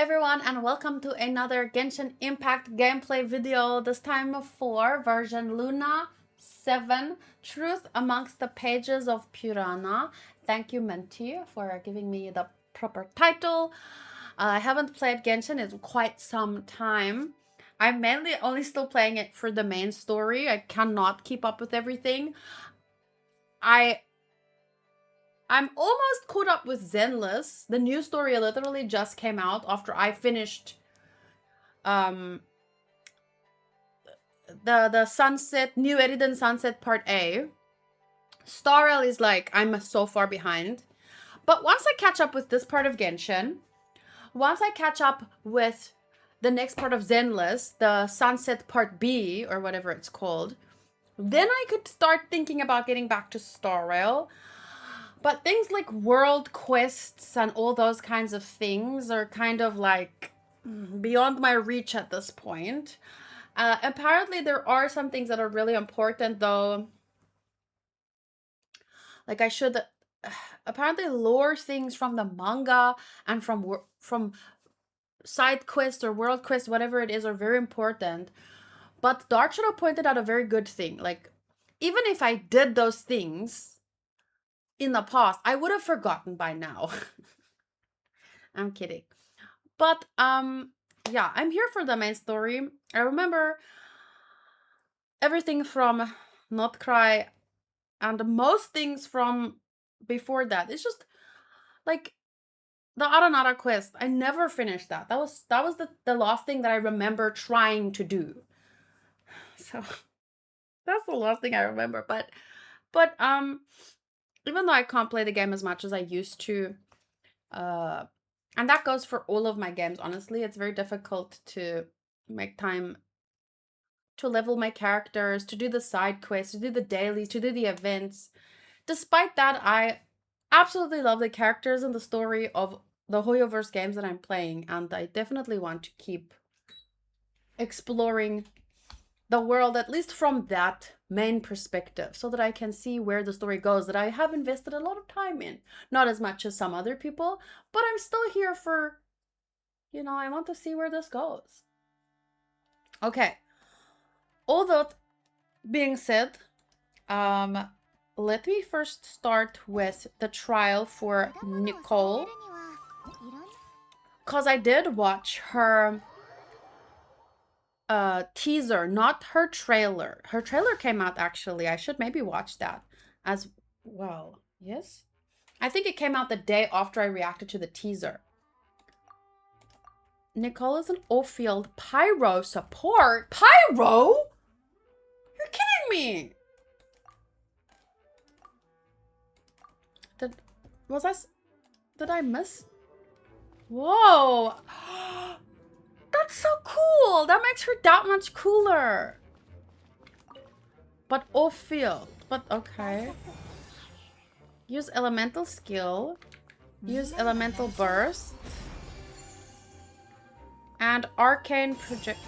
everyone and welcome to another Genshin Impact gameplay video, this time for version Luna 7, Truth Amongst the Pages of Purana. Thank you Menti for giving me the proper title. I haven't played Genshin in quite some time. I'm mainly only still playing it for the main story. I cannot keep up with everything. I'm almost caught up with Zenless. The new story literally just came out after I finished the Sunset, New Eridan Sunset Part A. Starrel is like, I'm so far behind. But once I catch up with this part of Genshin, once I catch up with the next part of Zenless, the Sunset Part B, or whatever it's called, then I could start thinking about getting back to Starrel. But things like world quests and all those kinds of things are kind of like beyond my reach at this point. Apparently there are some things that are really important though. Like I should apparently lore things from the manga and from side quests or world quests, whatever it is, are very important. But Dark Shadow pointed out a very good thing. Like even if I did those things in the past, I would have forgotten by now. I'm kidding. But yeah, I'm here for the main story. I remember everything from Notcry and most things from before that. It's just like the Aranara quest. I never finished that. That was the last thing that I remember trying to do. So that's the last thing I remember. But even though I can't play the game as much as I used to, and that goes for all of my games, honestly, it's very difficult to make time to level my characters, to do the side quests, to do the dailies, to do the events. Despite that, I absolutely love the characters and the story of the Hoyoverse games that I'm playing, and I definitely want to keep exploring the world, at least from that main perspective, so that I can see where the story goes, that I have invested a lot of time in. Not as much as some other people, but I'm still here for, you know, I want to see where this goes. Okay. All that being said, let me first start with the trial for Nicole, because I did watch her teaser, not her trailer. Her trailer came out actually. I should maybe watch that as well. Yes? I think it came out the day after I reacted to the teaser. Nicole is an off-field pyro support. Pyro? You're kidding me. Did I miss? Whoa. That's so cool. That makes her that much cooler. But off field. But okay. Use elemental skill. Use elemental burst. And arcane project.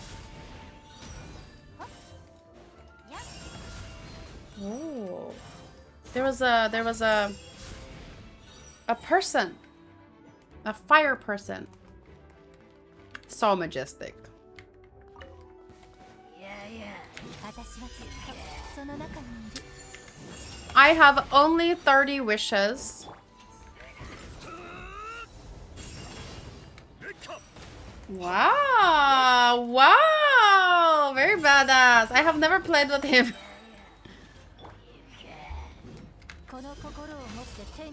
Oh. There was a person. A fire person. So majestic. I have only 30 wishes. Wow. Wow. Very badass. I have never played with him.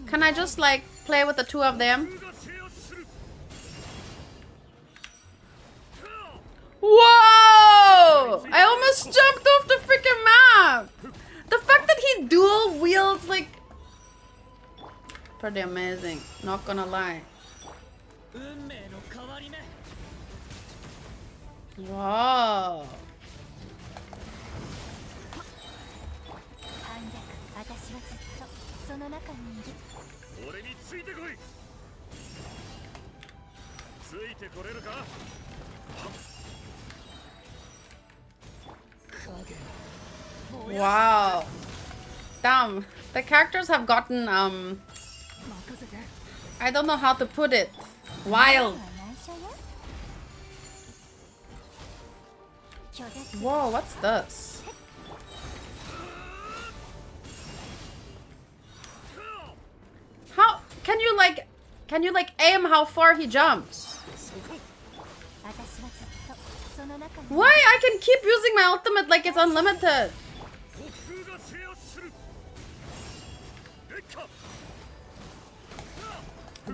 Can I just like play with the two of them? Whoa! I almost jumped off the freaking map! The fact that he dual wields, like... pretty amazing, not gonna lie. Whoa! Wow. Damn. The characters have gotten, I don't know how to put it. Wild. Whoa, what's this? How can you like aim how far he jumps? Why I can keep using my ultimate like it's unlimited?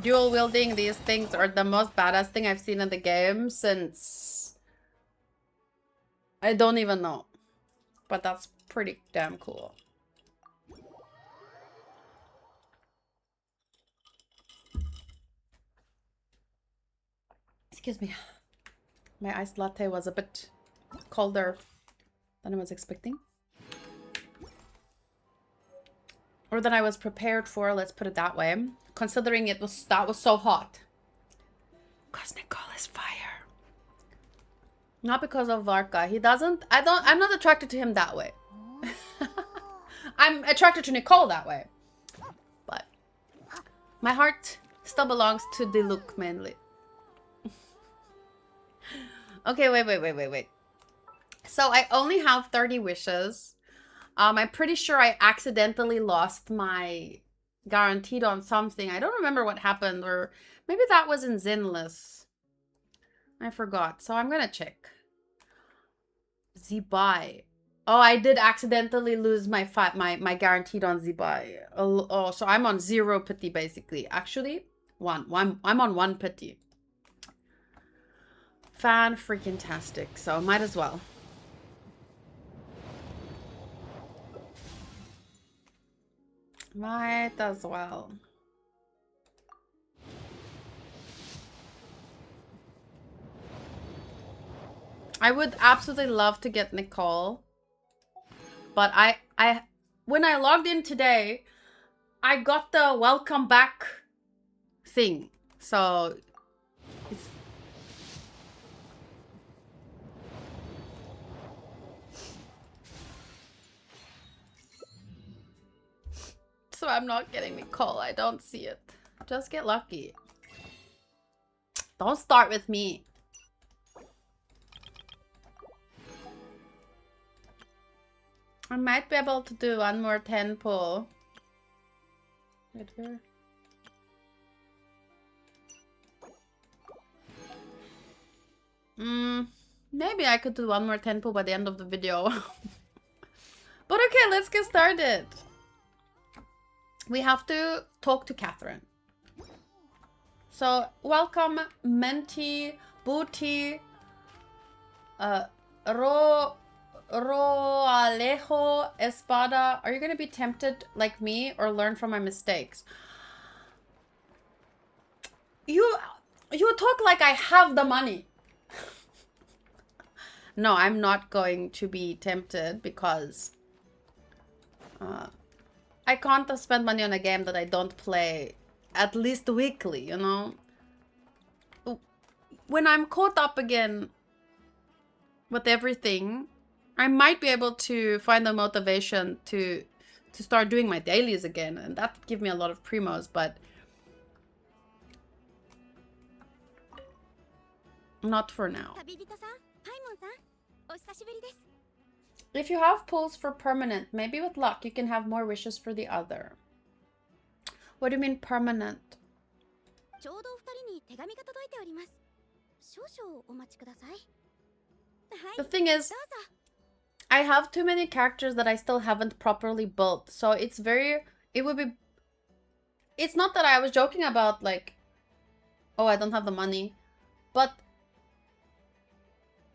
Dual wielding these things are the most badass thing I've seen in the game since I don't even know. But that's pretty damn cool. Excuse me. My iced latte was a bit colder than I was expecting. Or than I was prepared for, let's put it that way. Considering that was so hot. Because Nicole is fire. Not because of Varka. I'm not attracted to him that way. I'm attracted to Nicole that way. But my heart still belongs to the look mainly. Okay, wait. So I only have 30 wishes. I'm pretty sure I accidentally lost my guaranteed on something. I don't remember what happened, or maybe that was in Zinless. I forgot. So I'm gonna check. Zibai. Oh, I did accidentally lose my guaranteed on Zibai. Oh, so I'm on 0 pity basically. Actually, I'm on 1 pity. Fan freaking tastic. So might as well. Might as well. I would absolutely love to get Nicole. But when I logged in today, I got the welcome back thing. So it's so I'm not getting Nicole. I don't see it. Just get lucky. Don't start with me. I might be able to do one more 10 pull. Wait, where? Maybe I could do one more 10 pull by the end of the video. But okay, let's get started. We have to talk to Catherine. So, welcome Menti, Booty, Roalejo, Espada. Are you going to be tempted like me or learn from my mistakes? You talk like I have the money. No, I'm not going to be tempted because I can't spend money on a game that I don't play at least weekly, you know? When I'm caught up again with everything, I might be able to find the motivation to start doing my dailies again, and that would give me a lot of primos, but not for now. If you have pulls for permanent, maybe with luck you can have more wishes for the other. What do you mean permanent? The thing is, I have too many characters that I still haven't properly built. So it's not that I was joking about like, oh, I don't have the money. But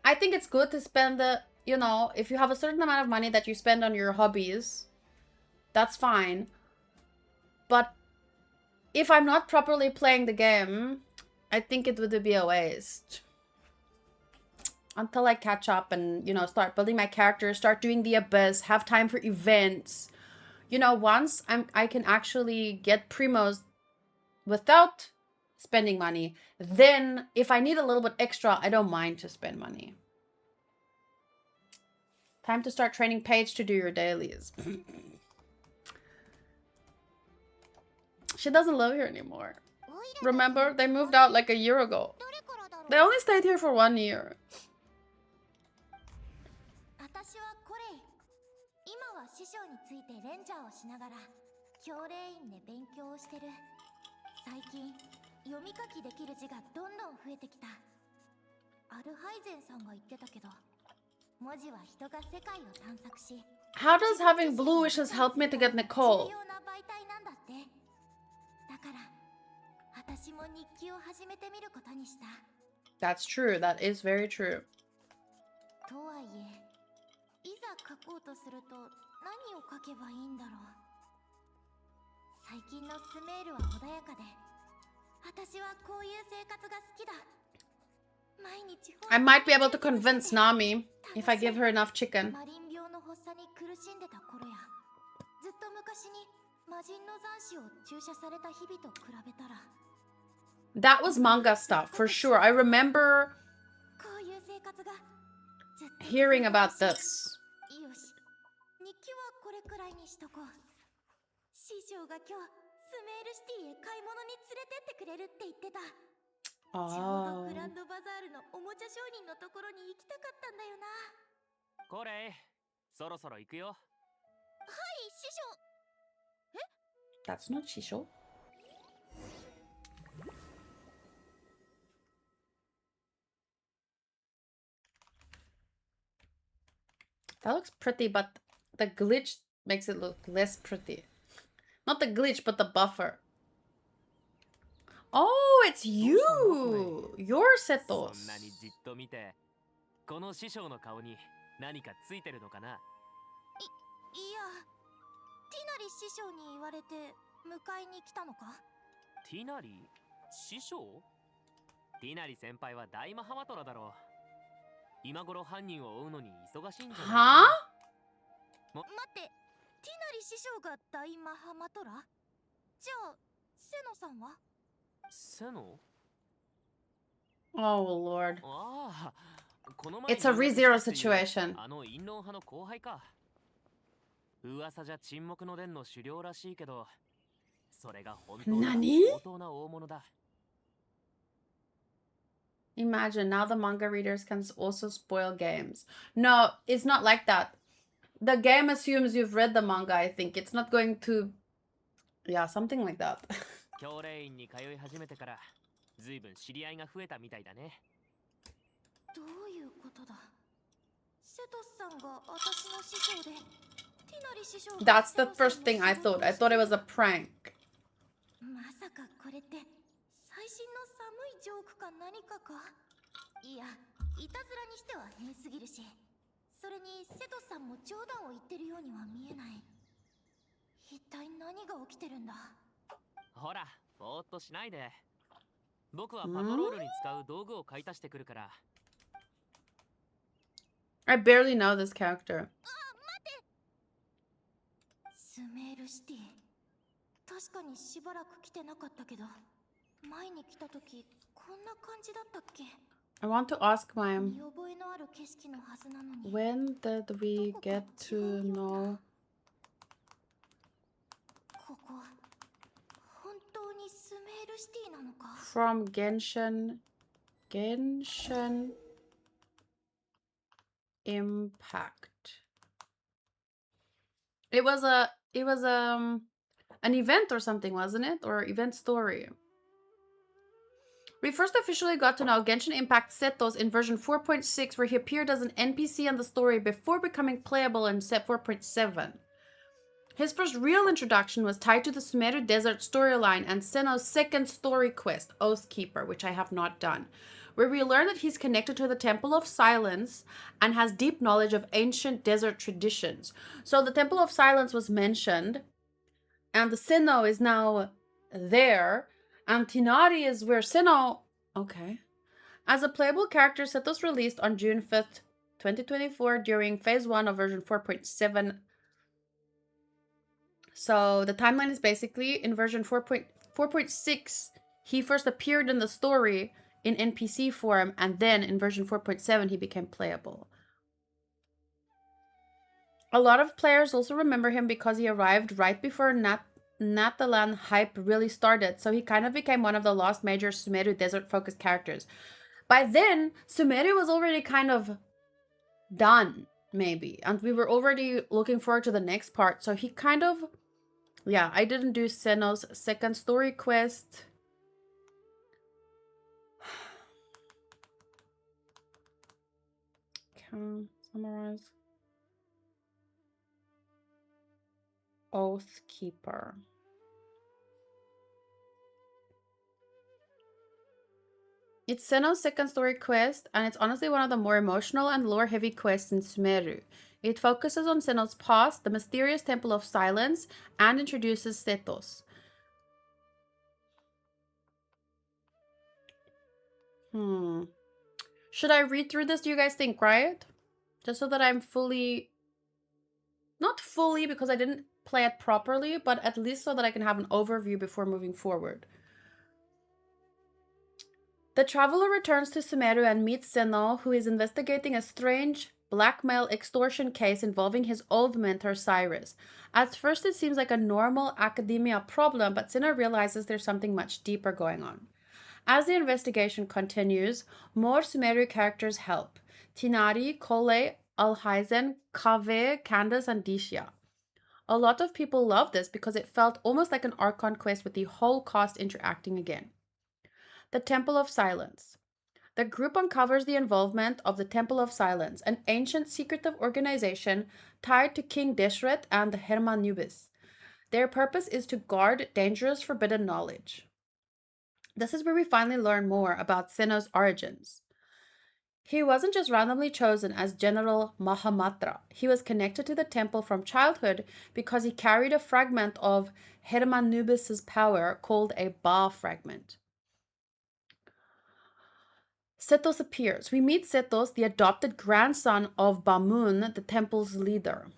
I think it's good to spend you know, if you have a certain amount of money that you spend on your hobbies, that's fine. But if I'm not properly playing the game, I think it would be a waste. Until I catch up and, you know, start building my character, start doing the abyss, have time for events. You know, once I can actually get primos without spending money, then if I need a little bit extra, I don't mind to spend money. Time to start training Paige to do your dailies. She doesn't live here anymore. Remember, they moved out like a year ago. They only stayed here for 1 year. 師匠についてレンジャーをしながら教令院で勉強をしてる。最近読み書きできる字がどんどん増えてきた。アルハイゼンさんが言ってたけど、文字は人が世界を探索し、 How does having blue wishes help me to get Nicole? 重要な媒体なんだって。だから私も日記を始めてみることにした。 That's true. That is very true. とはいえ、いざ書こうとすると何を書けばいいんだろう。最近のスメールは穏やかで、私はこういう生活が好きだ。毎日 I might be able to convince Nami if I give her enough chicken. マリン病の発作に苦しんでた頃や、ずっと昔に魔人の残滓を注射された日々と比べたら、 That was manga stuff, for sure. I remember こういう生活がずっと hearing about this. よし、日記はこれくらいにしとこう。師匠が今日スメールシティへ買い物に連れてってくれるって言ってた。ちょうど Oh. グランドバザールのおもちゃ商人のところに行きたかったんだよな。これ、そろそろ行くよ。はい、師匠。 That's not Shisho. That looks pretty, but the glitch makes it look less pretty. Not the glitch, but the buffer. Oh, it's you! Your そ Setos. んなにじっと見て、この師匠の顔に何かついてるのかな。いや、ティナリ師匠に言われて迎えに来たのか。ティナリ師匠？ティナリ先輩は大マハマトラだろう。今頃犯人を追うのに忙しいんじゃないかな。待って、ティナリ師匠が大マハマトラ？じゃあ、セノさんは？セノ？ Oh, Lord. ああ、この前 It's a に ReZero っていう situation. あの陰謀派の後輩か。噂じゃ沈黙の伝の首領らしいけど、それが本当な何？相当な大物だ。Imagine now the manga readers can also spoil games. No, it's not like that. The game assumes you've read the manga, I think. It's not going to... Yeah, something like that. 教令院に通い始めてから随分知り合いが増えたみたいだね。どういうことだ。セトスさんが私の師匠で、ティナリ師匠が That's セ the ノさんの first thing I 仕事を thought. I して thought る。 it was a prank. まさかこれって最新の寒いジョークか何かか。いや、いたずらにしては変すぎるし、それにセトスさんも冗談を言ってるようには見えない。一体何が起きてるんだ。ほら、ぼーっとしないで。僕はパトロールに使う道具を買い足してくるから。I barely know this character. スメールシティ、確かにしばらく来てなかったけど、前に来た時こんな感じだったっけ。 I want to ask my... 見覚えのある景色のはずなのに。 When did we get to know... ここ本当にスメールシティなのか。 From Genshin... Genshin... Impact. It was an event or something, wasn't it? Or event story. We first officially got to know Genshin Impact Setos in version 4.6, where he appeared as an NPC in the story before becoming playable in set 4.7. His first real introduction was tied to the Sumeru Desert storyline and Senno's second story quest, Oathkeeper, which I have not done, where we learn that he's connected to the Temple of Silence and has deep knowledge of ancient desert traditions. So the Temple of Silence was mentioned, and the Senno is now there, and Tinari is where Senno... Okay. As a playable character, Setos released on June 5th, 2024 during Phase 1 of version 4.7. So the timeline is basically in version 4.6, he first appeared in the story in NPC form, and then in version 4.7 he became playable. A lot of players also remember him because he arrived right before Natalan hype really started, so he kind of became one of the last major Sumeru desert-focused characters. By then, Sumeru was already kind of done. Maybe. And we were already looking forward to the next part. So he kind of... Yeah, I didn't do Senno's second story quest. Can summarize. Oathkeeper. It's Senno's second story quest, and it's honestly one of the more emotional and lore-heavy quests in Sumeru. It focuses on Senno's past, the mysterious Temple of Silence, and introduces Sethos. Should I read through this, do you guys think, right? Just so that I'm fully... Not fully, because I didn't play it properly, but at least so that I can have an overview before moving forward. The traveler returns to Sumeru and meets Senno, who is investigating a strange blackmail extortion case involving his old mentor Cyrus. At first it seems like a normal academia problem, but Senno realizes there's something much deeper going on. As the investigation continues, more Sumeru characters help. Tinari, Kole, Alhazen, Kaveh, Candace, and Dishya. A lot of people love this because it felt almost like an Archon quest with the whole cast interacting again. The Temple of Silence. The group uncovers the involvement of the Temple of Silence, an ancient secretive organization tied to King Deshret and the Hermanubis. Their purpose is to guard dangerous forbidden knowledge. This is where we finally learn more about Senno's origins. He wasn't just randomly chosen as General Mahamatra. He was connected to the temple from childhood because he carried a fragment of Hermanubis' power called a Ba fragment. Sethos appears. We meet Sethos, the adopted grandson of Bamun, the temple's leader.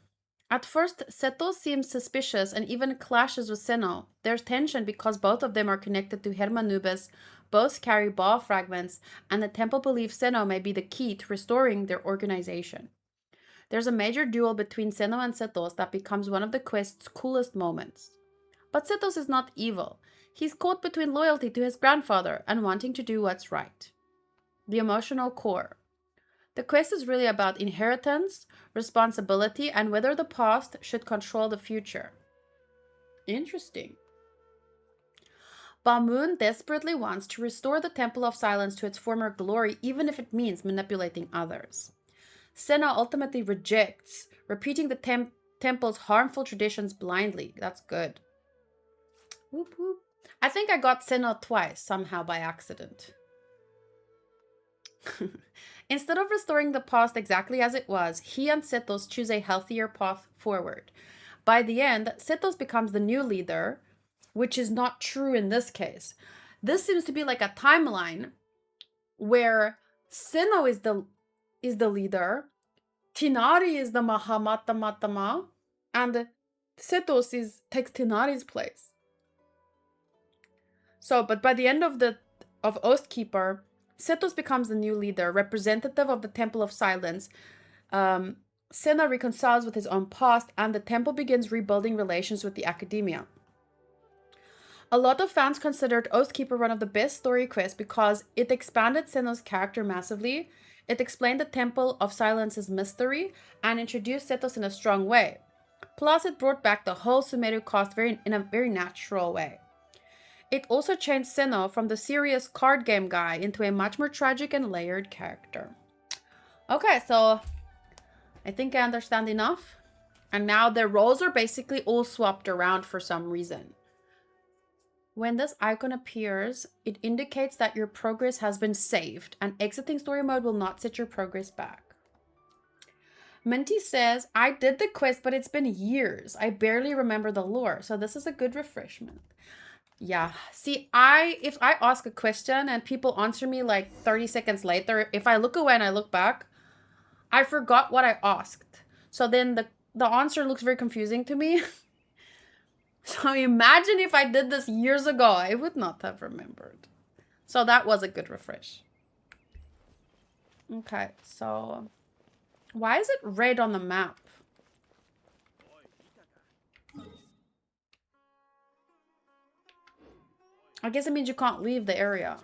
At first, Sethos seems suspicious and even clashes with Senno. There's tension because both of them are connected to Hermanubis, both carry Ba fragments, and the temple believes Senno may be the key to restoring their organization. There's a major duel between Senno and Sethos that becomes one of the quest's coolest moments. But Sethos is not evil. He's caught between loyalty to his grandfather and wanting to do what's right. The emotional core. The quest is really about inheritance, responsibility, and whether the past should control the future. Interesting. Bamun desperately wants to restore the Temple of Silence to its former glory, even if it means manipulating others. Senno ultimately rejects, repeating the temple's harmful traditions blindly. That's good. Whoop whoop. I think I got Senno twice, somehow by accident. Instead of restoring the past exactly as it was, he and Sethos choose a healthier path forward. By the end, Sethos becomes the new leader, which is not true in this case. This seems to be like a timeline where Senno is the leader, Tinari is the Mahamattamatama, and Sethos takes Tinari's place. So, but by the end of Oathkeeper, Sethos becomes the new leader, representative of the Temple of Silence. Senna reconciles with his own past, and the temple begins rebuilding relations with the academia. A lot of fans considered Oathkeeper one of the best story quests because it expanded Senno's character massively, it explained the Temple of Silence's mystery, and introduced Sethos in a strong way. Plus, it brought back the whole Sumeru cast in a very natural way. It also changed Senno from the serious card game guy into a much more tragic and layered character. Okay, so I think I understand enough. And now the roles are basically all swapped around for some reason. When this icon appears, it indicates that your progress has been saved, and exiting story mode will not set your progress back. Minty says, I did the quest, but it's been years. I barely remember the lore, so this is a good refreshment. Yeah, see, if I ask a question and people answer me like 30 seconds later, if I look away and I look back, I forgot what I asked. So then the answer looks very confusing to me. So imagine if I did this years ago, I would not have remembered. So that was a good refresh. Okay, so why is it red on the map? I guess it means you can't leave the area.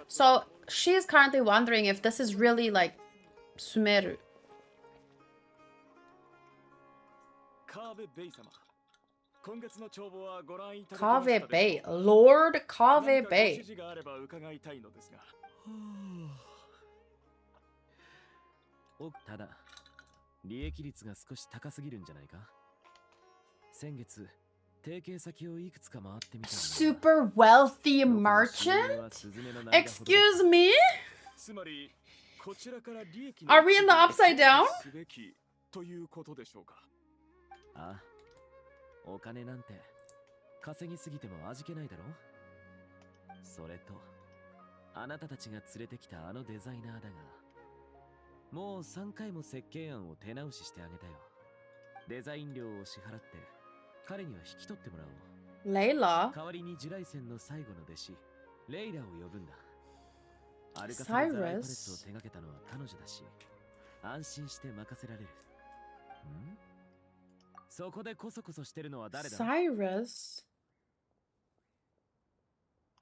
So she's currently wondering if this is really like Sumeru. Kave Bay. Lord Kave Bay. ただ、利益率が少し高すぎるんじゃないか。先月、提携先をいくつか回ってみた。Super wealthy merchant? Excuse me? Are we in the upside down? ああ、お金なんて稼ぎすぎても味気ないだろ。それと、あなたたちが連れてきたあのデザイナーだが、もう3回も設計案を手直ししてあげたよ。デザイン料を支払って彼には引き取ってもらおう。レイラ？代わりにジュライセンの最後の弟子レイラを呼ぶんだ。アルカサのザライパレスを手掛けたのは彼女だし、安心して任せられる。ん？そこでコソコソしてるのは誰だ？ Cyrus?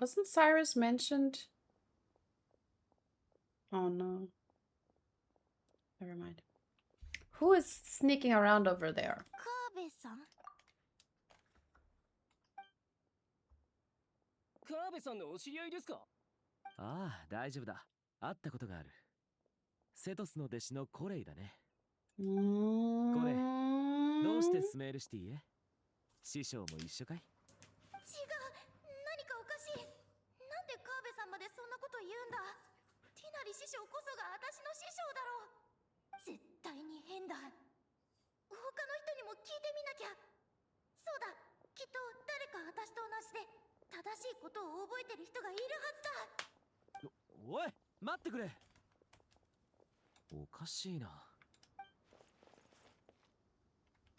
Wasn't Cyrus mentioned? Oh no. Never mind. Who is sneaking around over there? カーベさん。カーベさんのお知り合いですか？ああ、大丈夫だ。会ったことがある。セトスの弟子のコレイだね。これ、どうしてスメールシティへ？師匠も一緒かい？違う、何かおかしい。なんでカーベさんまでそんなこと言うんだ。ティナリ師匠こそが私の師匠だろう。絶対に変だ。他の人にも聞いてみなきゃ。そうだ、きっと誰か私と同じで正しいことを覚えてる人がいるはずだ。おい、待ってくれ。おかしいな。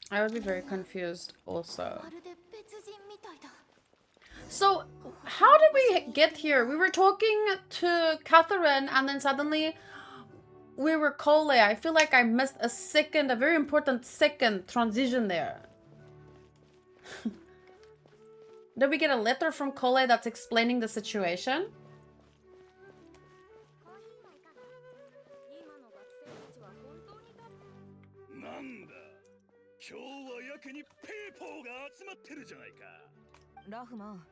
I would be very confused also. まるで別人みたいだ。 So, how did we get here? We were talking to Catherine and then suddenly we were Cole. I feel like I missed a very important second transition there. Did we get a letter from Cole that's explaining the situation? なんだ、今日はやけにペーポーが集まってるじゃないか。ラフマン、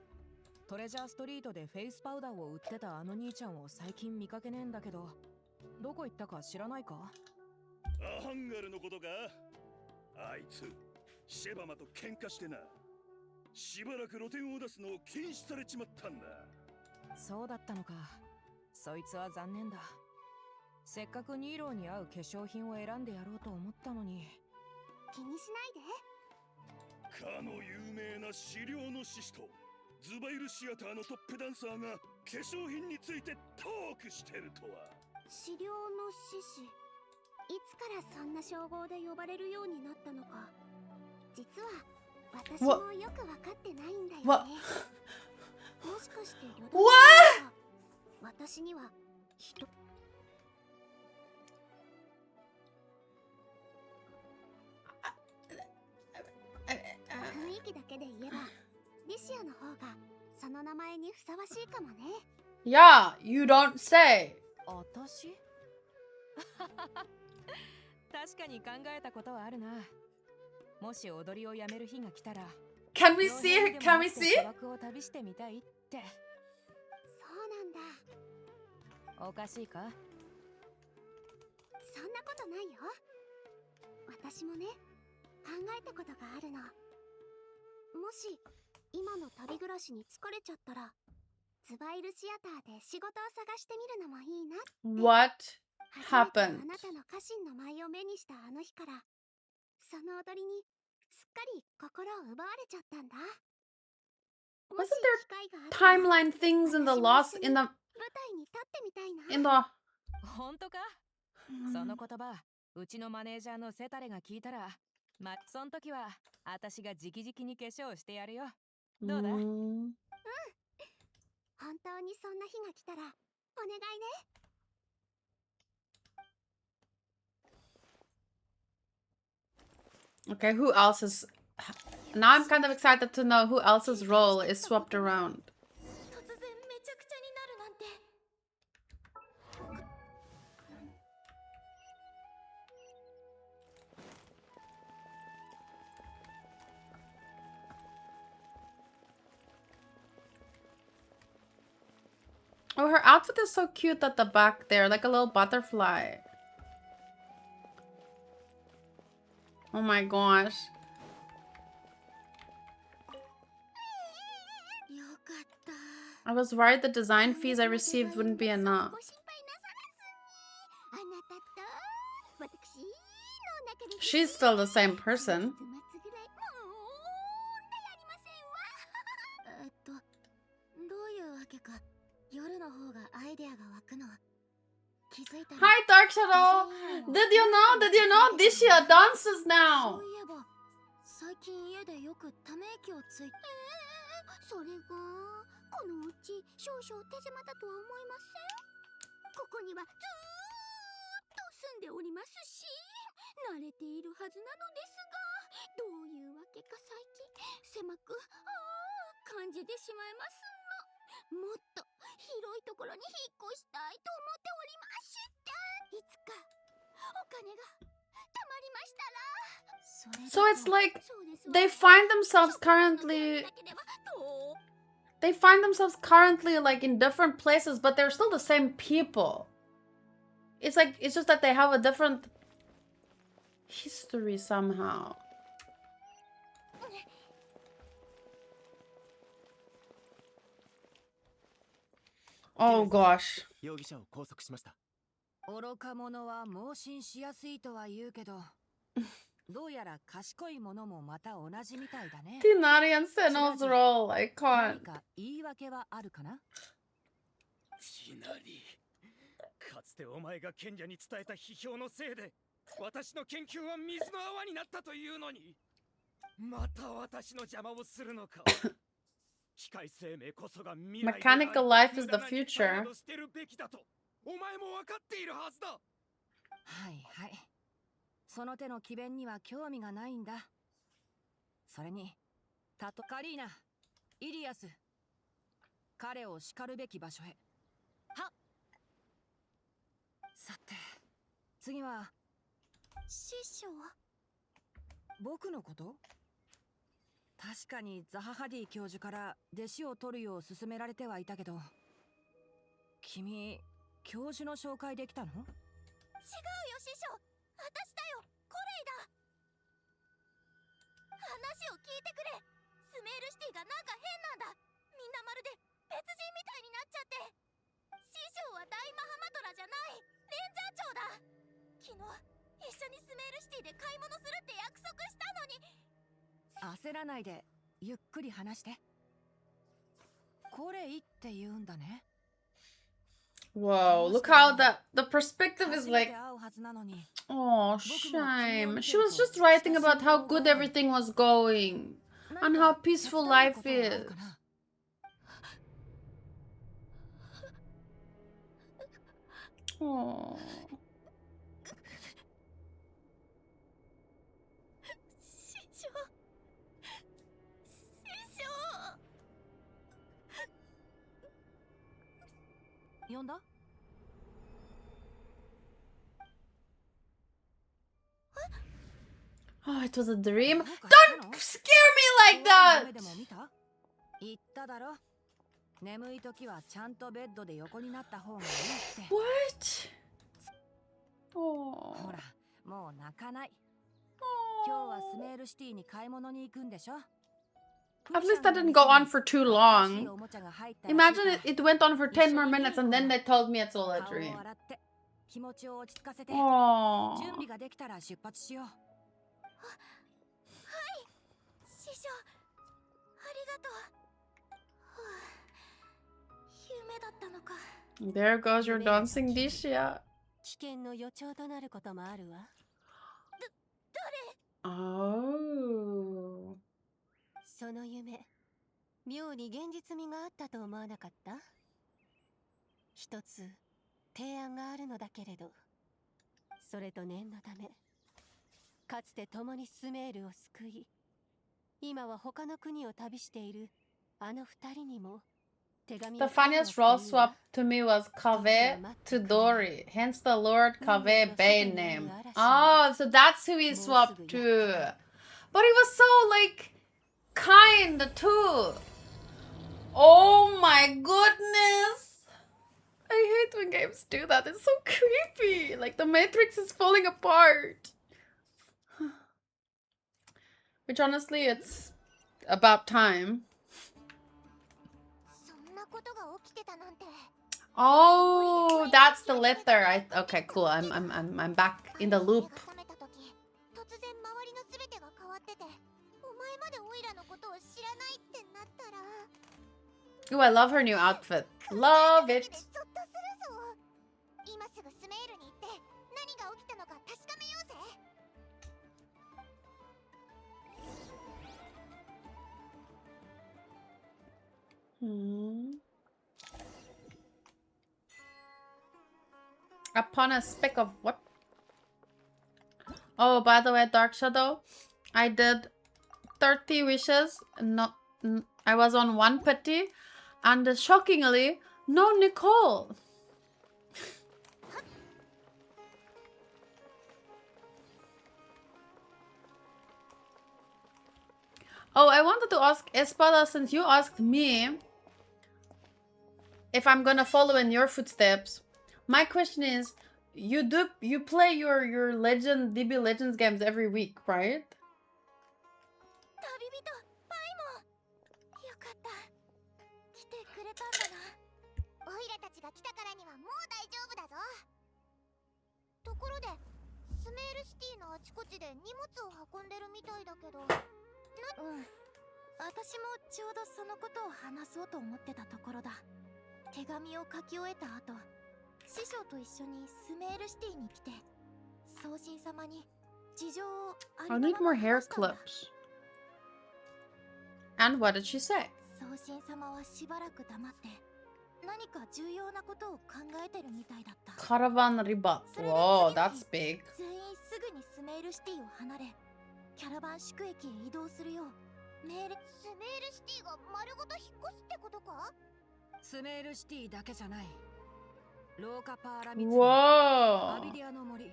トレジャーストリートでフェイスパウダーを売ってたあの兄ちゃんを最近見かけねえんだけど、どこ行ったか知らないか？アハンガルのことか？あいつ、シェバマと喧嘩してな。しばらく露店を出すのを禁止されちまったんだ。そうだったのか。そいつは残念だ。せっかくニーローに合う化粧品を選んでやろうと思ったのに。気にしないで。かの有名な資料の獅子とズバイルシアターのトップダンサーが化粧品についてトークしてるとは。資料の獅子。いつからそんな称号で呼ばれるようになったのか。実は私もよくわかってないんだよね。もしかして私には人。雰囲気だけで言えばリシアの方がその名前にふさわしいかもね。Yeah, you don't say. 私？確かに考えたことはあるな。もし踊りをやめる日が来たら、Can we see? Can we see? 砂漠を旅してみたいって。そうなんだ。おかしいか？そんなことないよ。私もね、考えたことがあるの。もし今の旅暮らしに疲れちゃったら、ズバイルシアターで仕事を探してみるのもいいな。What 初めて happened? あなたの家臣の舞を目にしたあの日から、その踊りにすっかり心を奪われちゃったんだ。 Wasn't there timeline things in the lost in the 舞台に立ってみたいな。 in the 本当か？その言葉、うちのマネージャーのセタレが聞いたら、そん時は私が直々に化粧してやるよ。どうだ？本当にそんな日が来たらお願いね。 Okay, who else is now I'm kind of excited to know who else's role is swapped around. 突然めちゃくちゃになるなんて Oh, her outfit is so cute at the back there, like a little butterfly. Oh my gosh. よかった。 I was worried the design fees I received wouldn't be enough. ご心配なさらずに。あなたと私の中で She's still the same person. 末ぐらい問題ありませんわ。どういうわけか夜の方がアイデアが湧くの。気づいたら Hi, Dark Shadow! Did you know? Did you know? Dishia dances そ now! ういえば最近家でよくため息をついて、それがこのうち少々手狭だとは思いません？ここにはずーっと住んでおりますし慣れているはずなのですが、どういうわけか最近狭く感じてしまいますの。もっと広いところに引っ越したいと思っておりまして、いつかお金がたまりましたら。 So it's like they find themselves currently like in different places, but they're still the same people. It's like it's just that they have a different history somehow. Oh gosh. 容疑者を拘束しました。愚か者は盲信しやすいとは言うけど、どうやら賢い者もまた同じみたいだね。 Tinari and Senno's role, I 何 can't. か言い訳はあるかな？ティナリ、かつてお前が賢者に伝えた批評のせいで私の研究は水の泡になったというのに、また私の邪魔をするのか。機械生命こそが未来であり、 Mechanical life is the 無駄な一杯 future. など捨てるべきだとお前も分かっているはずだ。はいはい。その手の詭弁には興味がないんだ。それに、カリーナ、イリアス、彼を叱るべき場所へ。はっ。さて、次は師匠、僕のこと？確かにザハハディ教授から弟子を取るよう勧められてはいたけど、君、教授の紹介できたの？違うよ師匠、私だよ、コレイだ。話を聞いてくれ。スメールシティがなんか変なんだ。みんなまるで別人みたいになっちゃって。師匠は大マハマトラじゃない、レンジャー長だ。昨日一緒にスメールシティで買い物するって約束したのに。焦らないで、ゆっくり話して。コレイって言うんだね。 Whoa, look how the perspective is like, oh, shame. She was just writing about how good everything was going and how peaceful life is. Oh. 師匠、師匠。呼んだ？ Oh, it was a dream. Don't scare me like that! 言っただろ。眠い時はちゃんとベッドで横になった方がいいって。 What? Oh. ほら、もう泣かない。今日はスメールシティに買い物に行くんでしょ？ At least that didn't go on for too long. Imagine it went on for 10 more minutes and then they told me it's all a dream. 気持ちを落ち着かせて、 Oh. 準備ができたら出発しよう。 師匠、ありがとう。夢だったのか。 There goes your dancing Dishia. 危険の予兆となることもあるわ。誰？ Oh. その夢、妙に現実味があったと思わなかった？一つ提案があるのだけれど、それと念のため、かつて共にスメールを救い、今は他の国を旅しているあの二人にも手紙を。 The funniest role swap to me was Kave to Dory, hence the Lord Kave Bay name. Oh, so that's who he swapped to. But he was so like kind too. Oh my goodness. I hate when games do that. It's so creepy. Like the Matrix is falling apart. Which honestly, it's about time. そんなことが起きてたなんて。 Oh, that's the litter. Okay, cool. I'm back in the loop. 目が覚めた時、突然周りの全てが変わってて、お前までオイラのことを知らないってなったら。 Ooh, I love her new outfit. Love it. ゾッとするぞ。今すぐスメールに行って何が起きたのか確かめようぜ。 Upon a speck of what? Oh, by the way, Dark Shadow, I did 30 wishes. I was on one putty, and shockingly, no Nicole. Oh, I wanted to ask Espada, since you asked me if I'm gonna follow in your footsteps. My question is, you play your DB Legends games every week, right? 旅人パイモン、よかった。来てくれたんだな。オイラたちが来たからにはもう大丈夫だぞ。ところで、スメールシティのあちこちで荷物を運んでるみたいだけど。私もちょうどそのことを話そうと思ってたところだ。手紙を書き終えた後、師匠と一緒にスメールシティに来て、送信様に事情をあ I り need のま more ま hair 話したんだ。 clips. And what did she say? 送信様はしばらく黙って何か重要なことを考えてるみたいだった。 Caravan Ribat. Whoa, that's big. 全員すぐにスメールシティを離れ、キャラバン宿駅へ移動するよう命令。スメールシティが丸ごと引っ越すってことか？スメールシティだけじゃない。ローカパーラミツ、アビ Whoa. ディアの森。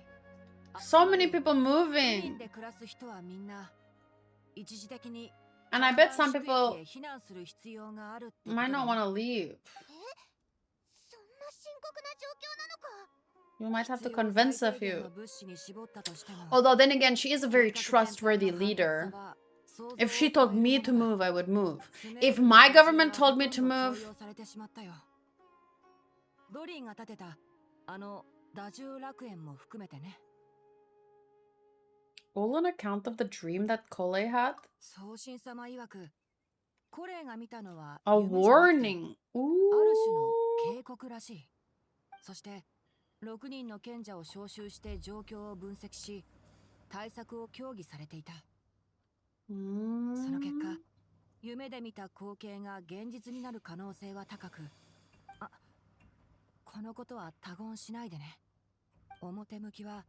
So many people 4 moving. 人で暮らす人はみんな一時的に And I bet some people 避難する必要があるってこと might だ not よ。 want to leave. そんな深刻な状況なのか？ You might have to 必要 convince a 最低限 few. の物資に絞ったとしても、 Although then again, she is a very 計画全体 trustworthy の leader. 完璧さは想像を If she 超 told える me も to のだ。 move, I would move. スメー If ルの my 基準 government が told me ほ to とんど move, 強要されてしまったよ。ドリーが建てたあの打獣楽園も含めてね。 all on account of the dream that Kole had? 送信様曰く、コレイが見たのは A 夢じゃなくて warning. ある Ooh. 種の警告らしい。そして6人の賢者を招集して状況を分析し、対策を協議されていた。その結果、夢で見た光景が現実になる可能性は高く、あ、このことは他言しないでね。表向きは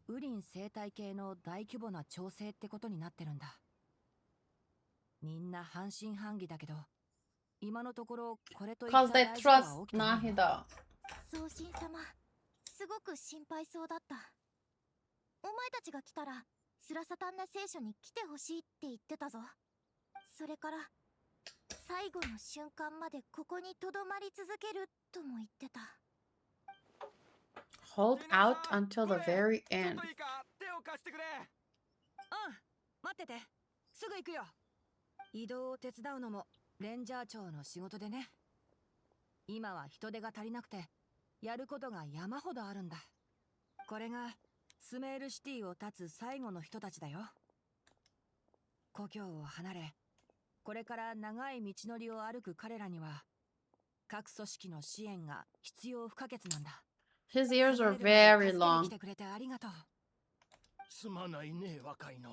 ウリン生態系の大規模な調整ってことになってるんだ。みんな半信半疑だけど、今のところこれといった Because they 大事故は trust 起きてないよ。 Nahida. 送信様、すごく心配そうだった。お前たちが来たらスラサタンナ聖書に来てほしいって言ってたぞ。それから最後の瞬間までここにとどまり続けるとも言ってた。 Hold out until the very ちょっ end. といいか、手を貸してくれ。うん、待ってて。すぐ行くよ。移動を手伝うのもレンジャー長の仕事でね。今は人手が足りなくて、やることが山ほどあるんだ。これがスメールシティを立つ最後の人たちだよ。故郷を離れ、これから長い道のりを歩く彼らには、各組織の支援が必要不可欠なんだ。 His ears are スメール very まで助けに long. 来てくれてありがとう。すまないね、若いの。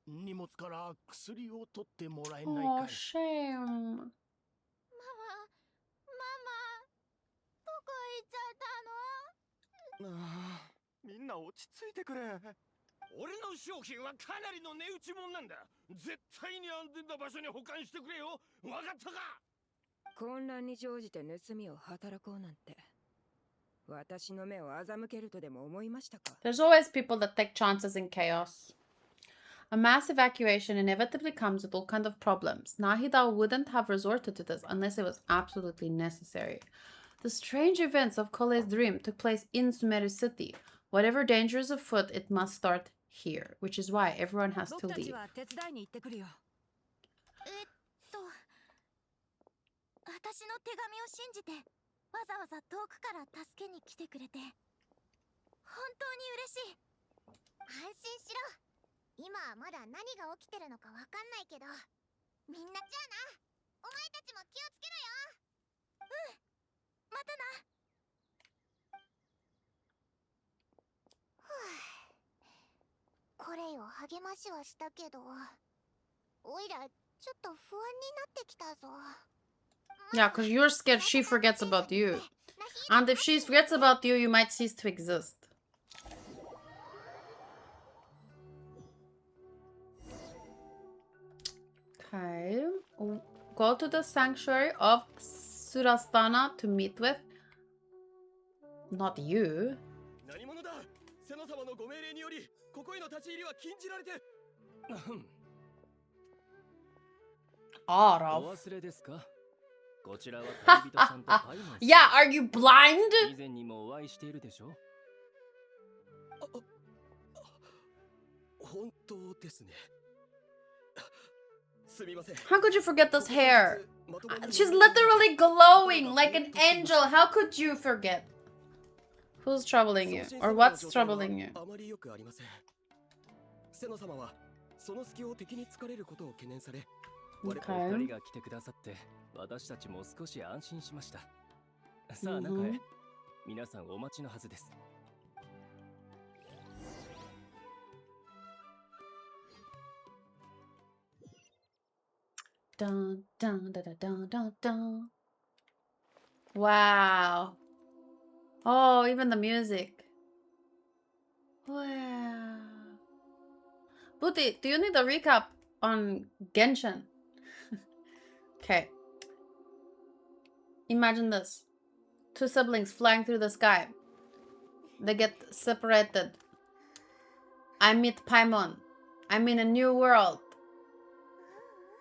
荷物から薬を取ってもらえない Oh, かい。 shame. ママ、どこ行っちゃったの？ああ、みんな落ち着いてくれ。俺の商品はかなりの値打ちもんなんだ。絶対に安全な場所に保管してくれよ。わかったか？混乱に乗じて盗みを働こうなんて、私の目を欺けるとでも思いましたか？ There's always people that take chances in chaos. A mass evacuation inevitably comes with all kinds of problems. Nahida wouldn't have resorted to this unless it was absolutely necessary. The strange events of Kole's dream took place in Sumeru City. Whatever danger is afoot, it must start here, which is why everyone has to 僕たち leave. は手伝いに行ってくるよ。私の手紙を信じてわざわざ遠くから助けに来てくれて本当に嬉しい。安心しろ。今はまだ何が起きてるのかわかんないけど、みんなじゃあな。お前たちも気をつけろよ。うん、またな。これよ励ましはしたけど、おいらちょっと不安になってきたぞ。Yeah, because you're scared she forgets about you. And if she forgets about you, you might cease to exist. Okay. Go to the sanctuary of Surastana to meet with... Not you. 何者だ。セノ様のご命令によりここへの立ち入りは禁じられて。Arav. お忘れですか？こちらは旅人さんとパイマンさん。 Yeah, are you blind? 以前にもお会いしているでしょ？本当ですね。すみません。 How could you forget this hair? She's literally glowing like an angel. How could you forget? Who's troubling you? Or what's troubling you? あまりよくありません。セノ様はその隙を敵に突かれることを懸念され、お Okay. 二人が来てくださって私たちも少し安心しました。さあ中へ。皆さんお待ちのはずです。 Dun, dun, dun, dun, dun, dun. Wow. Oh, even the music. Wow. Booty, do you need a recap on Genshin? Okay. Imagine this. Two siblings flying through the sky. They get separated. I meet Paimon. I'm in a new world.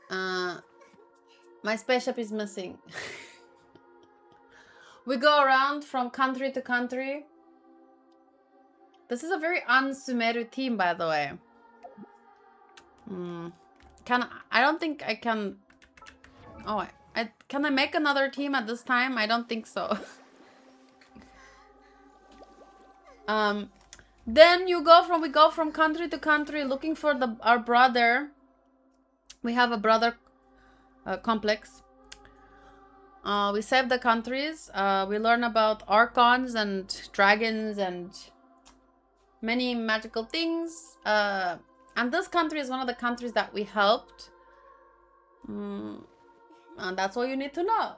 My spaceship is missing. We go around from country to country. This is a very un-Sumeru team, by the way. I don't think I can... Oh, can I make another team at this time? I don't think so. Then we go from country to country looking for our brother. We have a brother complex. We save the countries. We learn about archons and dragons and many magical things. And this country is one of the countries that we helped. And that's all you need to know.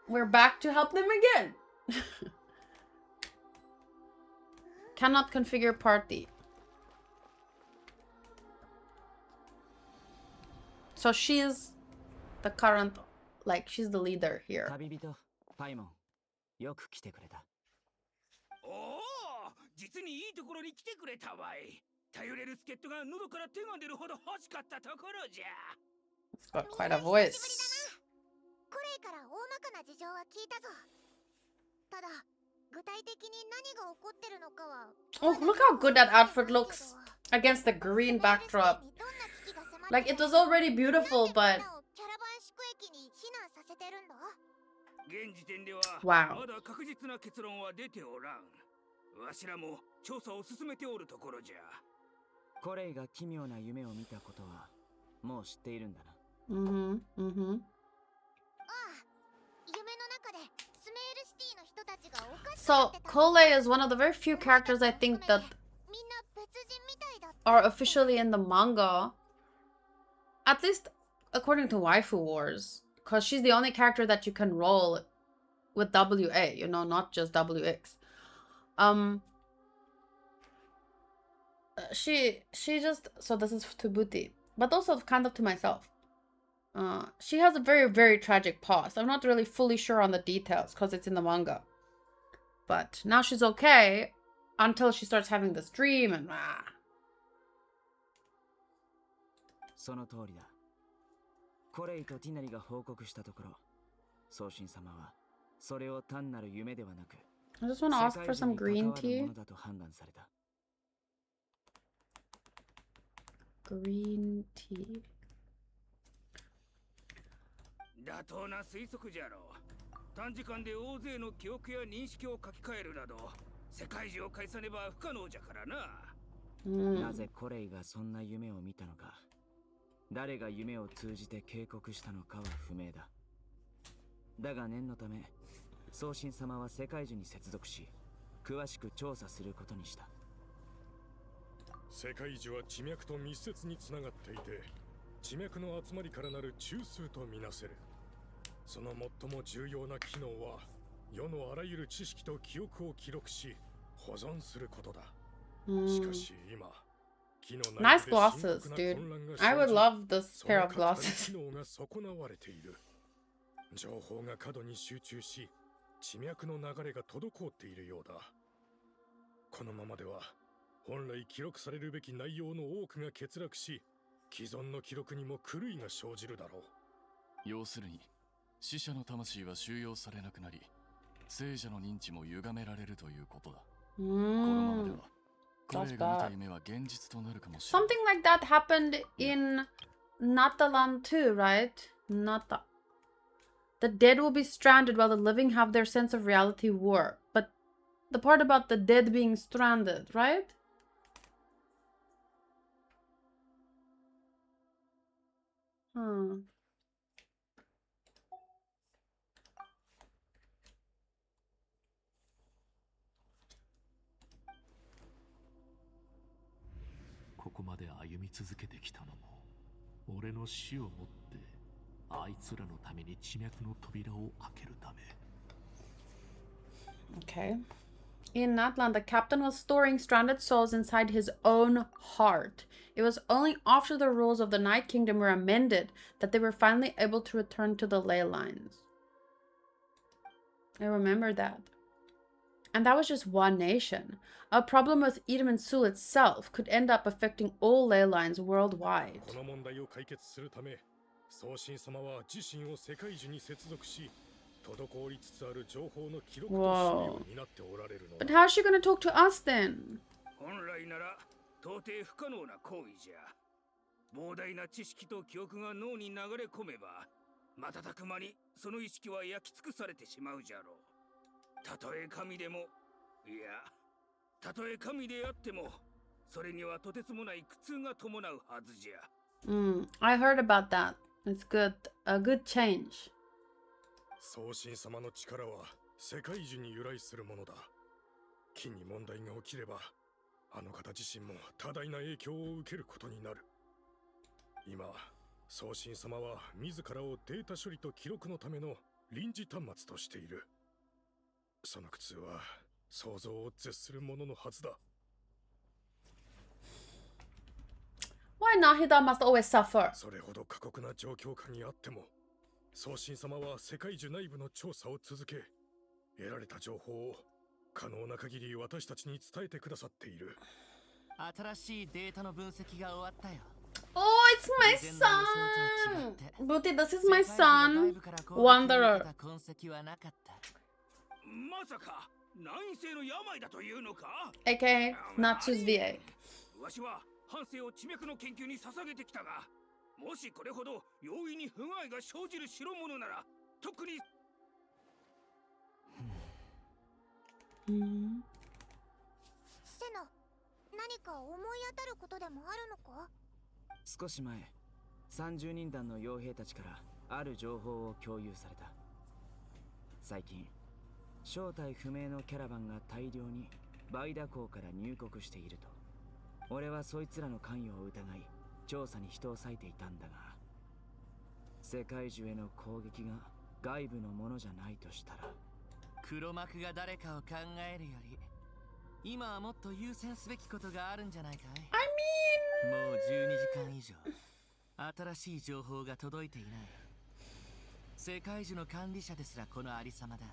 We're back to help them again. Cannot configure party. So she's the current, like, she's the leader here. 旅人パイモン、よく来てくれた。おお、実にいいところに来てくれたわい。頼れる助っ人が喉から手が出るほど欲しかったところじゃ。It's got quite a voice. コレイから大まかな事情は聞いたぞ。ただ、具体的に何が起こってるのかは。Oh, look how good that outfit looks against the green backdrop. Like, it was already beautiful, but... 現時点では Wow. まだ確実な結論は出ておらん。わしらも調査を進めておるところじゃ。コレイが奇妙な夢を見たことはもう知っているんだな。ああ、夢の中でスメールシティの人たちがおかしくな So, ってた。 Kole is one of the very few characters I think that みんな別人みたいだった。 are officially in the manga. At least according to Waifu Wars. Because she's the only character that you can roll with WA, you know, not just WX. She just... So this is to Booty. But also kind of to myself. She has a very, very tragic past. I'm not really fully sure on the details because it's in the manga. But now she's okay until she starts having this dream and... その通りだ。コレイとティナリが報告したところ、宗神様はそれを単なる夢ではなく I just want to ask for some green tea. だと判断された。 Green tea. 妥当な推測じゃろう。短時間で大勢の記憶や認識を書き換えるなど世界中を介さねば不可能じゃからな。なぜコレイがそんな夢を見たのか、誰が夢を通じて警告したのかは不明だ。だが念のため送信様は世界中に接続し詳しく調査することにした。世界中は地脈と密接につながっていて、地脈の集まりからなる中枢とみなせる。その最も重要な機能は世のあらゆる知識と記憶を記録し保存することだ。しかし今、Nice glasses, dude. I would love this pair of glasses. 機能が損なわれている。情報が過度に集中し、地脈の流れが滞っているようだ。このままでは本来記録されるべき内容の多くが欠落し、既存の記録にも狂いが生じるだろう。要するに死者の魂は収容されなくなり、聖者の認知も歪められるということだ。このままではコレイが見た夢は現実となるかもしれない。 Something like that happened in Natalan too, right? Nata. The dead will be stranded while the living have their sense of reality warped. But the part about the dead being stranded, right? Hmm. Okay. In Natlan, the captain was storing stranded souls inside his own heart. It was only after the rules of the Night Kingdom were amended that they were finally able to return to the ley lines. I remember that. And that was just one nation. A problem with Edom and Sul itself could end up affecting all ley lines worldwide. Whoa. But how is she going to talk to us then? 本来なら到底不可能な行為じゃ。膨大な知識と記憶が脳に流れ込めば、瞬く間にその意識は焼き尽くされてしまうじゃろう。たとえ神でも、いや、たとえ神であっても、それにはとてつもない苦痛が伴うはずじゃ。I heard about that. It's good. A good change. 送信様の力は世界中に由来するものだ。金に問題が起きれば、あの方自身も多大な影響を受けることになる。今、送信様は自らをデータ処理と記録のための臨時端末としている。その苦痛は想像を絶するもののはずだ。Why Nahida must always suffer? それほど過酷な状況下にあっても、送信様は世界中内部の調査を続け、得られた情報を可能な限り私たちに伝えてくださっている。新しいデータの分析が終わったよ。Oh, it's my son! Booty, this is my son, Wanderer. まさか難性の病だというのか AKA Natsu's VA. わしは半生を地脈の研究に捧げてきたが、もしこれほど容易に不具合が生じる代物なら、特にセナ、何か思い当たることでもあるのか？少し前、30人団の傭兵たちからある情報を共有された。最近、正体不明のキャラバンが大量にバイダ港から入国していると。俺はそいつらの関与を疑い、調査に人を割いていたんだが、世界中への攻撃が外部のものじゃないとしたら、黒幕が誰かを考えるより、今はもっと優先すべきことがあるんじゃないかい？ I mean... もう12時間以上、新しい情報が届いていない。世界中の管理者ですらこのありさまだ。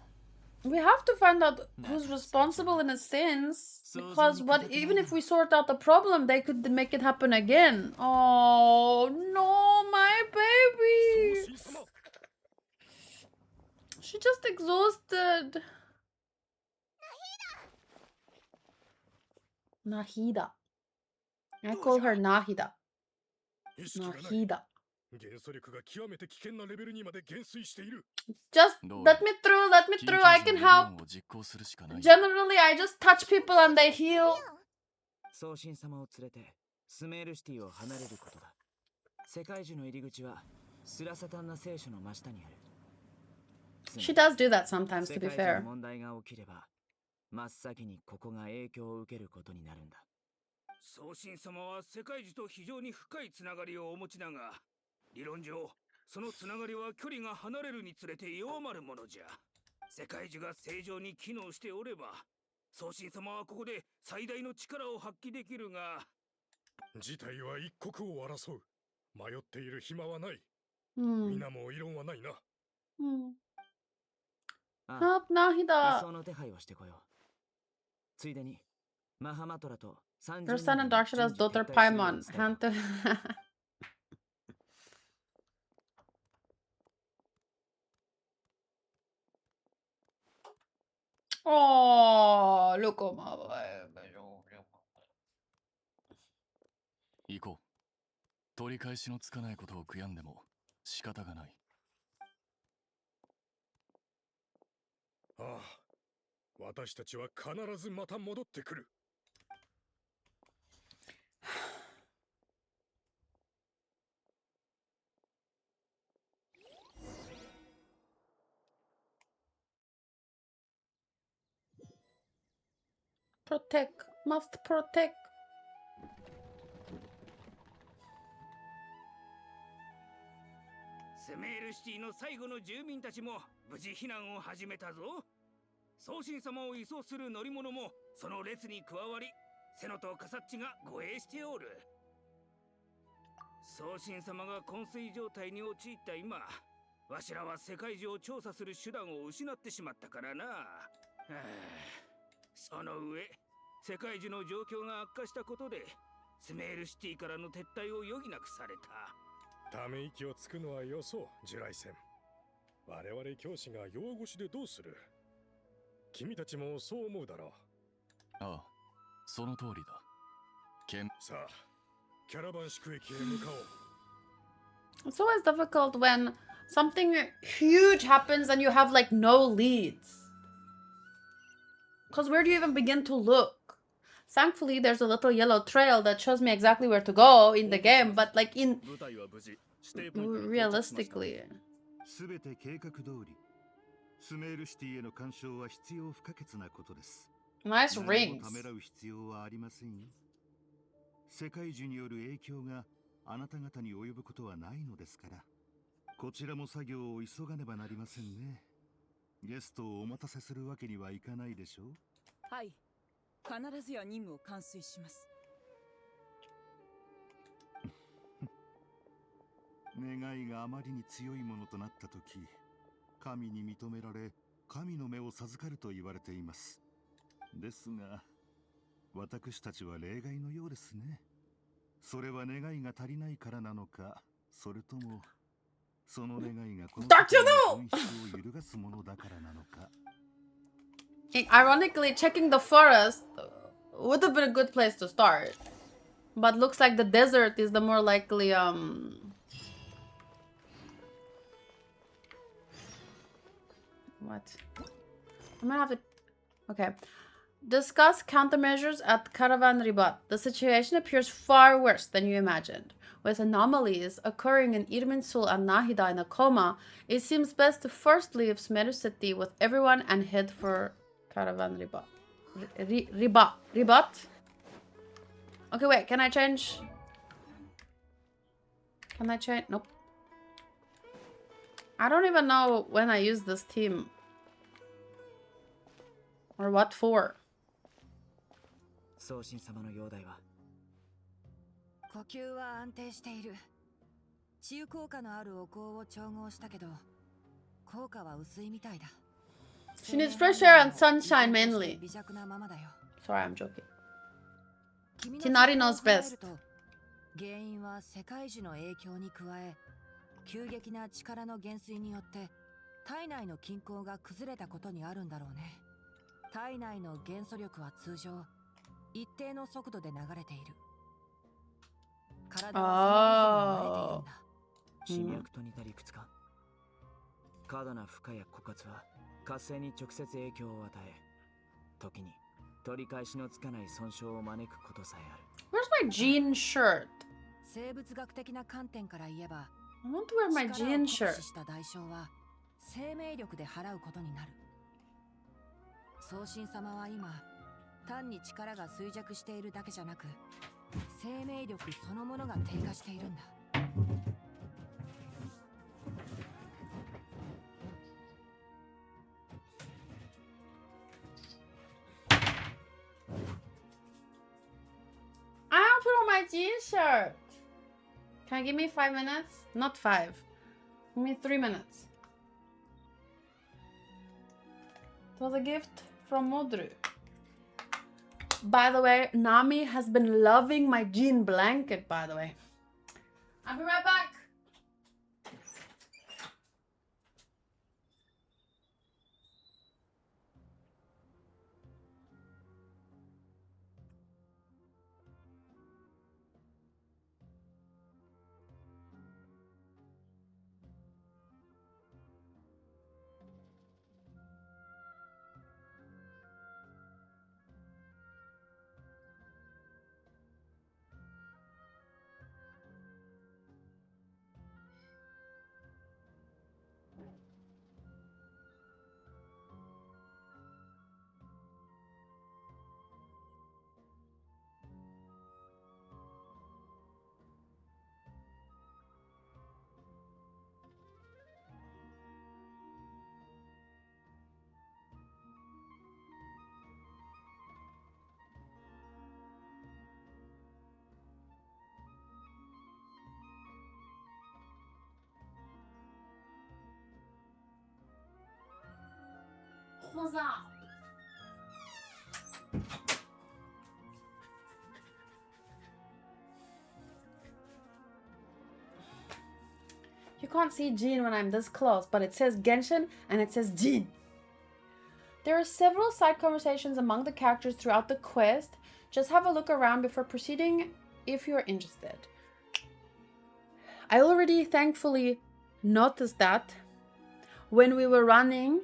We have to find out who's responsible in a sense, because even if we sort out the problem, they could make it happen again. Oh no, my baby! She's just exhausted. Nahida. I call her Nahida. Nahida. Just let me through, let me through. I can help. Generally, I just touch people and they heal. 送信様を連れてスメールシティを離れることだ。世界樹の入り口はスラサタンナ聖書の真下にある。She does do that sometimes, to be 世界樹 fair. の問題が起きれば真っ先にここが影響を受けることになるんだ。送信様は世界樹と非常に深いつながりをお持ちだが、理論上そのつながりは距離が離れるにつれて弱まるものじゃ。世界樹が正常に機能しておれば、送信様はここで最大の力を発揮できるが、事態は一刻を争う。迷っている暇はない。Hmm. 皆も異論はないな。Hmm. あ Help 移 Nahida. 送の手配をしてこよう。ついでにマハマトラと30 Her 人 son で and Darsha's 順次 daughter 撤退するよう Paimon. に伝えた。 Hand to Oh, look at my boy. 行こう。取り返しのつかないことを悔やんでも仕方がない。ああ、私たちは必ずまた戻ってくる。Protect. Must protect. セメールシティの最後の住民たちも無事避難を始めたぞ。送信様を移送する乗り物もその列に加わり、セノとカサッチが護衛しておる。送信様が昏睡状態に陥った今、わしらは世界中を調査する手段を失ってしまったからな。その上、世界中の状況が悪化したことで、スメールシティからの撤退を余儀なくされた。ため息をつくのはよそう、ジュライセン。我々教師が養護士でどうする？君たちもそう思うだろう。ああ、その通りだ。さあ、キャラバン宿駅へ向かおう。 It's always difficult when something huge happens and you have like no leads. Because where do you even begin to look? Thankfully, there's a little yellow trail that shows me exactly where to go in the game, but like in realistically. すべて計画通り、スメールシティへの干渉は必要不可欠なことです。 Nice 何 rings. もためらう必要はありませんよ。世界中による影響があなた方に及ぶことはないのですから、こちらも作業を急がねばなりませんね。ゲストをお待たせするわけにはいかないでしょう。はい、必ずや任務を完遂します。願いがあまりに強いものとなったとき、神に認められ、神の目を授かると言われています。ですが、私たちは例外のようですね。それは願いが足りないからなのか、それとも、その願いがこの時の本質を揺るがすものだからなのか。Ironically, checking the forest would have been a good place to start. But looks like the desert is the more likely, What? I'm gonna have to... Okay. Discuss countermeasures at Caravan Ribat. The situation appears far worse than you imagined. With anomalies occurring in Irminsul and Nahida in a coma, it seems best to first leave Smeru City with everyone and head for Caravan Ribat. Ribat? Okay, wait, can I change? Can I change? Nope. I don't even know when I use this team. Or what for. 送信様の容体は？呼吸は安定している。治癒効果のあるお香を調合したけど、効果は薄いみたいだ。She needs fresh air and sunshine mainly. 微弱なままだよ。 Sorry, I'm joking. Tinari knows best. 原因は世界樹の影響に加え、急激な力の減衰によって体内の均衡が崩れたことにあるんだろうね。体内の元素力は通常一定の速度で流れている。体はそのリズムに慣れているんだ。地脈と似た理屈か。過度な負荷や枯渇は活性に直接影響を与え、時に取り返しのつかない損傷を招くことさえある。 Where's my jean shirt? 生物学的な観点から言えば、 I want to wear my 力を jean 酷 shirt. 使した代償は生命力で払うことになる。宗神様は今、単に力が衰弱しているだけじゃなく、生命力そのものが低下しているんだ。I want to put on my jean shirt. Can you give me 5 minutes? Not 5. Give me 3 minutes. It was a gift from Modru. By the way, Nami has been loving my jean blanket, by the way. I'll be right back. What's up? You can't see Jean when I'm this close, but it says Genshin and it says Jean. There are several side conversations among the characters throughout the quest. Just have a look around before proceeding if you're interested. I already thankfully noticed that when we were running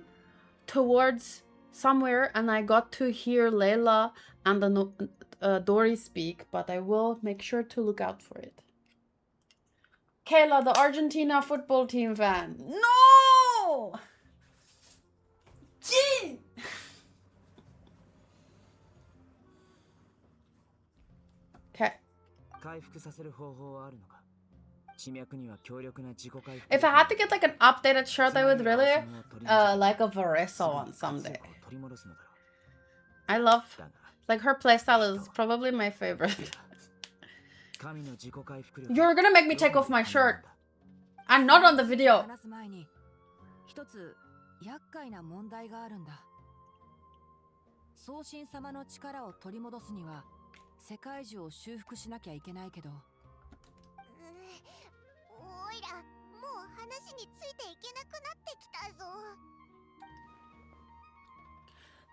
towards somewhere and I got to hear Layla and the Dory speak, but I will make sure to look out for it. Kayla, the Argentina football team fan. No! Jean! Okay. If I had to get like an updated shirt, I would really like a Varesa one someday. I love, like, her playstyle is probably my favorite. You're gonna make me take off my shirt. I'm not on the video. 一つ厄介な問題があるんだ。宗神様の力を取り戻すには世界中を修復しなきゃいけないけど。おいら、もう話についていけなくなってきたぞ。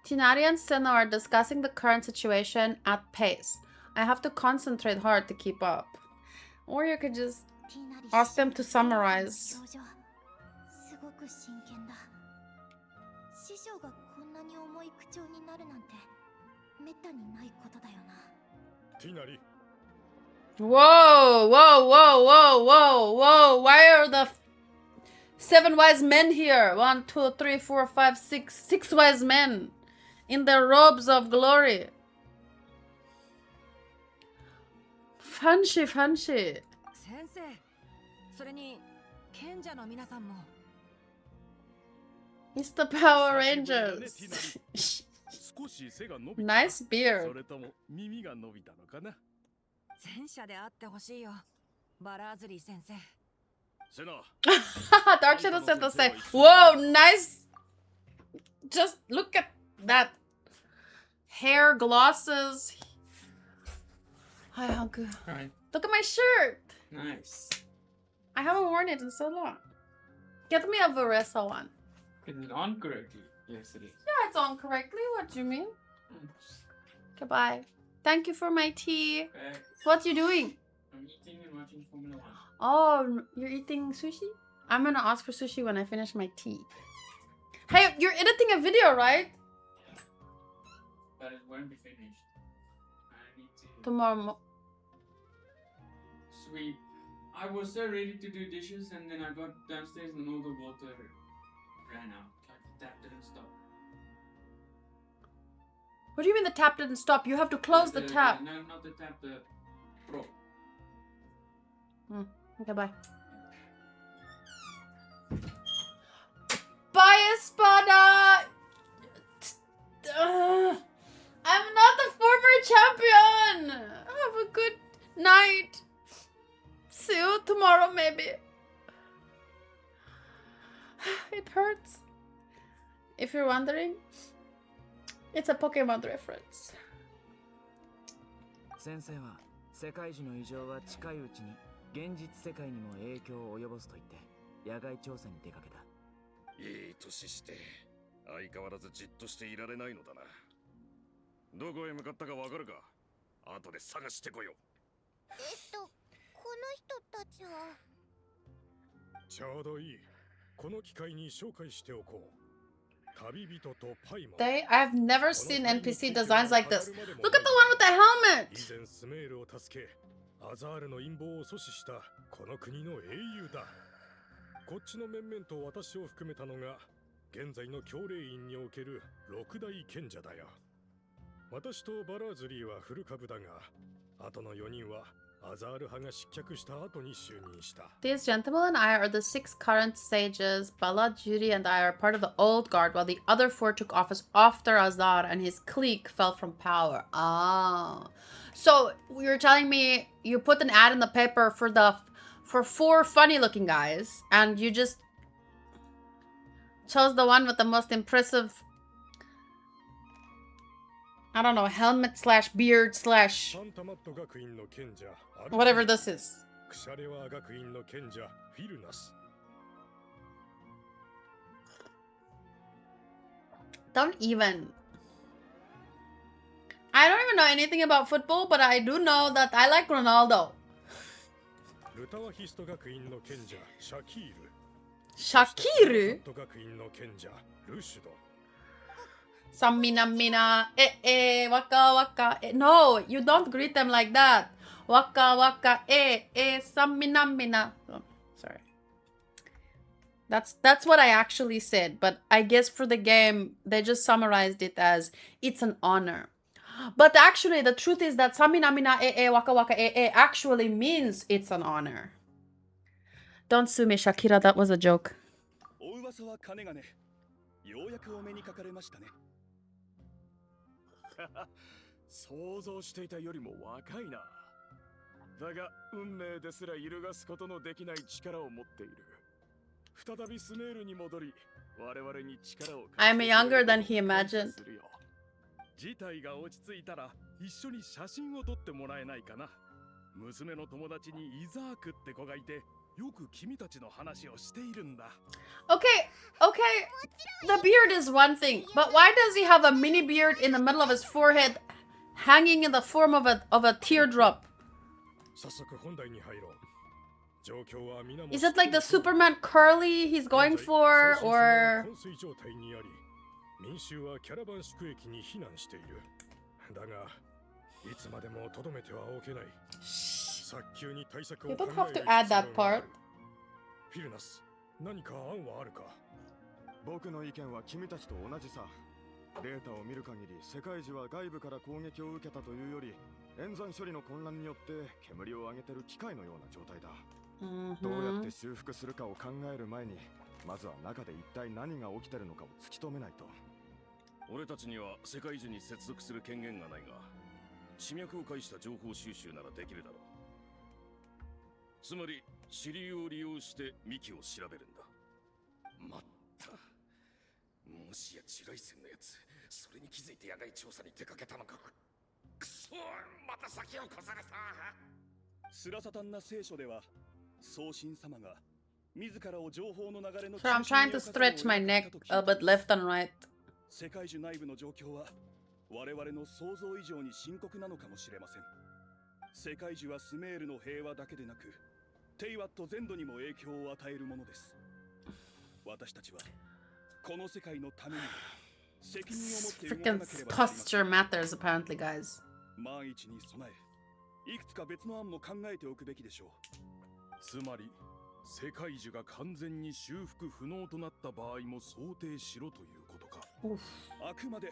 Tinari and Senna are discussing the current situation at pace. I have to concentrate hard to keep up. Or you could just ask them to summarize. すごく真剣だ。師匠がこんなに重い口調になるなんてめったにないことだよな。Tinari. Whoa, whoa, whoa, whoa, whoa, whoa. Why are the 7 wise men here? 1, 2, 3, 4, 5, 6. 6 wise men in their robes of glory. Fancy, fancy. 先生、それに賢者の皆さんも。It's the Power Rangers. Nice beard. 前者であってほしいよ、バラーズリー先生。Dark Shadow said the same. Whoa, nice. Just look at that. Hair, glosses. Hi, Hanku. Hi. Look at my shirt. Nice. I haven't worn it in so long. Get me a Varesa one. Is it on correctly? Yes, it is. Yeah, it's on correctly. What do you mean? Goodbye. Thank you for my tea. What you doing? I'm eating and watching Formula 1. Oh, you're eating sushi? I'm gonna ask for sushi when I finish my tea. Hey, you're editing a video, right? But it won't be finished. I need to Tomorrow. sweep. I was so ready to do dishes and then I got downstairs and all the water ran out. Like the tap didn't stop. What do you mean the tap didn't stop? You have to close the tap. No, not the tap, the prop. Okay, bye. Bye, Espada! I'm not the former champion! Have a good night. See you tomorrow, maybe. It hurts. If you're wondering, it's a Pokemon reference. 先生は世界樹の異常は近いうちに現実世界にも影響を及ぼすと言って野外調査に出かけた。いい年して相変わらずじっとしていられないのだな。どこへ向かったかわかるか？後で探してこよう。この人たちは。ちょうどいい。この機会に紹介しておこう。旅人とパイモン。I've never seen NPC designs like this. Look at the one with the helmet! 以前スメールを助け、アザールの陰謀を阻止したこの国の英雄だ。こっちの面々と私を含めたのが現在の教令院における六大賢者だよ。私とバラーズリーはフル株だが、あとの4人はアザール派が失脚した後に就任した。These gentlemen and I are the 6 current sages. Bala, Judy, and I are part of the old guard, while the other 4 took office after Azar and his clique fell from power. Ah. So, you're telling me you put an ad in the paper for 4 funny-looking guys, and you just chose the one with the most impressive, I don't know, helmet slash beard slash whatever this is. Don't even. I don't even know anything about football, but I do know that I like Ronaldo. Shakiru? Samina, waka waka, no, you don't greet them like that. Waka waka, samina. Oh, sorry. That's what I actually said, but I guess for the game, they just summarized it as, it's an honor. But actually, the truth is that samina waka waka, actually means it's an honor. Don't sue me, Shakira, that was a joke. 想像していたよりも若いな。だが運命ですら揺るがすことのできない力を持っている。再びスメールに戻り、我々に力を。I'm younger than he imagined. 事態が落ち着いたら一緒に写真を撮ってもらえないかな。娘の友達にイザークって子がいて。 Okay, the beard is one thing, but why does he have a mini beard in the middle of his forehead hanging in the form of a teardrop? Is it like the Superman curly he's going for, or... You don't have to add that part. フィルナス、何か案はあるか？僕の意見は君たちと同じさ。データを見る限り、世界中は外部から攻撃を受けたというより、演算処理の混乱によって煙を上げてる機械のような状態だ。どうやって修復するかを考える前に、まずは中で一体何が起きてるのかを突き止めないと。俺たちには世界中に接続する権限がないが、地脈を介した情報収集ならできるだろう。 つまり、支流を利用して幹を調べるんだ。まった。もしや地雷戦のやつ、それに気づいて野外調査に出かけたのか。くそー、また先を越された。スラサタンな聖書では、宗神様が So I'm trying to stretch my neck a bit left and right. 世界中内部の状況は我々の想像以上に深刻なのかもしれません。世界中はスメールの平和だけでなく、テイワット全土にも影響を与えるものです。私たちはこの世界のために責任を持って動かなければなりません。 Posture matters apparently, guys. 万一に備え、いくつか別の案も考えておくべきでしょう。つまり世界樹が完全に修復不能となった場合も想定しろということか。あくまで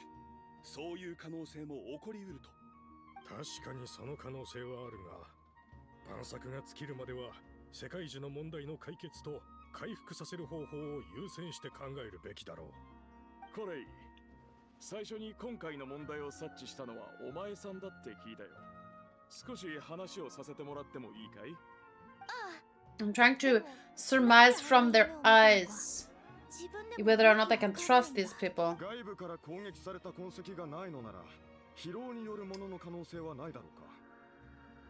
そういう可能性も起こりうると。確かにその可能性はあるが、万策が尽きるまでは世界樹の問題の解決と回復させる方法を優先して考えるべきだろう。コレイ、最初に今回の問題を察知したのはお前さんだって聞いたよ。少し話をさせてもらってもいいかい？ I'm trying to surmise from their eyes whether or not I can trust these people. 外部から攻撃された痕跡がないのなら、疲労によるものの可能性はないだろうか。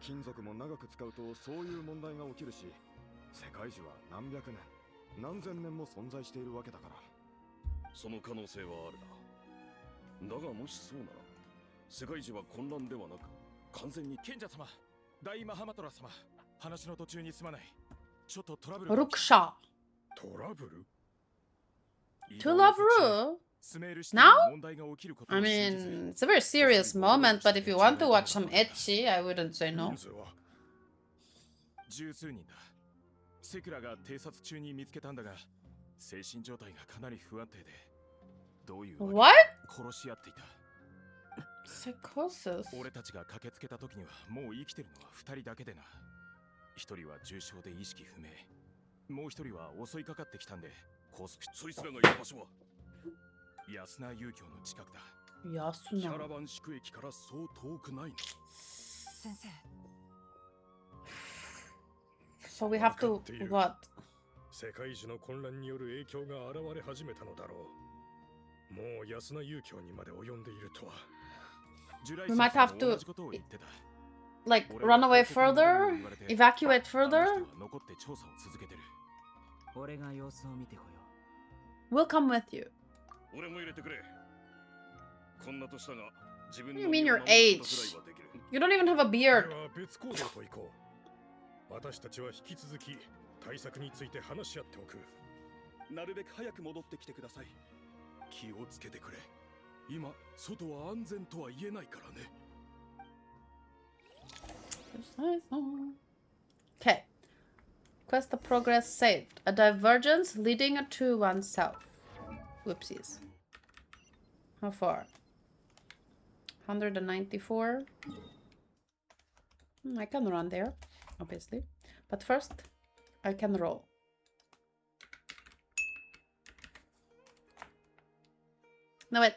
金属も長く使うとそういう問題が起きるし、世界中は何百年、何千年も存在しているわけだから。その可能性はあるな。だがもしそうなら、世界中は混乱ではなく、完全に賢者様、大マハマトラ様、話の途中にすまない。ちょっとトラブル。Ruksha. トラブル To love Ru? Now? I mean, it's a very serious moment, but if you want to watch some ecchi, I wouldn't say no. 十数人だ。セクラが偵察中に見つけたんだが、精神状態がかなり不安定で、どういうわけ殺し合っていた。Psychosis. 俺たちが駆けつけた時にはもう生きてるのは2人だけでな。1人は重傷で意識不明。もう1人は襲いかかってきたんで拘束。そいつらがいる場所は安名遊興の近くだ。安名。キャラバン宿駅からそう遠くないの。先生。So we have to what? 世界中の混乱による影響が現れ始めたのだろう。もう安名遊興にまで及んでいるとは。We might have to like run away further, evacuate further. We'll come with you. What do you mean your age? You don't even have a beard. 私たちは引き続き対策について話し合っておく。なるべく早く戻ってきてください。気をつけてくれ。今外は安全とは言えないからね。Okay. Quest of progress saved. A divergence leading to oneself. Whoopsies. How far? 194. I can run there, obviously. But first, I can roll. No, wait,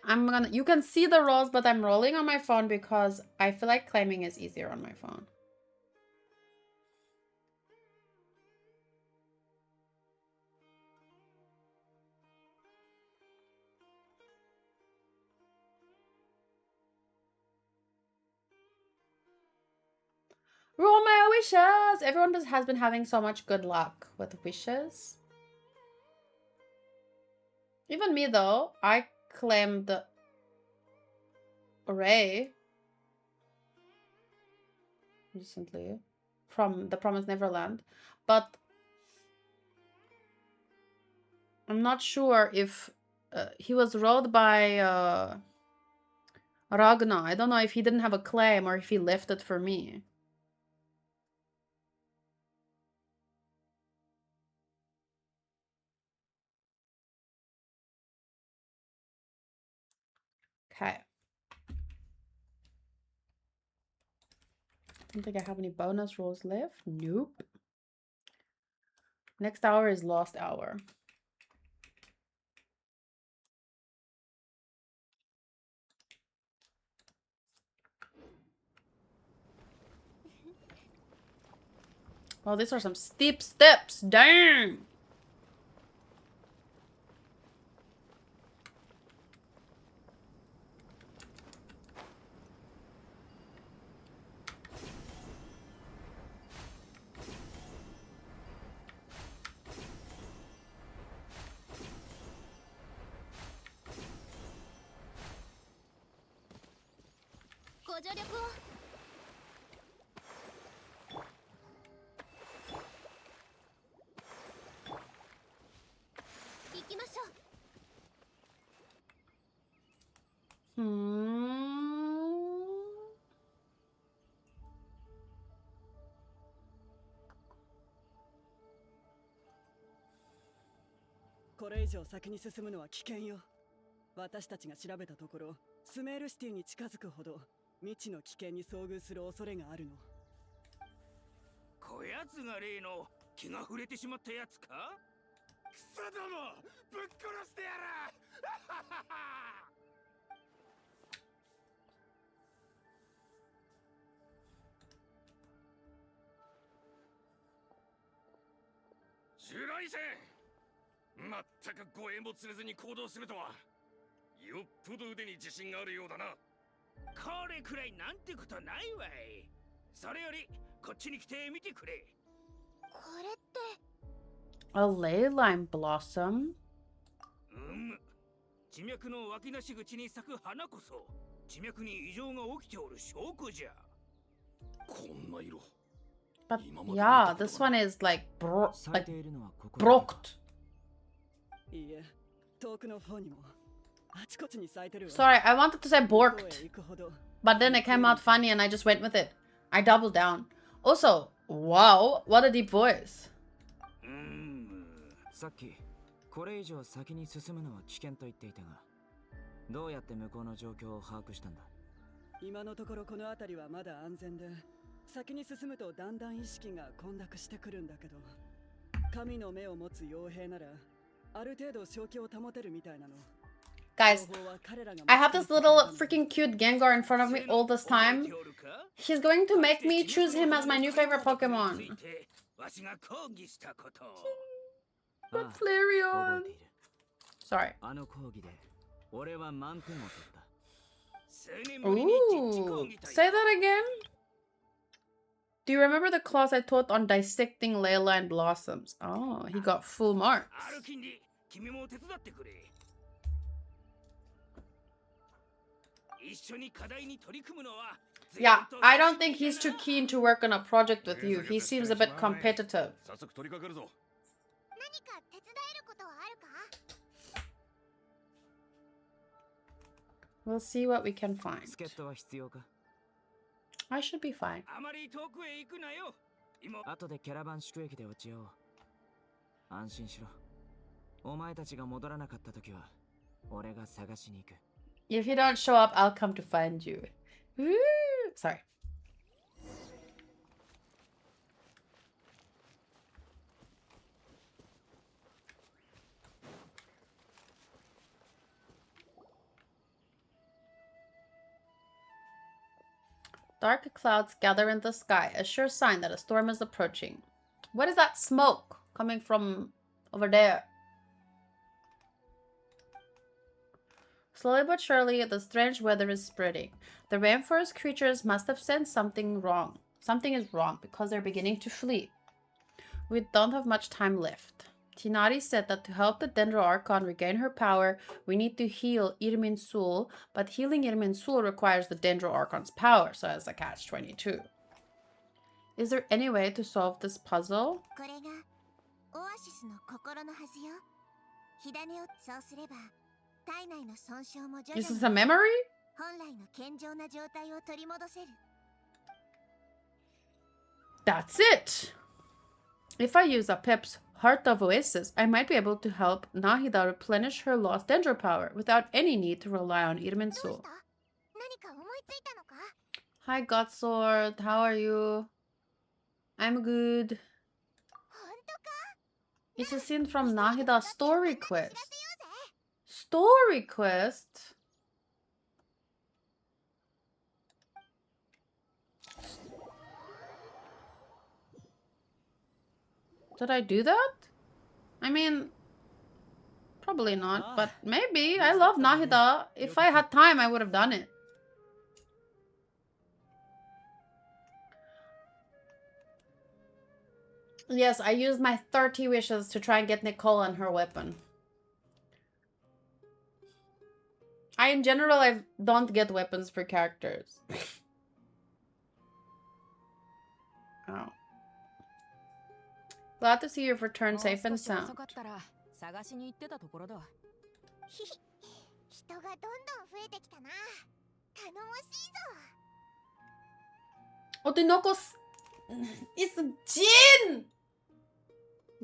you can see the rolls, but I'm rolling on my phone because I feel like climbing is easier on my phone. Roll my wishes! Everyone has been having so much good luck with wishes. Even me though, I claimed the array recently from the Promised Neverland, but I'm not sure if he was rolled by Ragnar. I don't know if he didn't have a claim or if he left it for me. Okay. Don't think I have any bonus rolls left. Nope. Next hour is lost hour. Oh, these are some steep steps. Dang. 助力を。行きましょう。これ以上先に進むのは危険よ。私たちが調べたところ、スメールシティに近づくほど未知の危険に遭遇する恐れがあるの。こやつが例の気が触れてしまったやつか？クソども、ぶっ殺してやら！襲来戦！まったく護衛も連れずに行動するとは、よっぽど腕に自信があるようだな。これくらいなんてことないわい。それよりこっちに来て見てくれ。これって A ley line blossom? 地脈の湧き出し口に咲く花こそ地脈に異常が起きておる証拠じゃ。こんな色。 But yeah, this one is like brocked. いいえ、遠くの方にもあちこちに咲いてるわ。 Sorry, I wanted to say borked, but then it came out funny and I just went with it. I doubled down. Also, wow, what a deep voice. さっきこれ以上先に進むのは危険と言っていたが、どうやって向こうの状況を把握したんだ？今のところこの辺りはまだ安全で、先に進むとだんだん意識が混濁してくるんだけど、神の目を持つ傭兵ならある程度正気を保てるみたいなの。 Guys, I have this little freaking cute Gengar in front of me all this time. He's going to make me choose him as my new favorite Pokemon. But Flareon. Sorry. Ooh, say that again. Do you remember the clause I taught on dissecting leyline blossoms? Oh, he got full marks. Yeah, I don't think he's too keen to work on a project with you. He seems a bit competitive. We'll see what we can find. I should be fine. 後でキャラバン宿駅で落ちよう。安心しろ。お前たちが戻らなかった時は、俺が探しに行く。 If you don't show up, I'll come to find you. Woo! Sorry. Dark clouds gather in the sky, a sure sign that a storm is approaching. What is that smoke coming from over there? Slowly but surely, the strange weather is spreading. The rainforest creatures must have sensed something wrong. Something is wrong because they're beginning to flee. We don't have much time left. Tinari said that to help the Dendro Archon regain her power, we need to heal Irminsul, but healing Irminsul requires the Dendro Archon's power, so it's a catch-22. Is there any way to solve this puzzle? Is this a memory? That's it! If I use a Pep's Heart of Oasis, I might be able to help Nahida replenish her lost Dendro power without any need to rely on Irminsul. Hi Godsword, how are you? I'm good. It's a scene from Nahida's story quest. Story quest? Did I do that? I mean, probably not, but maybe. I love Nahida. If I had time, I would have done it. Yes, I used my 30 wishes to try and get Nicole on her weapon. In general, I don't get weapons for characters. Oh. Glad to see you've returned safe and sound. 探しに行ってたところだ。ひひ、人がどんどん増えてきたな。頼もしいぞ。Otinokos is Jin!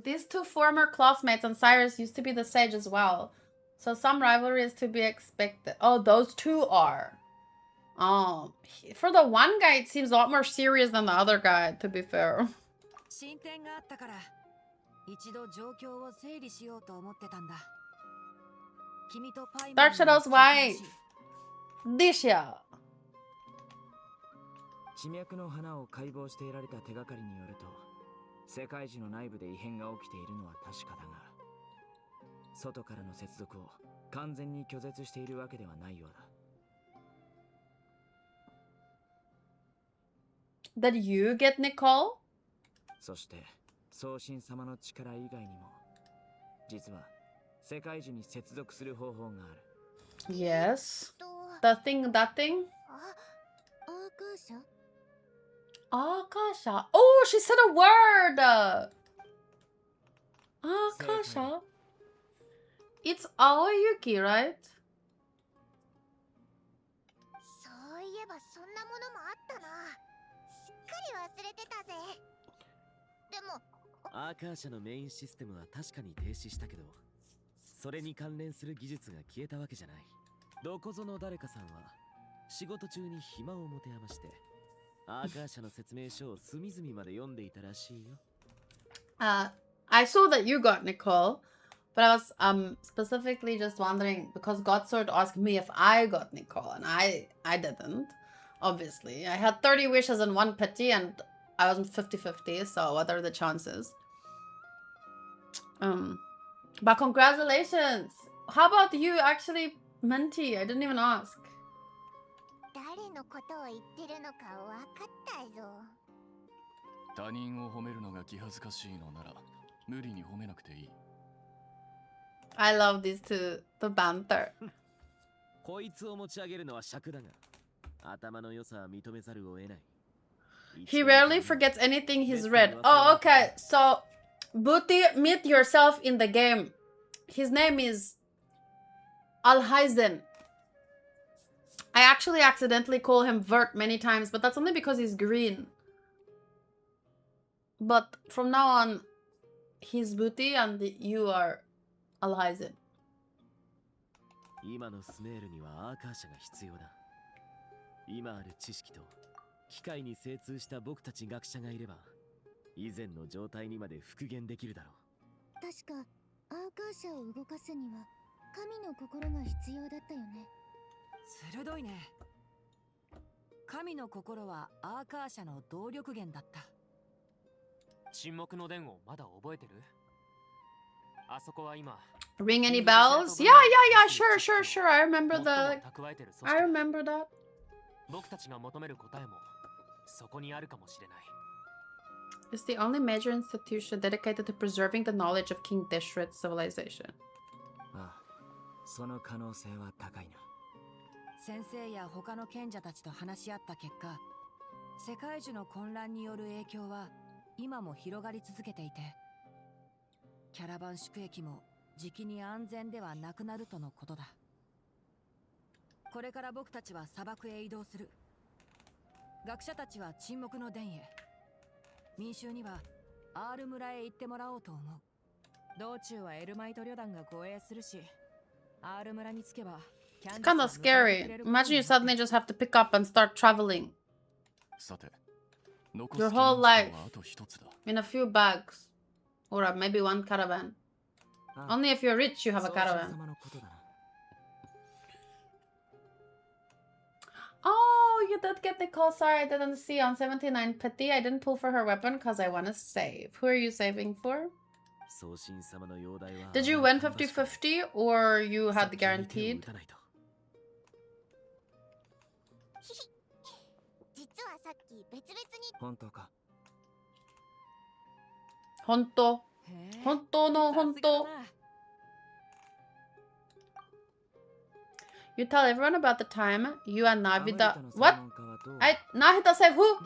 These two former classmates and Cyrus used to be the sage as well. So some rivalry is to be expected. Oh, those two are. Oh, for the one guy, it seems a lot more serious than the other guy, to be fair. 進展があったから一度状況を整理しようと思ってたんだ。君とパイマン Dark Shadow's wife, Disha. 地脈の花を解剖して得られた手がかりによると、世界樹の内部で異変が起きているのは確かだが、外からの接続を完全に拒絶しているわけではないようDid だ。you get Nicole? そして送信様の力以外にも実は世界樹に接続する方法がある。 Yes. That thing. Akasha. Oh, she said a word. Akasha. It's Aoyuki, right? そういえばそんなものもあったな。すっかり忘れてたぜ。でもアーカー社のメインシステムは確かに停止したけど、それに関連する技術が消えたわけじゃない。どこぞの誰かさんは仕事中に暇を持て余してアーカー社の説明書を隅々まで読んでいたらしいよ。I saw that you got Nicole, but I was specifically just wondering because Godsword asked me if I got Nicole, and I didn't. Obviously, I had 30 wishes and 1 pity, and I wasn't 50-50. So what are the chances? But congratulations. How about you, actually, Menti? I didn't even ask. 誰のことを言ってるのか分かったぞ。他人を褒めるのが気恥ずかしいのなら無理に褒めなくていい。 I love these two, the banter. こいつを持ち上げるのは尺だが、頭の良さは認めざるを得ない。 He rarely forgets anything he's read. Oh, okay. So, Booty, meet yourself in the game. His name is Alhaizen. I actually accidentally call him Vert many times, but that's only because he's green. But from now on, he's Booty and you are Alhaizen. 今のスメールにはアーカー社が必要だ。今ある知識と機械に精通した僕たち学者がいれば、以前の状態にまで復元できるだろう。確かアーカー社を動かすには神の心が必要だったよね。鋭いね。神の心はアーカー社の動力源だった。沈黙の伝をまだ覚えてる？あそこは今。 Ring any bells? Yeah, sure. I remember that. 僕たちが求める答えもそこにあるかもしれない。 It's the only major institution dedicated to preserving the knowledge of King Deshret's civilization. ああ、その可能性は高いな。先生や他の賢者たちと話し合った結果、世界中の混乱による影響は今も広がり続けていて、キャラバン宿駅もじきに安全ではなくなるとのことだ。これから僕たちは砂漠へ移動する。学者たちは沈黙の殿へ、民衆にはアール村へ行ってもらおうと思う。道中はエルマイト旅団が護衛するし、アール村に着けば It's kind of scary. Imagine you suddenly just have to pick up and start traveling. Your whole life in a few bags. Or maybe one caravan. Only if you're rich you have a caravan. Oh, you did get the call. Sorry, I didn't see. On 79 Petty, I didn't pull for her weapon because I want to save. Who are you saving for? Did you win 50-50 or you had guaranteed? 実はさっき別々に。本当か。本当。本当の本当。You tell everyone about the time you and Nahida. What? Nahida said who?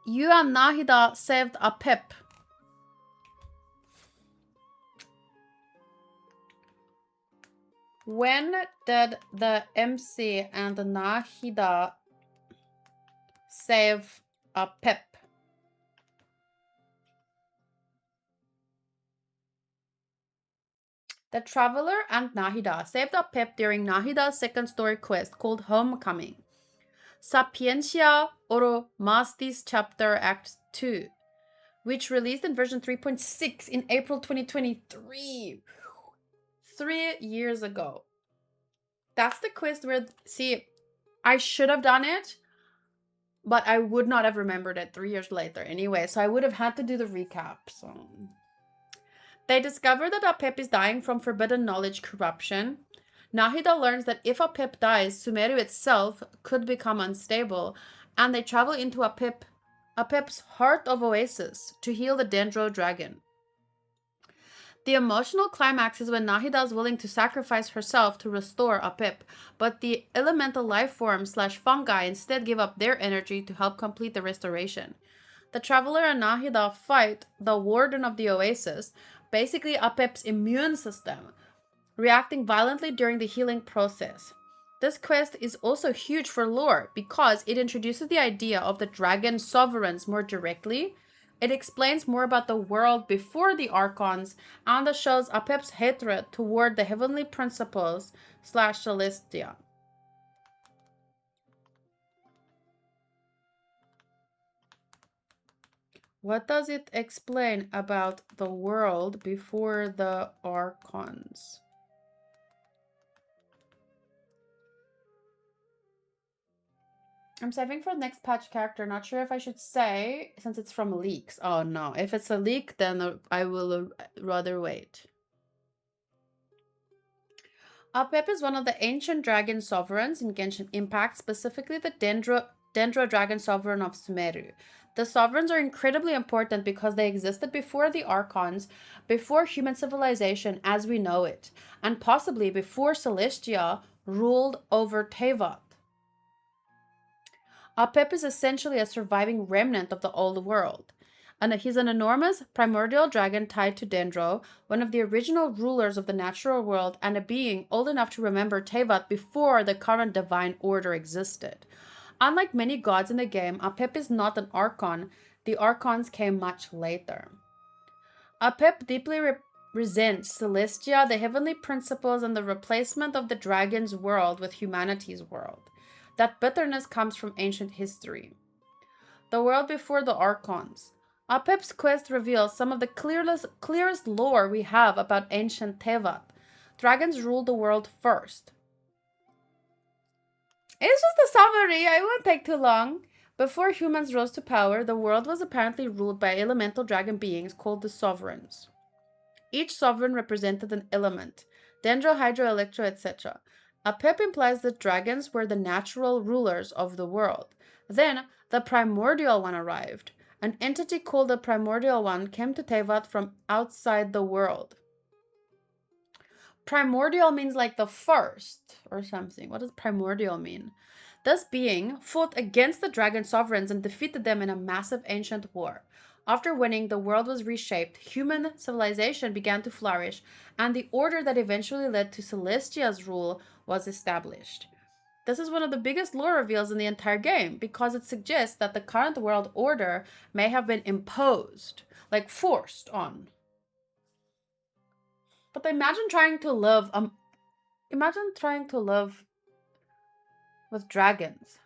You and Nahida saved a pip. When did the MC and the Nahida save a pip? The Traveler and Nahida saved a pip during Nahida's second story quest called Homecoming. Sapientia Oro Mastis Chapter Act 2, which released in version 3.6 in April 2023. 3 years ago. That's the quest where, see, I should have done it, but I would not have remembered it 3 years later anyway, so I would have had to do the recap. So they discover that Apep is dying from forbidden knowledge corruption. Nahida learns that if Apep dies, Sumeru itself could become unstable, and they travel into Apep's heart of Oasis to heal the Dendro dragon. The emotional climax is when Nahida is willing to sacrifice herself to restore Apep, but the elemental life forms / fungi instead give up their energy to help complete the restoration. The Traveler and Nahida fight the Warden of the Oasis, basically Apep's immune system, reacting violently during the healing process. This quest is also huge for lore because it introduces the idea of the dragon sovereigns more directly. It explains more about the world before the Archons and it shows Apep's hatred toward the heavenly principles / Celestia. What does it explain about the world before the Archons? I'm saving for the next patch character. Not sure if I should say since it's from leaks. Oh no, if it's a leak, then I will rather wait. Apep is one of the ancient dragon sovereigns in Genshin Impact, specifically the Dendro dragon sovereign of Sumeru. The sovereigns are incredibly important because they existed before the Archons, before human civilization as we know it, and possibly before Celestia ruled over Teyvat. Apep is essentially a surviving remnant of the old world. And he's an enormous primordial dragon tied to Dendro, one of the original rulers of the natural world and a being old enough to remember Teyvat before the current divine order existed. Unlike many gods in the game, Apep is not an Archon. The Archons came much later. Apep deeply resents Celestia, the heavenly principles, and the replacement of the dragon's world with humanity's world. That bitterness comes from ancient history. The world before the Archons. Apep's quest reveals some of the clearest lore we have about ancient Teyvat. Dragons ruled the world first. It's just a summary, I won't take too long. Before humans rose to power, the world was apparently ruled by elemental dragon beings called the Sovereigns. Each sovereign represented an element, Dendro, Hydro, Electro, etc. Apep implies that dragons were the natural rulers of the world. Then, the Primordial One arrived. An entity called the Primordial One came to Teyvat from outside the world. Primordial means like the first or something. What does primordial mean? This being fought against the dragon sovereigns and defeated them in a massive ancient war. After winning, the world was reshaped, human civilization began to flourish, and the order that eventually led to Celestia's rule was established. This is one of the biggest lore reveals in the entire game because it suggests that the current world order may have been imposed, like forced on. But imagine trying to live with dragons.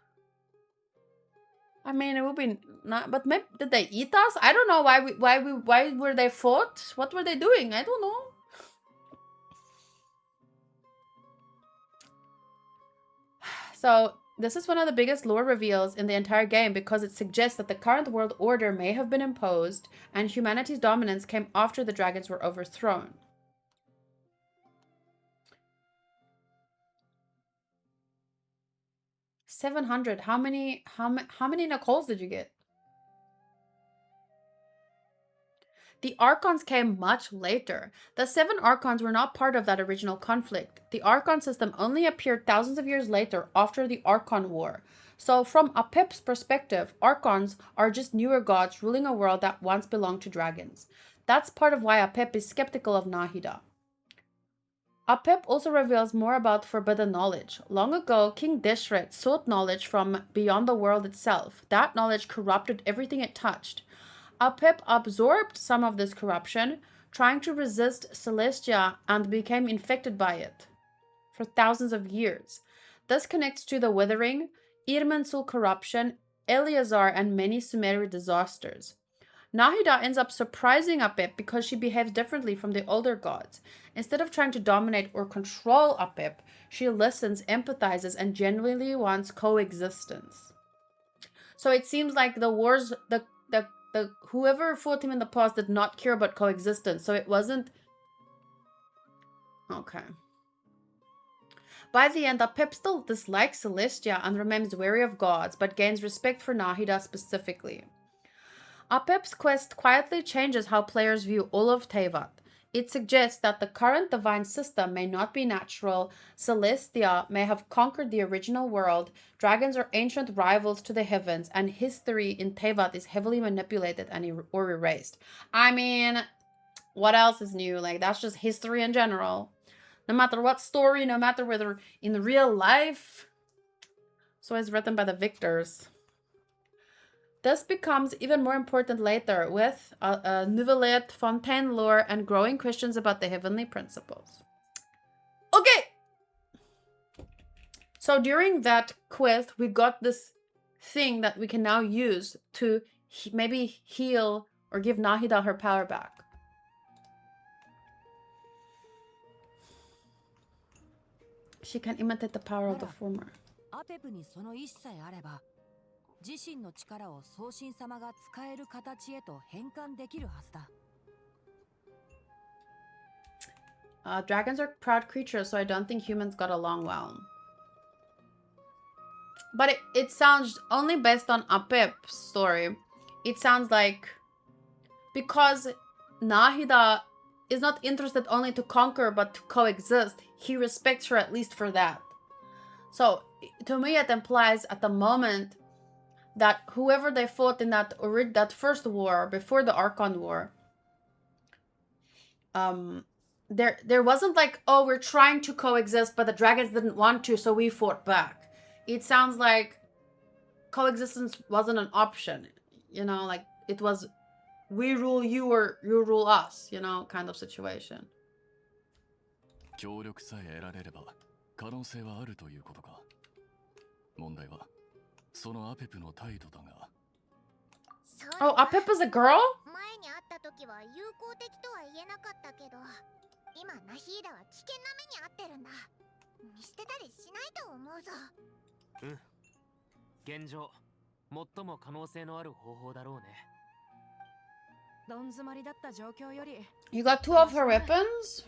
I mean, it would be not. But maybe did they eat us? I don't know why were they fought? What were they doing? I don't know. So this is one of the biggest lore reveals in the entire game because it suggests that the current world order may have been imposed and humanity's dominance came after the dragons were overthrown. $700. How many Nicoles did you get? The Archons came much later. The 7 Archons were not part of that original conflict. The Archon system only appeared thousands of years later after the Archon War. So from Apip's perspective, Archons are just newer gods ruling a world that once belonged to dragons. That's part of why Apip is skeptical of Nahida. Apip also reveals more about forbidden knowledge. Long ago, King Dishret sought knowledge from beyond the world itself. That knowledge corrupted everything it touched. Apip absorbed some of this corruption, trying to resist Celestia, and became infected by it for thousands of years. This connects to the Withering, Irminsul corruption, Eleazar, and many Sumerian disasters. Nahida ends up surprising Apip because she behaves differently from the older gods. Instead of trying to dominate or control Apip, she listens, empathizes, and genuinely wants coexistence. So it seems like the wars, the whoever fought him in the past did not care about coexistence. So it wasn't... Okay. By the end, Apip still dislikes Celestia and remains wary of gods, but gains respect for Nahida specifically. Apip's quest quietly changes how players view all of Teyvat. It suggests that the current divine system may not be natural, Celestia may have conquered the original world, dragons are ancient rivals to the heavens, and history in Teyvat is heavily manipulated or erased. I mean, what else is new? Like, that's just history in general. No matter what story, no matter whether in real life, so it's written by the victors. This becomes even more important later with Nouvellette, Fontaine lore, and growing questions about the heavenly principles. Okay! So during that quest, we got this thing that we can now use to maybe heal or give Nahida her power back. She can imitate the power of the former. Dragons are proud creatures, so I don't think humans got along well. But it sounds, only based on Apip's story, it sounds like because Nahida is not interested only to conquer but to coexist, he respects her at least for that. So to me it implies at the moment that whoever they fought in that first war before the Archon War, there wasn't like, oh, we're trying to coexist but the dragons didn't want to, so we fought back. It sounds like coexistence wasn't an option, you know, like it was we rule you or you rule us, you know, kind of situation. 協力さえ得られれば可能性はあるということか。問題はそのアペプの態度だが。Oh, Apip is a girl? 前に会った時は友好的とは言えなかったけど、今ナヒーダは危険な目に遭ってるんだ。見捨てたりしないと思うぞ。うん。現状、最も可能性のある方法だろうね。どん詰まりだった状況より。You got 2 of her weapons?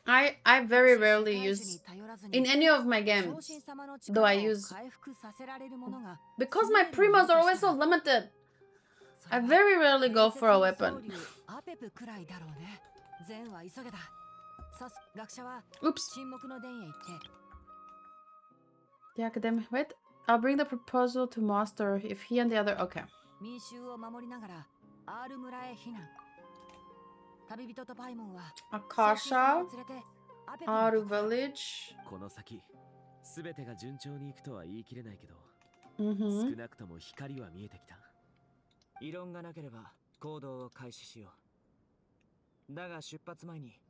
I very rarely use in any of my games. Though I use because my primos are always so limited. I very rarely go for a weapon. Oops. The academic. Wait, I'll bring the proposal to master if he and the other. Okay. Akasha, Aru village. この先、すべてが順調にいくとは言い切れないけど、少なくとも光は見えてきた。異論がなければ行動を開始しよう。だが出発前に、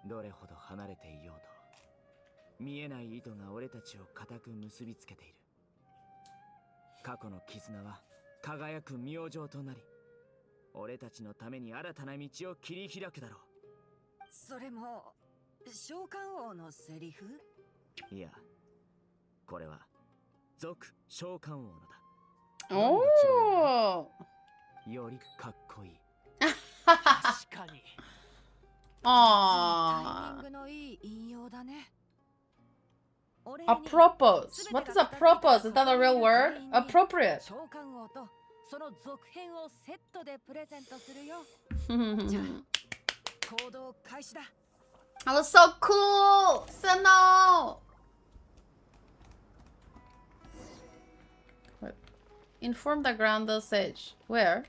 どれほど離れていようと、見えない糸が俺たちを固く結びつけている。過去の絆は輝く明星となり、俺たちのために新たな道を切り開くだろう。それも召喚王のセリフ？いや、これは俗召喚王のだ。おお。よりかっこいい。確かに。ああ。タイミングのいい引用だね。Apropos. What is apropos? Is that a real word? Appropriate. その続編をセットでプレゼントするよ。じゃあ行動開始だ。That was so cool! Sano! What? Inform the Grand Sage. Where?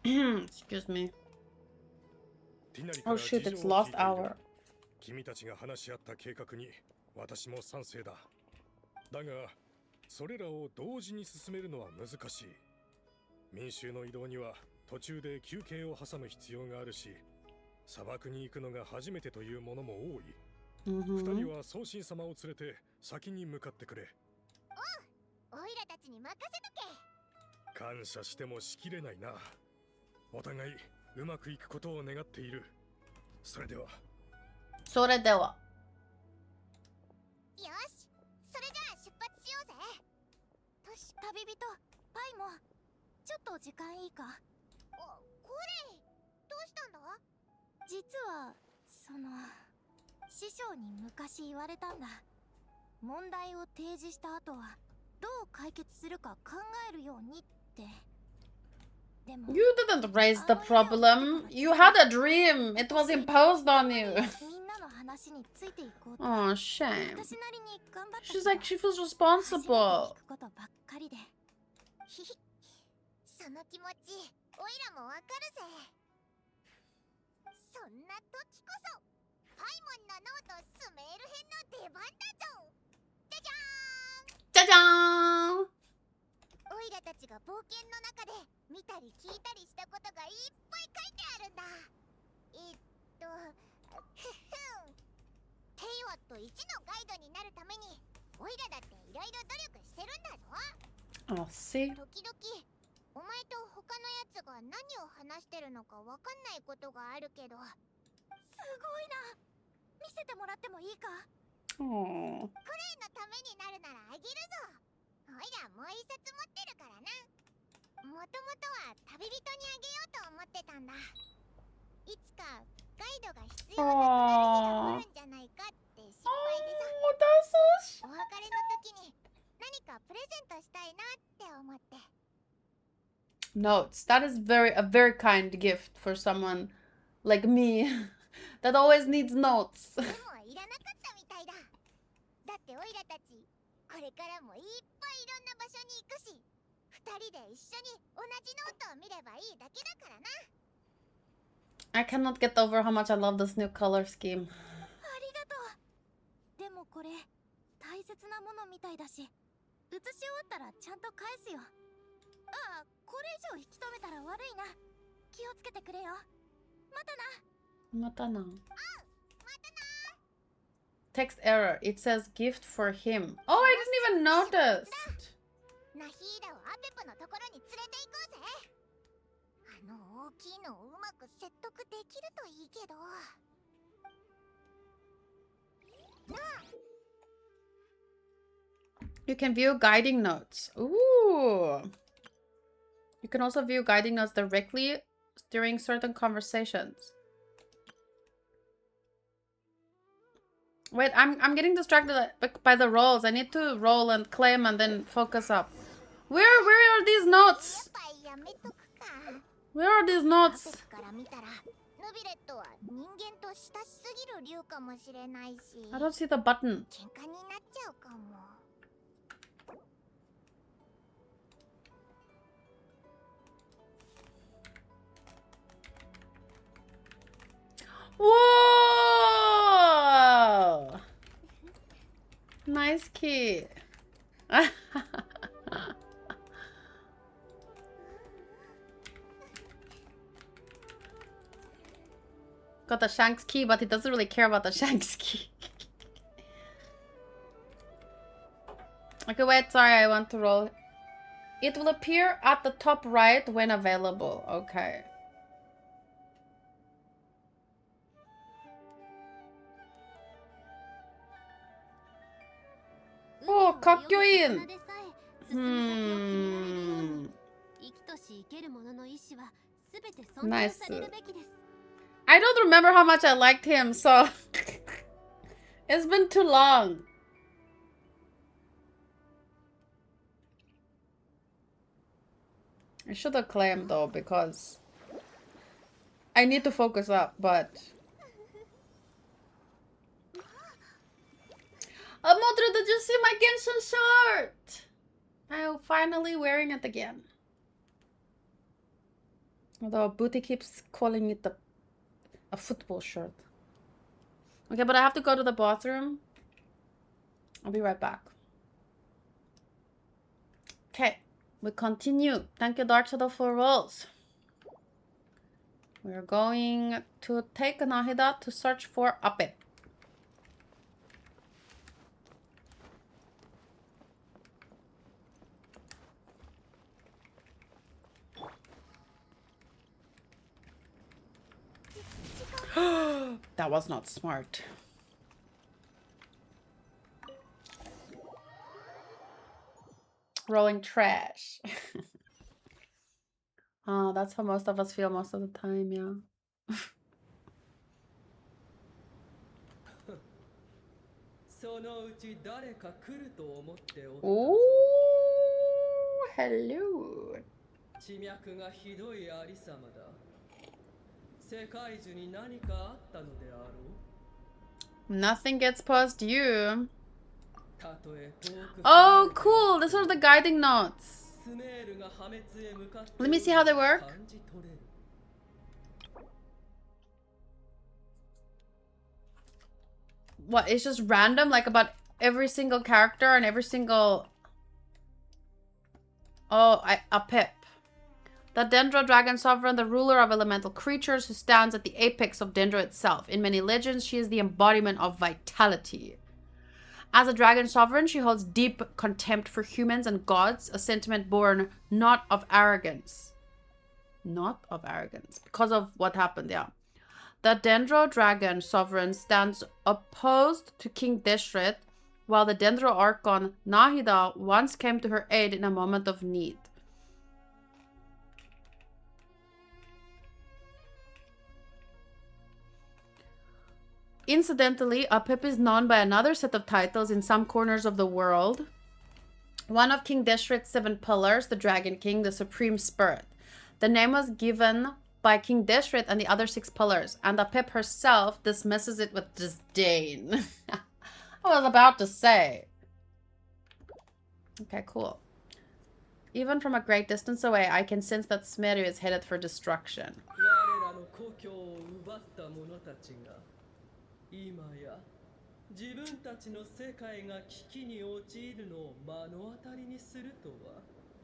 Excuse me. Oh shoot, it's lost hour. 君たちが話し合った計画に私も賛成だ。だが、それらを同時に進めるのは難しい。民衆の移動には途中で休憩を挟む必要があるし、砂漠に行くのが初めてというものも多い。二人は宗神様を連れて先に向かってくれ。おう、オイラたちに任せとけ。感謝してもしきれないな。お互いうまくいくことを願っている。それでは。それでは。よし、それじゃあ出発しようぜ。旅人、パイもちょっと時間いいか。これどうしたんだ？実は師匠に昔言われたんだ。問題を提示した後はどう解決するか考えるようにって。You didn't raise the problem. You had a dream. It was imposed on you. Oh, shame. She's like, she feels responsible. その気持ち、オイラもわかるぜ。そんな時こそ、パイモンのノートスメール編の出番だぞ。じゃじゃーん。じゃじゃーん。オイラたちが冒険の中で見たり聞いたりしたことがいっぱい書いてあるんだ。テイワット1のガイドになるために、オイラだっていろいろ努力してるんだぞ。Oh, see? 時々、お前と他のやつが何を話してるのかわかんないことがあるけど。すごいな。見せてもらってもいいか？ Oh. クレイのためになるならあげるぞ。オイラもう一冊持ってるからな。もともとは旅人にあげようと思ってたんだ。いつかガイドが必要なくなる日が来るんじゃないかって心配でさ。お別れの時に何かプレゼントしたいなって思って。Notes. That is a very kind gift for someone like me that always needs notes. でもいらなかったみたいだ。だってオイラたちこれからもいっぱいいろんな場所に行くし、二人で一緒に同じノートを見ればいいだけだからな。I cannot get over how much I love this new color scheme. ありがとう。でもこれ大切なものみたいだし、写し終わったらちゃんと返すよ。ああ、これ以上引き止めたら悪いな。気をつけてくれよ。またな。またな。Text error. It says gift for him. Oh, I didn't even notice. ナヒーダをアペプのところに連れて行こうぜ。あの大きいのをうまく説得できるといいけど。なあ。You can view guiding notes. Ooh. You can also view guiding notes directly during certain conversations. Wait, I'm getting distracted by the rolls. I need to roll and claim and then focus up. Where are these notes? Where are these notes? I don't see the button. Whoa! Nice key. Got the Shanks key, but he doesn't really care about the Shanks key. Okay, wait, sorry, I want to roll. It will appear at the top right when available. Okay. Oh, かっこいい。生きとし生ける者の意志は Nice. I don't remember how much I liked him, so it's been too long. I should have claimed though, because I need to focus up, but oh, Modra, did you see my Genshin shirt? I'm finally wearing it again. Although Booty keeps calling it a football shirt. Okay, but I have to go to the bathroom. I'll be right back. Okay, we continue. Thank you, Dark Shadow, for rolls. We're going to take Nahida to search for Ape. That was not smart. Rolling trash. Oh, that's how most of us feel most of the time, yeah. Ooh, hello. Nothing gets past you. Oh, cool. These are the guiding notes. Let me see how they work. What? It's just random, like about every single character and every single... Oh, a pip. The Dendro Dragon Sovereign, the ruler of elemental creatures who stands at the apex of Dendro itself. In many legends, she is the embodiment of vitality. As a Dragon Sovereign, she holds deep contempt for humans and gods, a sentiment born not of arrogance. Not of arrogance. Because of what happened, yeah. The Dendro Dragon Sovereign stands opposed to King Deshret, while the Dendro Archon Nahida once came to her aid in a moment of need. Incidentally, Apep is known by another set of titles in some corners of the world. One of King Deshret's 7 pillars, the Dragon King, the Supreme Spirit. The name was given by King Deshret and the other 6 pillars, and Apep herself dismisses it with disdain. I was about to say. Okay, cool. Even from a great distance away, I can sense that Smeru is headed for destruction.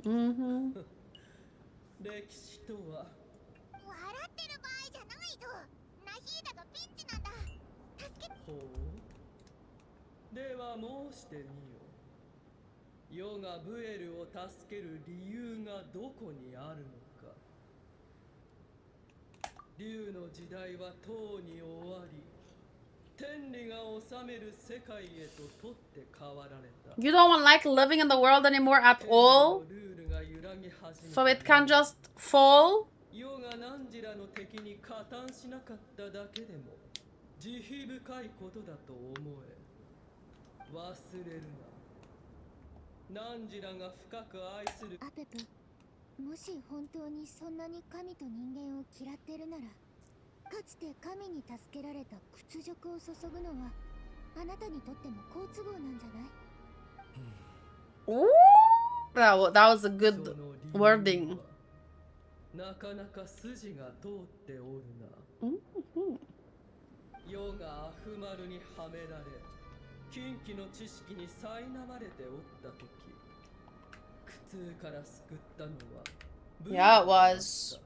Mm-hmm. You don't like living in the world anymore at all? So it can just fall? Ooh, that was a good wording. Yeah, it was.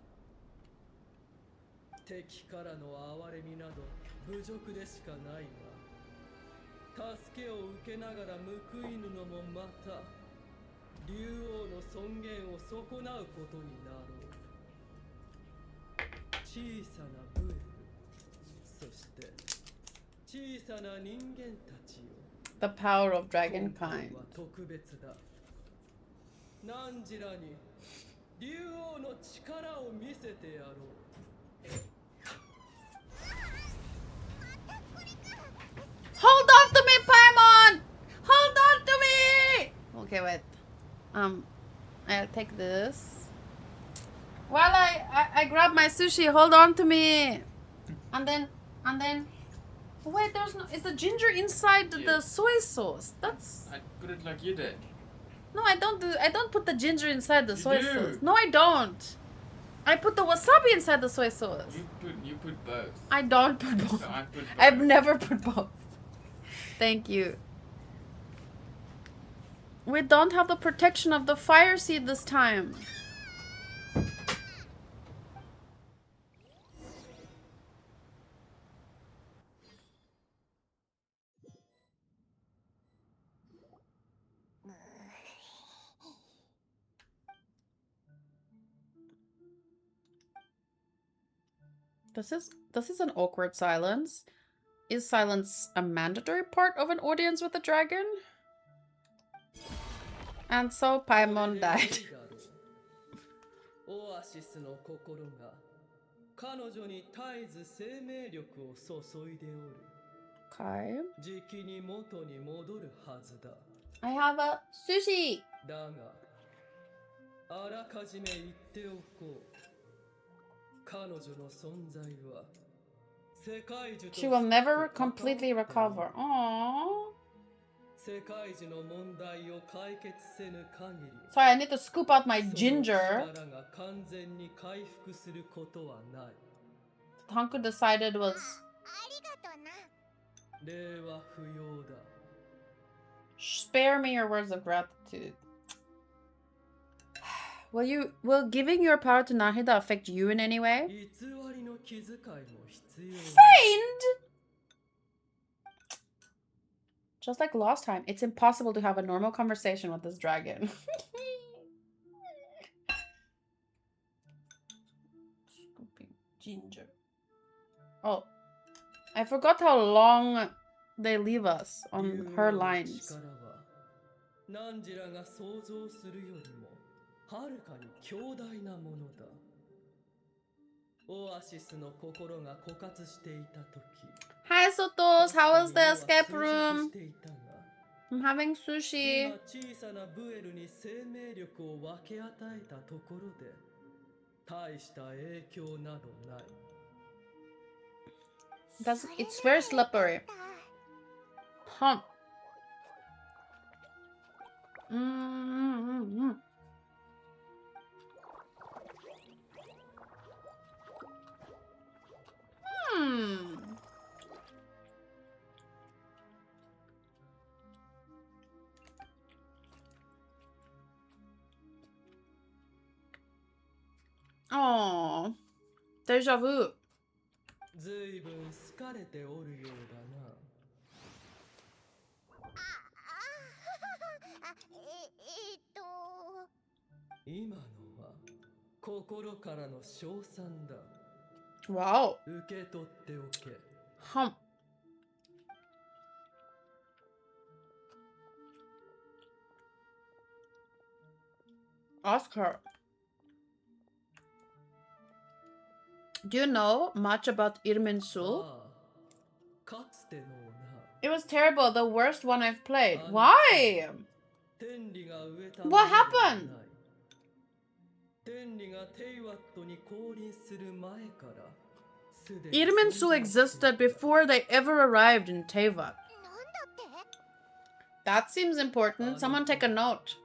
The power of dragonkind. 竜王の力を見せてやろう。Hold on to me, Paimon! Hold on to me! Okay, wait. I'll take this. While I grab my sushi, hold on to me. And then... Wait, there's no... Is the ginger inside the soy sauce? That's... I put it like you did. No, I don't put the ginger inside the soy sauce. No, I don't. I put the wasabi inside the soy sauce. You put both. I don't put both. No, I put both. I've never put both. Thank you. We don't have the protection of the fire seed this time. This is an awkward silence. Is silence a mandatory part of an audience with a dragon? And so Paimon died. Okay. I have a sushi. She will never completely recover. Aww. Sorry, I need to scoop out my ginger. Hanku decided was... Spare me your words of gratitude. Will giving your power to Nahida affect you in any way? Feigned? Just like last time, it's impossible to have a normal conversation with this dragon. Scooping ginger. Oh, I forgot how long they leave us on her lines. Hi Sotos, how was the escape room? I'm having sushi. It's very slippery. Huh. Oh, deja vu. Wow. Hum. Ask her. Do you know much about Irminsul? It was terrible, the worst one I've played. Why? What happened? Irminsul existed before they ever arrived in Teyvat. That seems important. Someone take a note.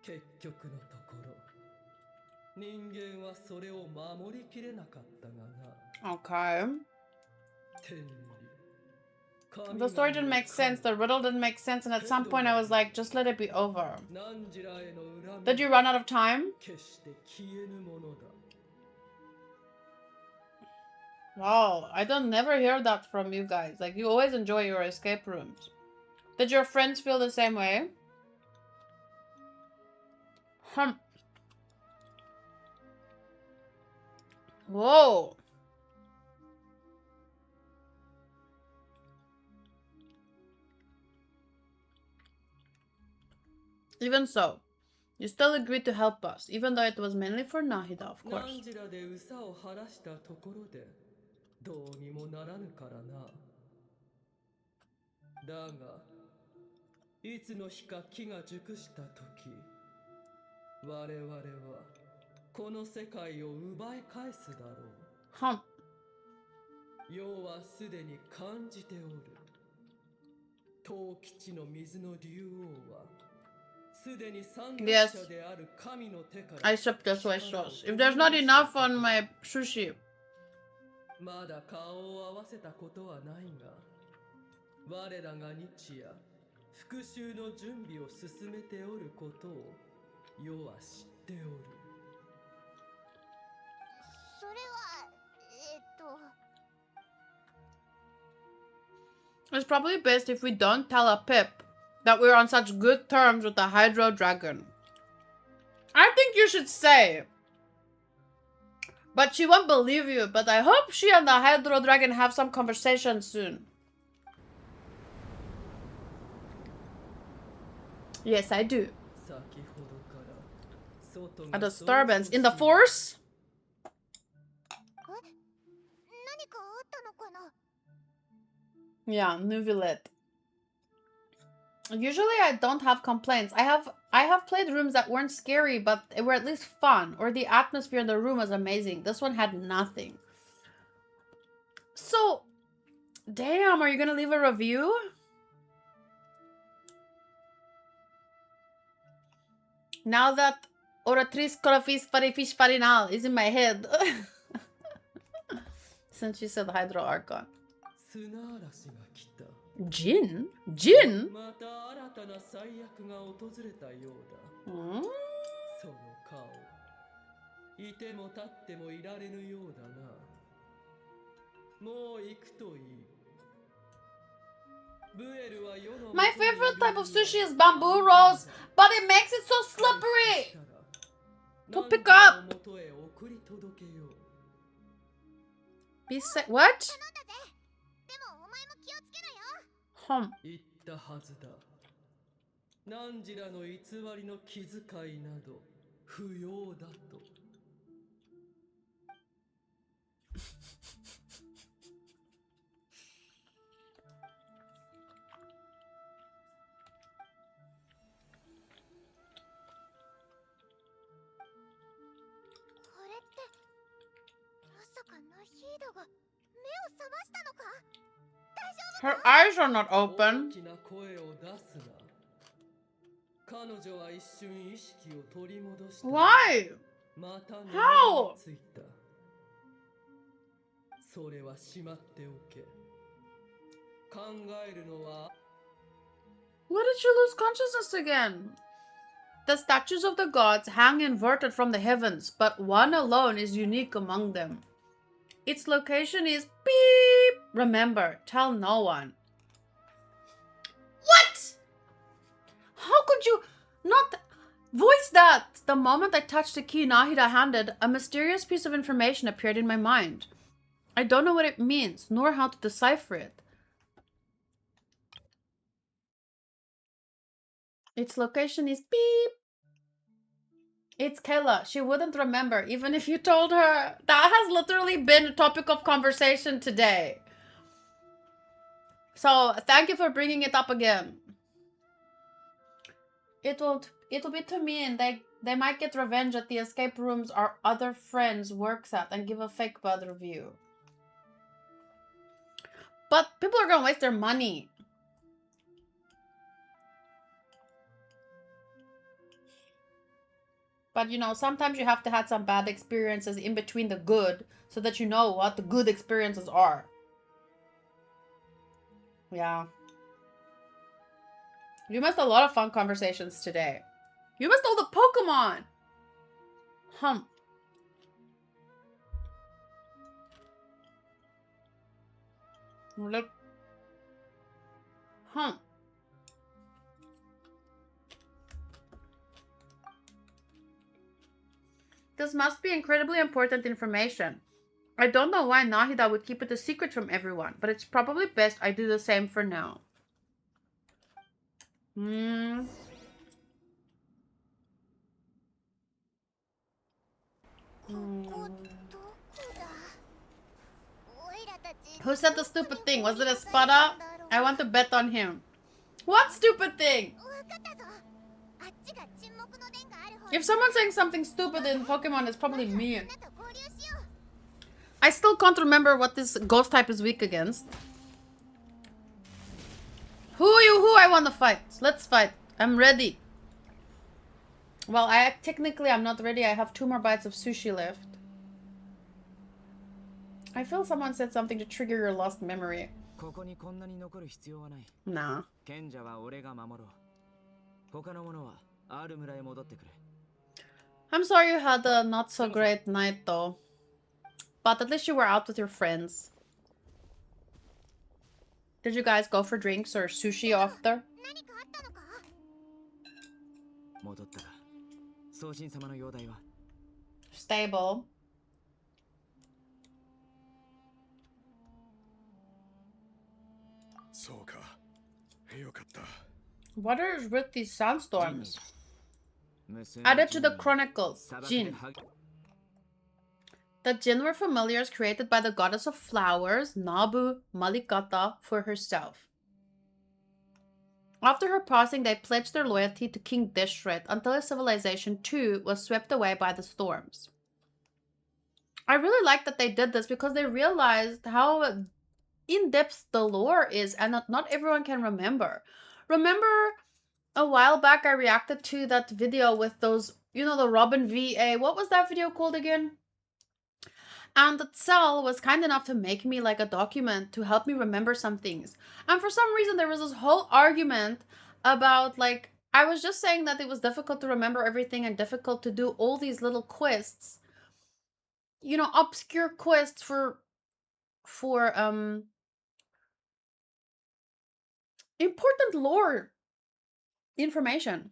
結局のところ人間はそれを守りきれなかったがな。 Okay. 天理 The story didn't make sense, the riddle didn't make sense, and at some point I was like, just let it be over. Did you run out of time? Wow, I don't never hear that from you guys. Like, you always enjoy your escape rooms. Did your friends feel the same way? Whoa. Even so, you still agreed to help us, even though it was mainly for Nahida, of course. 何時らでうさを晴らしたところでどうにもならぬからな。だがいつの日か木が熟した時、我々はこの世界を奪い返すだろう。世はすでに感じておる。東吉の水の竜王は Yes, I sipped the soy sauce. If there's not enough on my sushi. まだ顔を合わせたことはないが、我らが日夜復讐の準備を進めておることを世は知っておる。それはIt's probably best if we don't tell a Pip that we're on such good terms with the Hydro Dragon. I think you should say. But she won't believe you. But I hope she and the Hydro Dragon have some conversation soon. Yes, I do. A disturbance in the force? Yeah, Nuvilet. Usually I don't have complaints. I have played rooms that weren't scary, but they were at least fun, or the atmosphere in the room was amazing. This one had nothing. So, damn, are you gonna leave a review? Now that Oratrice Corafis Farifish Farinal is in my head. Since you said Hydro Archon. Jin? Jin? Hmm? いても立ってもいられぬようだな。もう行くといい。 My favorite type of sushi is bamboo rolls, but it makes it so slippery to pick up. Be safe. What? 言ったはずだ。何らの偽りの気遣いなど不要だと。これってまさかナヒードが目を覚ましたのか？ Her eyes are not open. Why? How? Why did she lose consciousness again? The statues of the gods hang inverted from the heavens, but one alone is unique among them. Its location is beep. Remember, tell no one. What? How could you not voice that? The moment I touched the key Nahida handed, a mysterious piece of information appeared in my mind. I don't know what it means, nor how to decipher it. Its location is beep. It's Kayla. She wouldn't remember, even if you told her. That has literally been a topic of conversation today. So, thank you for bringing it up again. It'll be too mean. They might get revenge at the escape rooms our other friends works at and give a fake bad review. But people are gonna waste their money. But you know, sometimes you have to have some bad experiences in between the good so that you know what the good experiences are. Yeah. You missed a lot of fun conversations today. You missed all the Pokemon! Look. This must be incredibly important information. I don't know why Nahida would keep it a secret from everyone, but it's probably best I do the same for now. Who said the stupid thing? Was it Espada? I want to bet on him. What stupid thing? If someone's saying something stupid in Pokemon, it's probably me. I still can't remember what this ghost type is weak against. Who I want to fight? Let's fight. I'm ready. Well, technically I'm not ready. I have 2 more bites of sushi left. I feel someone said something to trigger your lost memory. Nah. I'm sorry you had a not so great night though. But at least you were out with your friends. Did you guys go for drinks or sushi after? Stable. What is with these sandstorms? Added to the chronicles, Jin. The Jin were familiars created by the goddess of flowers, Nabu Malikata, for herself. After her passing, they pledged their loyalty to King Deshret until his civilization too was swept away by the storms. I really like that they did this because they realized how in-depth the lore is and that not everyone can remember. Remember a while back I reacted to that video with those, you know, the Robin VA. What was that video called again? And the Cell was kind enough to make me like a document to help me remember some things. And for some reason there was this whole argument about like, I was just saying that it was difficult to remember everything and difficult to do all these little quests. You know, obscure quests for important lore information.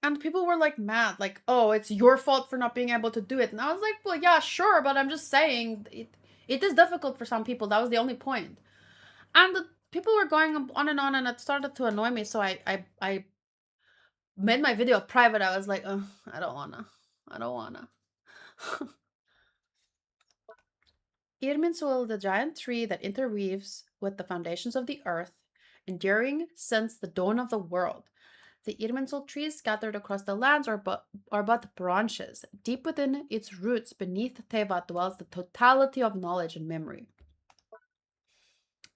And people were like mad, like, oh, it's your fault for not being able to do it. And I was like, well, yeah, sure, but I'm just saying it is difficult for some people. That was the only point. And the people were going on, and it started to annoy me. So I made my video private. I was like, oh, I don't wanna. Irminsul, the giant tree that interweaves with the foundations of the earth, enduring since the dawn of the world. The Irminsul trees scattered across the lands are but branches. Deep within its roots, beneath Teva, dwells the totality of knowledge and memory.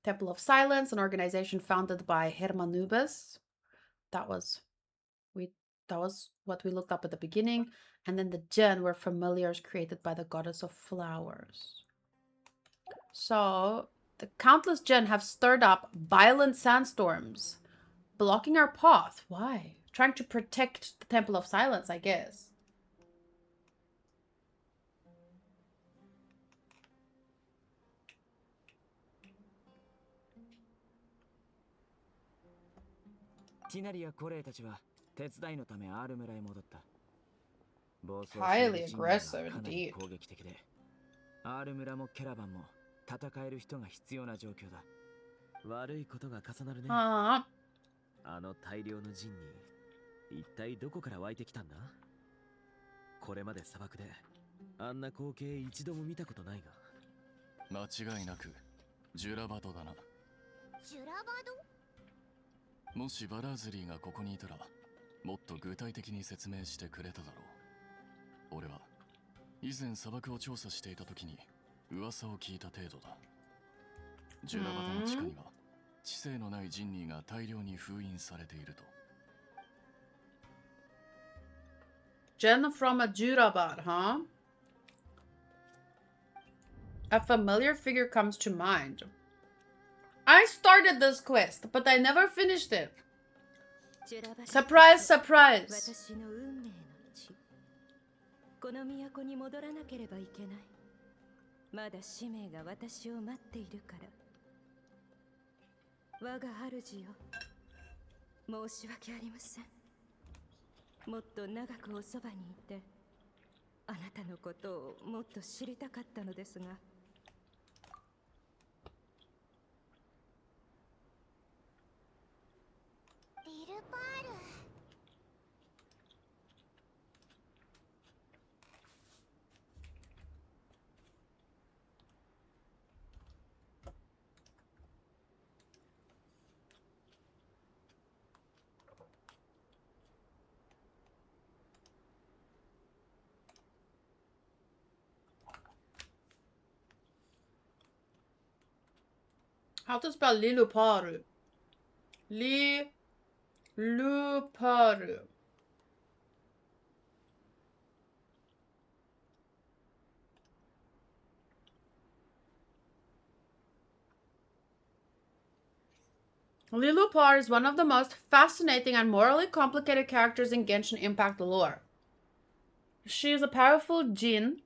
Temple of Silence, an organization founded by Hermanubis. That was what we looked up at the beginning. And then the Jinn were familiars created by the goddess of flowers. So the countless Jinn have stirred up violent sandstorms, blocking our path. Why? Trying to protect the Temple of Silence, I guess. Highly aggressive indeed. 戦える人が必要な状況だ。悪いことが重なるね。あの大量の陣に一体どこから湧いてきたんだ？これまで砂漠であんな光景一度も見たことないが。間違いなくジュラバドだな。ジュラバド？もしバラーズリーがここにいたらもっと具体的に説明してくれただろう。俺は以前砂漠を調査していた時に噂を聞いた程度だ。ジュラバタの地下には知性のないジンニーが大量に封印されていると。Jinn from a Jurabad, huh? A familiar figure comes to mind. I started this quest, but I never finished it. Surprise, surprise. この都に戻らなければいけない。まだ使命が私を待っているから。我が主よ、申し訳ありません。もっと長くおそばにいて、あなたのことをもっと知りたかったのですが。リルパール。How to spell Liluparu? Liluparu. Lilupar is one of the most fascinating and morally complicated characters in Genshin Impact lore. She is a powerful genie,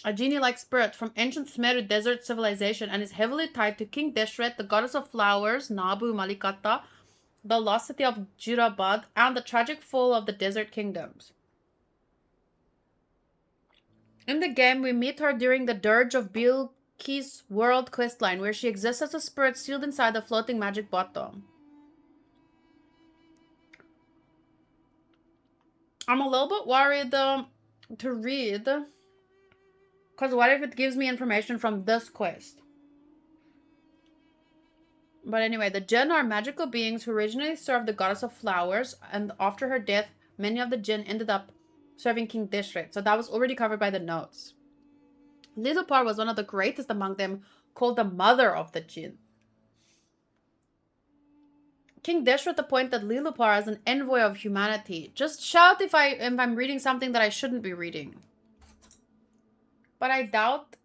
a genie-like spirit from ancient Sumeru desert civilization and is heavily tied to King Deshret, the goddess of flowers, Nabu Malikata, the lost city of Jirabad, and the tragic fall of the desert kingdoms. In the game, we meet her during the Dirge of Bilki's World questline, where she exists as a spirit sealed inside the floating magic bottom. I'm a little bit worried to read, because what if it gives me information from this quest? But anyway, the Jinn are magical beings who originally served the goddess of flowers, and after her death, many of the Jinn ended up serving King Deshret, so that was already covered by the notes. Lilupar was one of the greatest among them, called the mother of the Jinn. King Deshret appointed Lilupar as an envoy of humanity. Just shout if I'm reading something that I shouldn't be reading. But I doubt.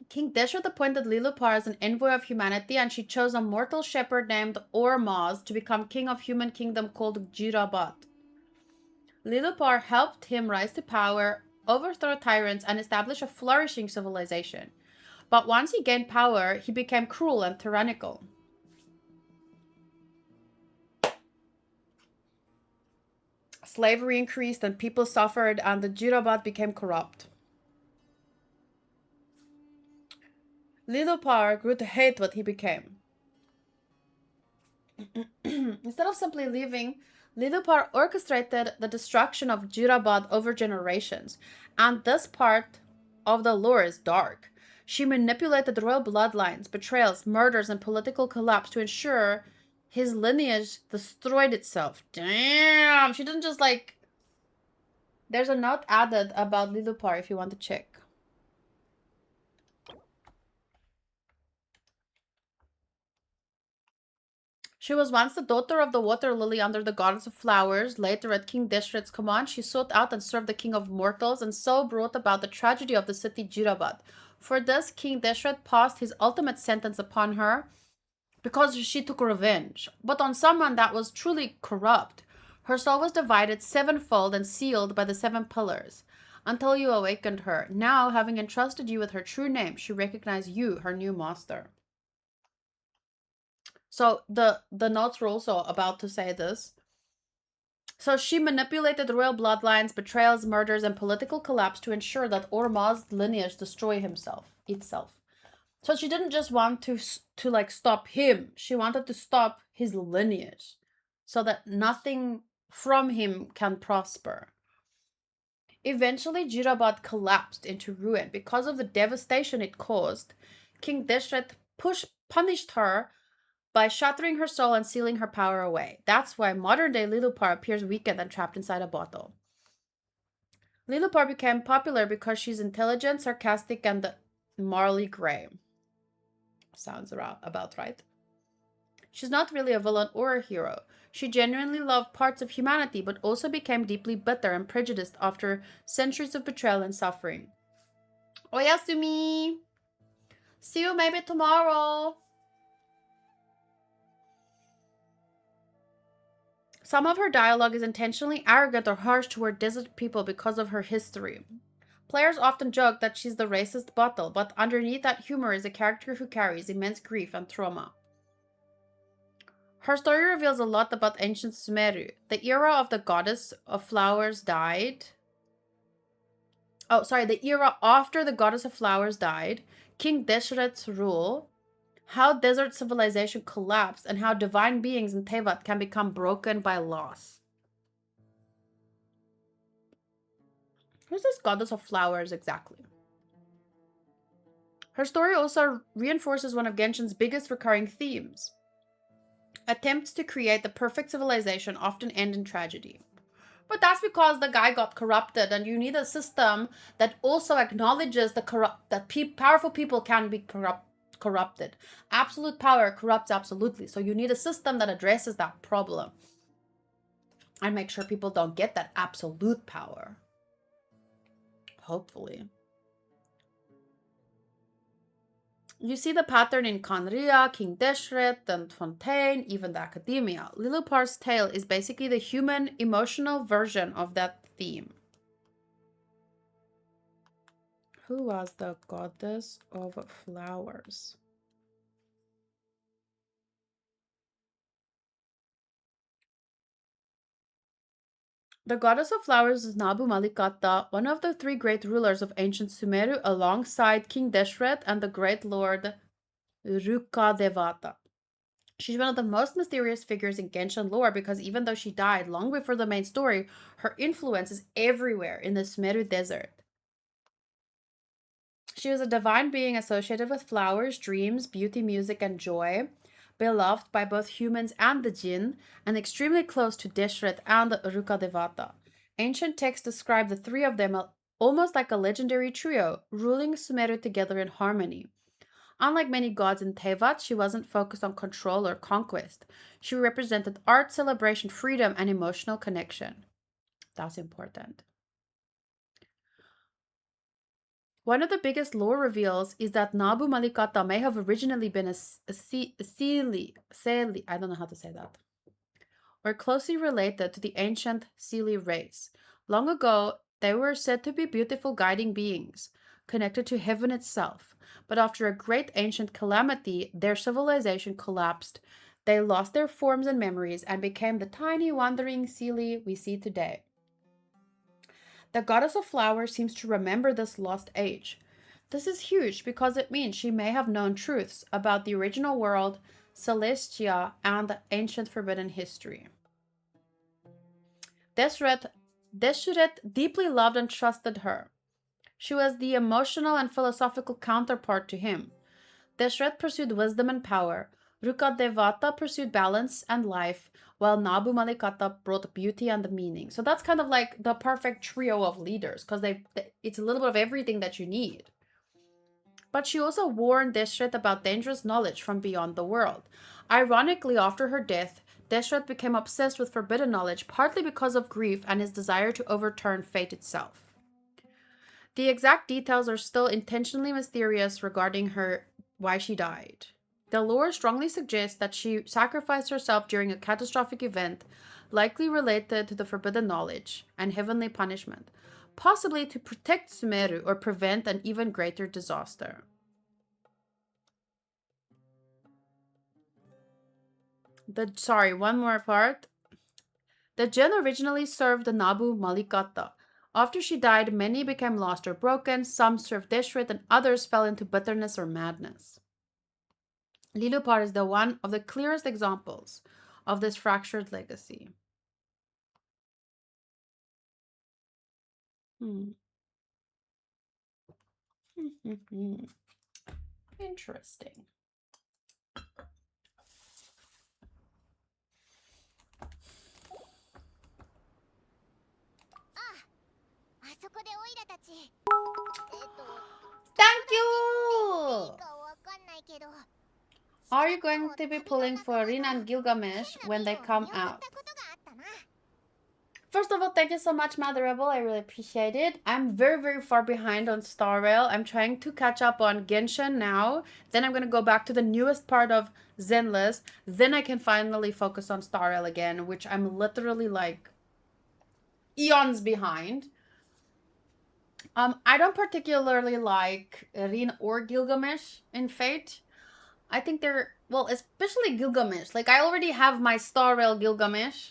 King Deshret appointed Lilupar as an envoy of humanity, and she chose a mortal shepherd named Ormaz to become king of human kingdom called Jirabat. Lilupar helped him rise to power, overthrow tyrants, and establish a flourishing civilization. But once he gained power, he became cruel and tyrannical. Slavery increased and people suffered, and the Jirabat became corrupt. Lilupar grew to hate what he became. Instead of simply leaving, Lilupar orchestrated the destruction of Jirabat over generations, and this part of the lore is dark. She manipulated royal bloodlines, betrayals, murders, and political collapse to ensure his lineage destroyed itself. Damn! She didn't just like... There's a note added about Lilupar if you want to check. She was once the daughter of the water lily under the goddess of flowers. Later, at King Deshret's command, she sought out and served the king of mortals, and so brought about the tragedy of the city Jirabat. For this, King Deshret passed his ultimate sentence upon her because she took revenge, but on someone that was truly corrupt. Her soul was divided sevenfold and sealed by the 7 pillars until you awakened her. Now, having entrusted you with her true name, she recognized you, her new master. So the notes were also about to say this. So she manipulated royal bloodlines, betrayals, murders, and political collapse to ensure that Ormaz's lineage destroy itself. So she didn't just want to like stop him. She wanted to stop his lineage so that nothing from him can prosper. Eventually, Jirabat collapsed into ruin. Because of the devastation it caused, King Deshret punished her by shattering her soul and sealing her power away. That's why modern-day Lilupar appears weakened and trapped inside a bottle. Lilupar became popular because she's intelligent, sarcastic, and morally gray. Sounds about right. She's not really a villain or a hero. She genuinely loved parts of humanity, but also became deeply bitter and prejudiced after centuries of betrayal and suffering. Oyasumi! See you maybe tomorrow! Some of her dialogue is intentionally arrogant or harsh toward desert people because of her history. Players often joke that she's the racist bottle, but underneath that humor is a character who carries immense grief and trauma. Her story reveals a lot about ancient Sumeru. The era of the goddess of flowers died. Oh, sorry, the era after the goddess of flowers died, King Deshret's rule, how desert civilization collapsed, and how divine beings in Tevat can become broken by loss. Who's this goddess of flowers exactly? Her story also reinforces one of Genshin's biggest recurring themes. Attempts to create the perfect civilization often end in tragedy. But that's because the guy got corrupted, and you need a system that also acknowledges that powerful people can be corrupted. Absolute power corrupts absolutely. So you need a system that addresses that problem and make sure people don't get that absolute power. Hopefully. You see the pattern in Conria, King Deshret, and Fontaine, even the Academia. Lilupar's tale is basically the human, emotional version of that theme. Who was the goddess of flowers? The goddess of flowers is Nabu Malikata, one of the three great rulers of ancient Sumeru, alongside King Deshret and the great lord Rukadevata. She's one of the most mysterious figures in Genshin lore because even though she died long before the main story, her influence is everywhere in the Sumeru desert. She was a divine being associated with flowers, dreams, beauty, music, and joy, beloved by both humans and the Jinn, and extremely close to Deshret and Rukadevata. Ancient texts describe the three of them almost like a legendary trio, ruling Sumeru together in harmony. Unlike many gods in Tevat, she wasn't focused on control or conquest. She represented art, celebration, freedom, and emotional connection. That's important. One of the biggest lore reveals is that Nabu Malikata may have originally been a Seelie, I don't know how to say that, or closely related to the ancient Seelie race. Long ago, they were said to be beautiful guiding beings, connected to heaven itself. But after a great ancient calamity, their civilization collapsed. They lost their forms and memories and became the tiny wandering Seelie we see today. The goddess of flowers seems to remember this lost age. This is huge because it means she may have known truths about the original world, Celestia, and ancient forbidden history. Deshret deeply loved and trusted her. She was the emotional and philosophical counterpart to him. Deshret pursued wisdom and power. Rukadevata pursued balance and life, while Nabu Malikata brought beauty and meaning. So that's kind of like the perfect trio of leaders, because it's a little bit of everything that you need. But she also warned Deshret about dangerous knowledge from beyond the world. Ironically, after her death, Deshret became obsessed with forbidden knowledge, partly because of grief and his desire to overturn fate itself. The exact details are still intentionally mysterious regarding why she died. The lore strongly suggests that she sacrificed herself during a catastrophic event, likely related to the forbidden knowledge and heavenly punishment, possibly to protect Sumeru or prevent an even greater disaster. One more part. The Jinn originally served the Nabu Malikata. After she died, many became lost or broken, some served Deshret, and others fell into bitterness or madness. Lilupar is one of the clearest examples of this fractured legacy. Interesting. Thank you! Are you going to be pulling for Rin and Gilgamesh when they come out? First of all, thank you so much, Mother Rebel. I really appreciate it. I'm very, very far behind on Star Rail. I'm trying to catch up on Genshin now. Then I'm going to go back to the newest part of Zenless. Then I can finally focus on Star Rail again, which I'm literally like eons behind. I don't particularly like Rin or Gilgamesh in Fate. I think they're, well, especially Gilgamesh. Like, I already have my Star Rail Gilgamesh.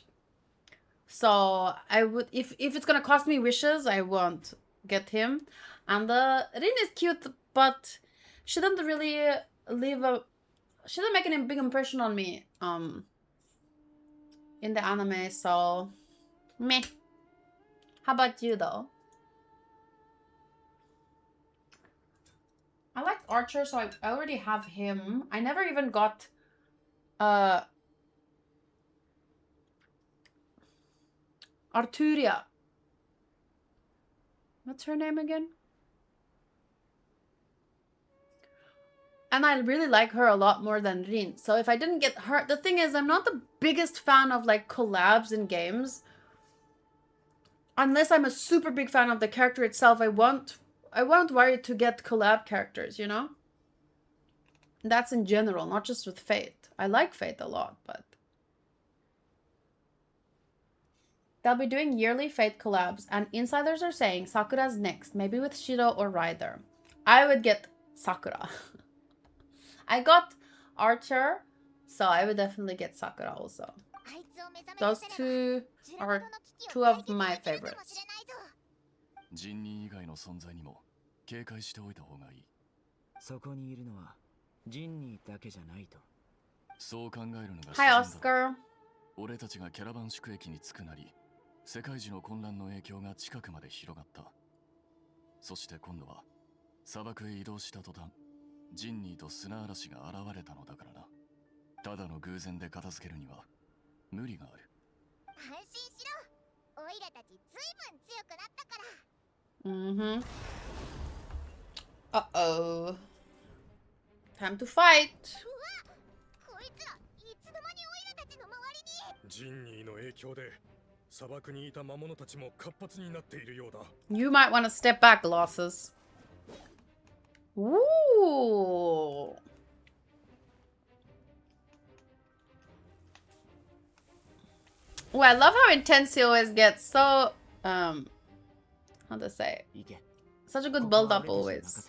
So I would, if it's gonna cost me wishes, I won't get him. And Rin is cute, but she doesn't really she doesn't make any big impression on me in the anime. So meh. How about you though? I like Archer, so I already have him. I never even got Arturia. What's her name again? And I really like her a lot more than Rin. So if I didn't get her... The thing is, I'm not the biggest fan of like collabs in games. Unless I'm a super big fan of the character itself, I won't worry to get collab characters, you know? That's in general, not just with Fate. I like Fate a lot, but... They'll be doing yearly Fate collabs, and insiders are saying Sakura's next, maybe with Shiro or Ryder. I would get Sakura. I got Archer, so I would definitely get Sakura also. Those two are two of my favorites. 人人以外の存在にも警戒しておいた方がいい。そこにいるのはジンニーだけじゃないと。そう考えるのが自 Hi, 然だ。 Oscar. 俺たちがキャラバン宿駅に着くなり、世界中の混乱の影響が近くまで広がった。そして今度は砂漠へ移動した途端、ジンニーと砂嵐が現れたのだからな。ただの偶然で片付けるには無理がある。安心しろ。オイラたちずいぶん強くなったから。Uh-oh. Time to fight. こいつらいつの間にオイラたちの周りに。ジンニーの影響で砂漠にいた魔物たちも活発になっているようだ。You might want to step back, Losses. Ooh. Oh, I love how intense he always gets. So, how to say it? Such a good build-up always.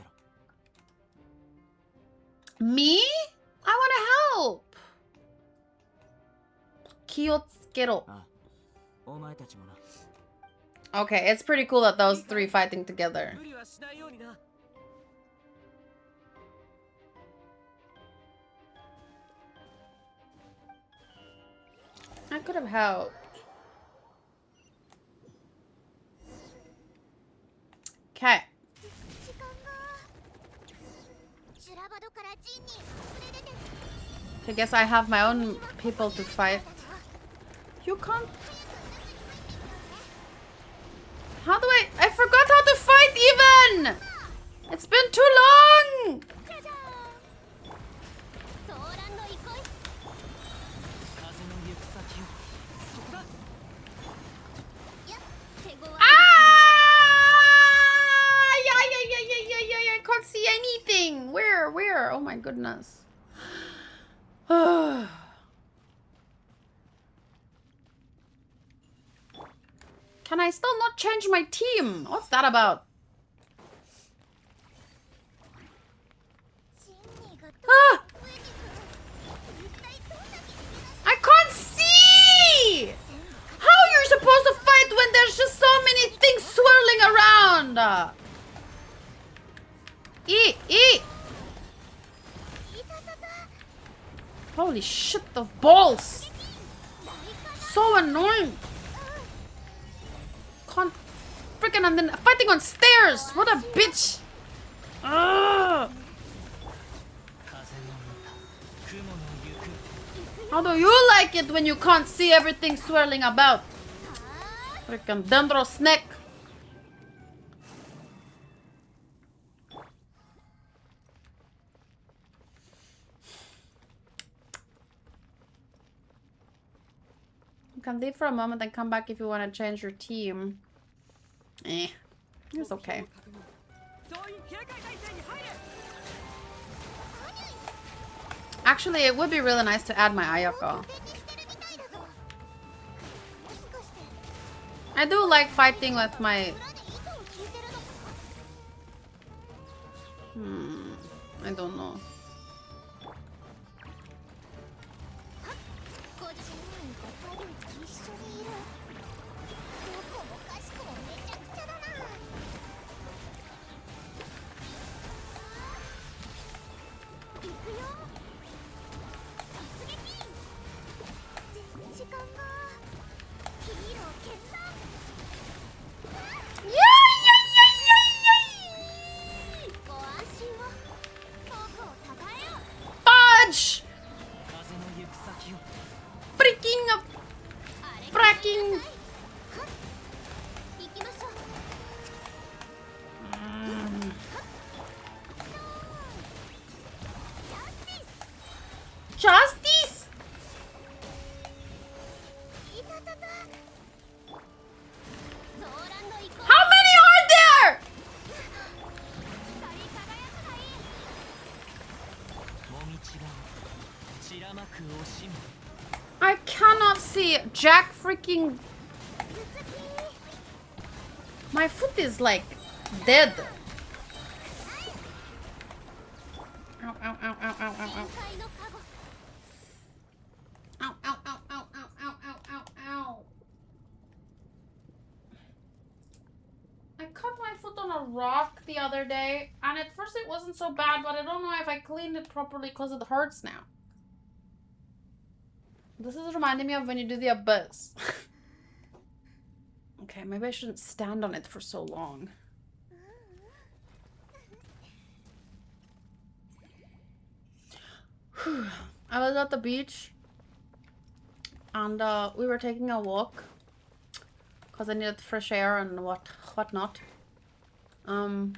Me? I want to help. Kiyotsukero. Okay, it's pretty cool that those three fighting together. I could have helped. Okay. I guess I have my own people to fight. You can't. How do I forgot how to fight even! It's been too long! I can't see anything. Where? Oh my goodness. Can I still not change my team? What's that about? Ah! I can't see! How you're supposed to fight when there's just so many things swirling around? Eat! Holy shit, the balls! So annoying! Can't freaking, and then fighting on stairs! What a bitch! Ugh. How do you like it when you can't see everything swirling about? Freaking Dendro snake! can leave for a moment and come back if you want to change your team. It's okay. Actually, it would be really nice to add my Ayako. I do like fighting with my... I don't know. Fudge! Fracking! Justice! How many are there? I cannot see Jack freaking... My foot is like dead. Ow, ow, ow, ow, ow, ow, ow. Ow, ow, ow, ow, ow, ow, ow, ow, ow. I cut my foot on a rock the other day, and at first it wasn't so bad, but I don't know if I cleaned it properly because it hurts now. This is reminding me of when you do the abyss. Okay, maybe I shouldn't stand on it for so long. I was at the beach and we were taking a walk because I needed fresh air and whatnot. On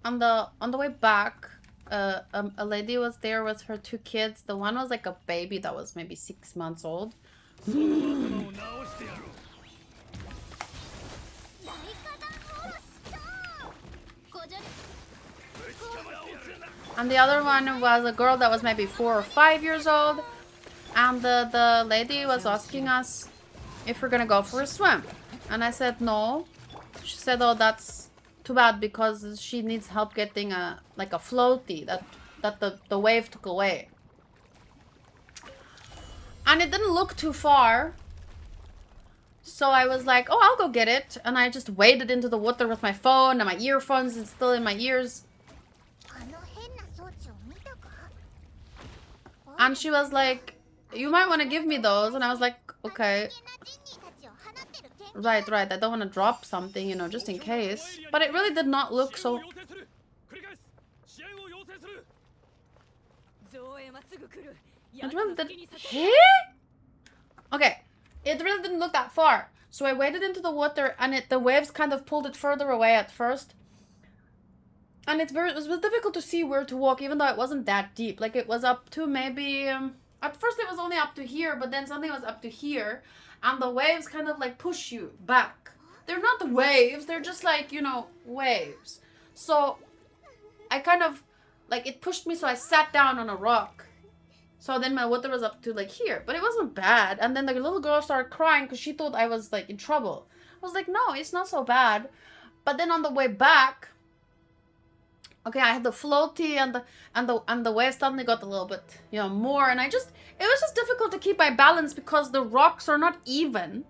the way back, a lady was there with her 2 kids. The one was like a baby that was maybe 6 months old. And the other one was a girl that was maybe 4 or 5 years old. And the lady was asking us if we're gonna go for a swim. And I said no. She said, oh, that's too bad because she needs help getting a floaty that the wave took away. And it didn't look too far. So I was like, oh, I'll go get it. And I just waded into the water with my phone and my earphones is still in my ears. And she was like, you might want to give me those. And I was like, okay. Right. I don't want to drop something, you know, just in case. But it really did not look so... Okay, it really didn't look that far. So I waded into the water and the waves kind of pulled it further away at first. And it was difficult to see where to walk, even though it wasn't that deep. Like, it was up to maybe... at first it was only up to here, but then something was up to here. And the waves kind of, like, push you back. They're not the waves. They're just, like, you know, waves. So, I kind of... like, it pushed me, so I sat down on a rock. So then my water was up to, like, here. But it wasn't bad. And then the little girl started crying because she thought I was, like, in trouble. I was like, no, it's not so bad. But then on the way back... okay, I had the floaty and the wave suddenly got a little bit, you know, more. And it was just difficult to keep my balance because the rocks are not even.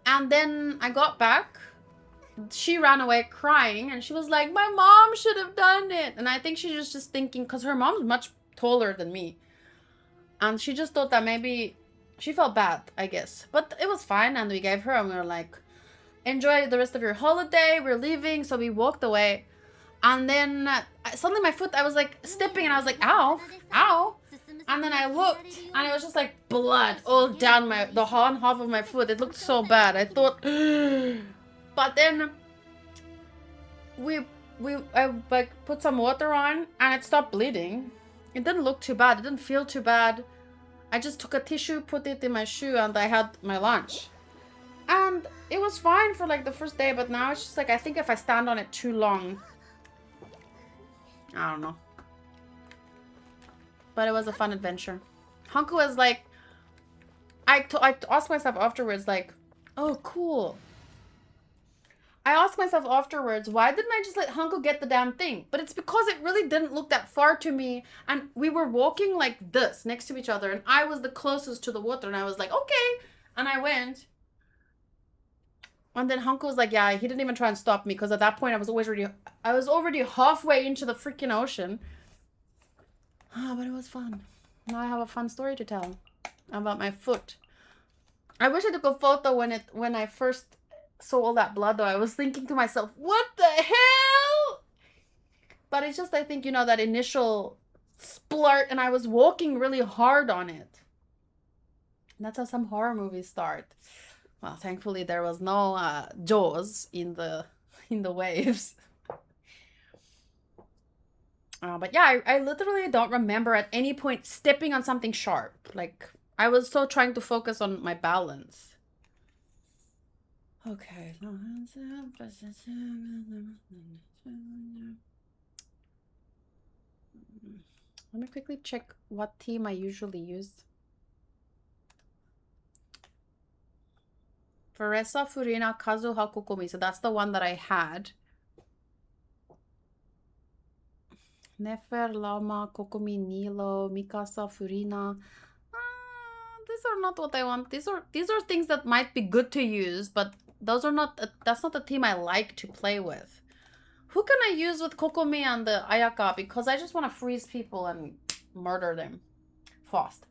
And then I got back. She ran away crying and she was like, my mom should have done it. And I think she was just thinking, because her mom's much taller than me. And she just thought that maybe she felt bad, I guess. But it was fine. And we gave her and we were like, enjoy the rest of your holiday. We're leaving. So we walked away. And then suddenly my foot, I was like stepping and I was like, ow, ow. And then I looked and it was just like blood all down the half of my foot. It looked so bad. I thought, but then I like put some water on and it stopped bleeding. It didn't look too bad. It didn't feel too bad. I just took a tissue, put it in my shoe, and I had my lunch. And it was fine for like the first day, but now it's just like, I think if I stand on it too long, I don't know. But it was a fun adventure. Hanku was like, I asked myself afterwards, like, oh, cool. I asked myself afterwards, why didn't I just let Hanku get the damn thing? But it's because it really didn't look that far to me. And we were walking like this next to each other. And I was the closest to the water. And I was like, okay. And I went. And then Hanku was like, yeah, he didn't even try and stop me. Because at that point, I was already halfway into the freaking ocean. Ah, but it was fun. Now I have a fun story to tell about my foot. I wish I took a photo when I first saw all that blood, though. I was thinking to myself, what the hell? But it's just, I think, you know, that initial splurt, and I was walking really hard on it. And that's how some horror movies start. Well, thankfully there was no jaws in the waves. But yeah, I literally don't remember at any point stepping on something sharp. Like, I was so trying to focus on my balance. Okay. Let me quickly check what team I usually use. Veresa, Furina, Kazuha, Kokomi. So that's the one that I had. Nefer, Lama, Kokomi, Nilo, Mikasa, Furina. These are not what I want. These are things that might be good to use, but those are not. That's not the team I like to play with. Who can I use with Kokomi and the Ayaka? Because I just want to freeze people and murder them fast.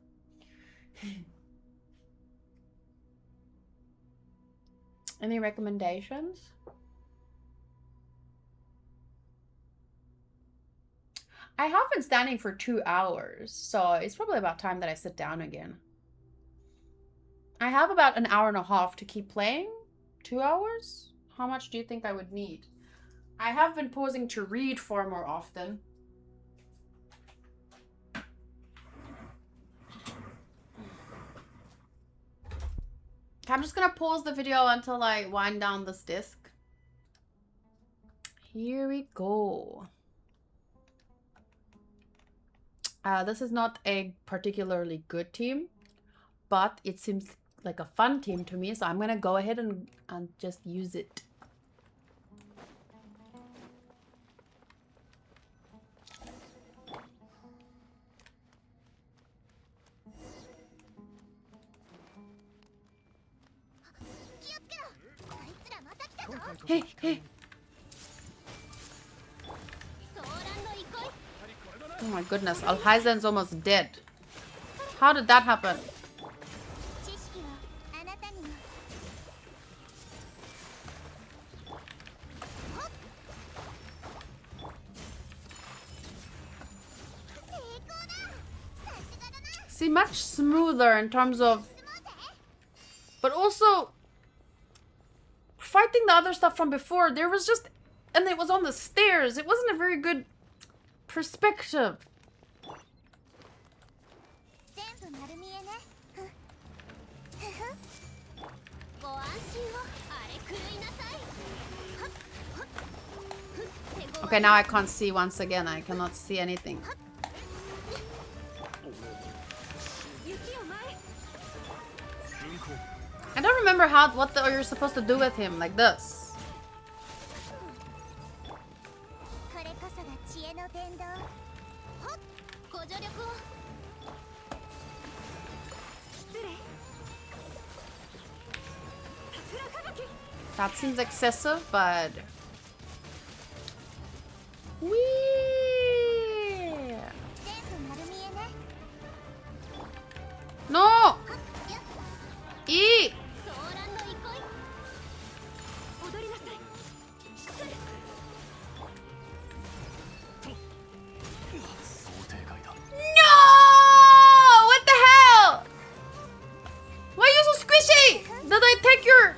Any recommendations? I have been standing for 2 hours, so it's probably about time that I sit down again. I have about an hour and a half to keep playing. 2 hours? How much do you think I would need? I have been pausing to read far more often. I'm just gonna pause the video until I wind down this disc. Here we go. This is not a particularly good team, but it seems like a fun team to me, so I'm gonna go ahead and just use it. Hey, hey. Oh my goodness, Alhaizen's almost dead. How did that happen? See, much smoother in terms of... But also... Fighting the other stuff from before, there was just... And it was on the stairs. It wasn't a very good perspective. Okay, now I can't see once again. I cannot see anything. I don't remember what you're supposed to do with him, like this. That seems excessive, but... Whee! No! E! What the hell? Why are you so squishy? Did I take your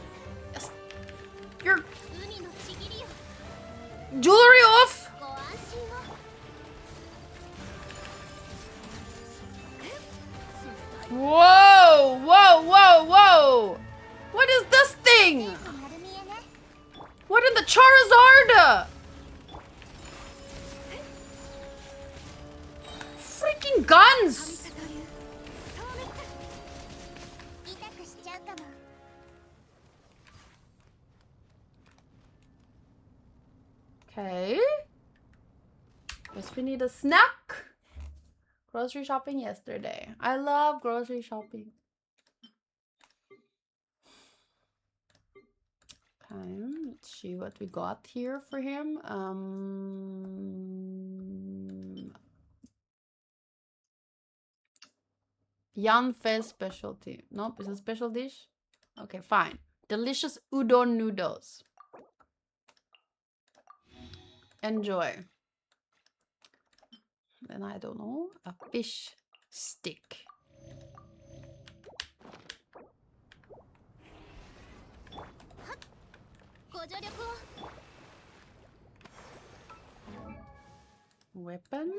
jewelry off? Charizard! Freaking guns! Okay. Guess we need a snack. Grocery shopping yesterday. I love grocery shopping. Okay, let's see what we got here for him. Yan Fez specialty. Nope, is it a special dish? Okay, fine. Delicious udon noodles. Enjoy. Then I don't know, a fish stick. Weapon?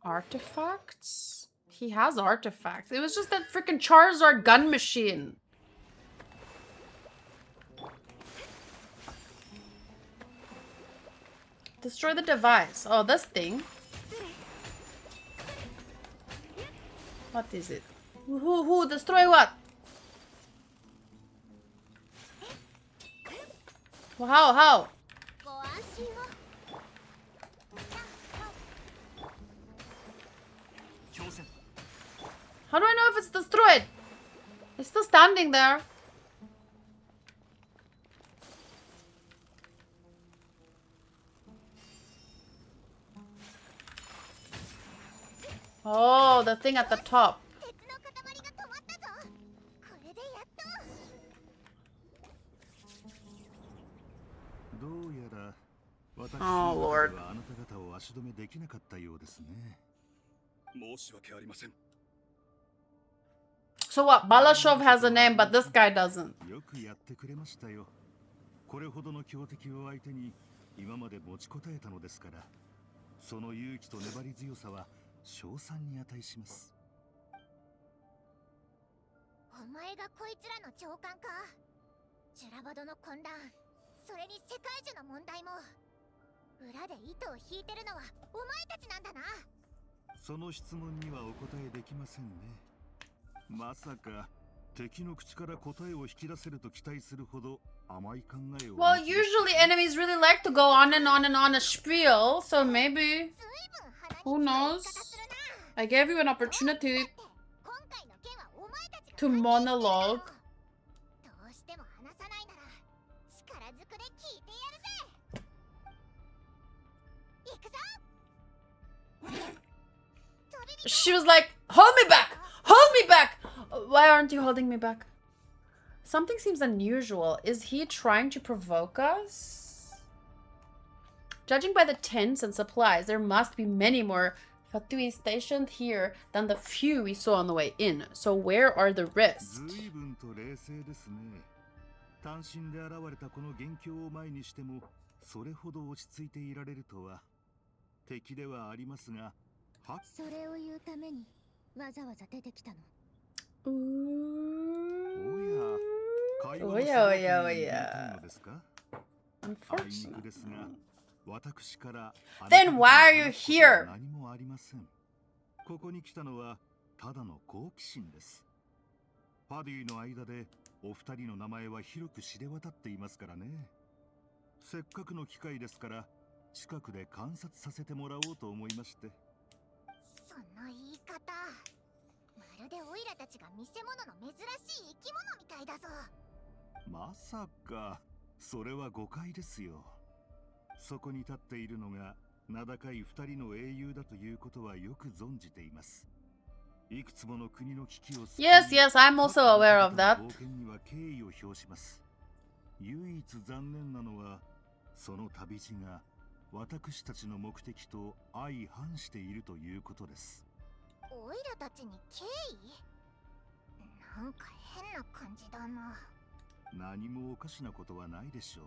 Artifacts? He has artifacts. It was just that freaking Charizard gun machine. Destroy the device. Oh, this thing. What is it? Who? Destroy what? Well, how? How do I know if it's destroyed? It's still standing there. Oh, the thing at the top. Oh, Lord. So what? Balashov has a name, but this guy doesn't. これほどの強敵を相手に今まで持ちこたえたのですから、その勇気と粘り強さは称賛に値します。お前がこいつらの長官か。ジュラバドの混乱、それに世界樹の問題も裏で糸を引いてるのはお前たちなんだな。その質問にはお答えできませんね。まさか敵の口から答えを引き出せると期待するほど甘い考えを。Well, usually enemies really like to go on and on and on a spiel, so maybe. Who knows? I gave you an opportunity to monologue. She was like, hold me back! Hold me back! Why aren't you holding me back? Something seems unusual. Is he trying to provoke us? Judging by the tents and supplies, there must be many more Fatui stationed here than the few we saw on the way in. So where are the rest? 単身で現れたこの元凶を前にしてもそれほど落ち着いていられるとは敵ではありますが、それを言うためにわざわざ出てきたの。おやおやおや。Unfortunately. Then why are you here? 何もありません。ここに来たのはただの好奇心です。パディの間でお二人の名前は広く知れ渡っていますからね。せっかくの機会ですから近くで観察させてもらおうと思いまして。その言い方、まるでオイラたちが見せ物の珍しい生き物みたいだぞ。まさか、それは誤解ですよ。そこに立っているのが名高い二人の英雄だということはよく存じています。いくつもの国の危機を救い、Yes, yes, I'm also aware of that. 冒険には敬意を表します。唯一残念なのは、その旅路が私たちの目的と相反しているということです。オイラたちに敬意？なんか変な感じだな。何もおかしなことはないでしょ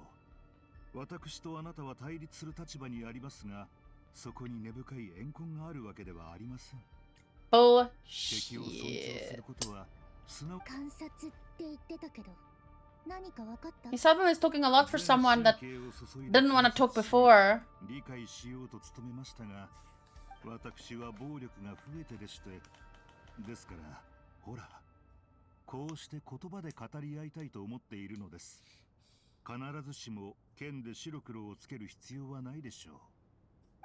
う。私とあなたは対立する立場にありますが、そこに根深い怨恨があるわけではありません。Bullshit. 敵を尊重することは素直。観察って言ってたけど、He suddenly is talking a lot for someone that didn't want to talk before. 理解しようと努めましたが、私は暴力が増えてでして、ですから、ほら、こうして言葉で語り合いたいと思っているのです。必ずしも剣で白黒をつける必要はないでしょ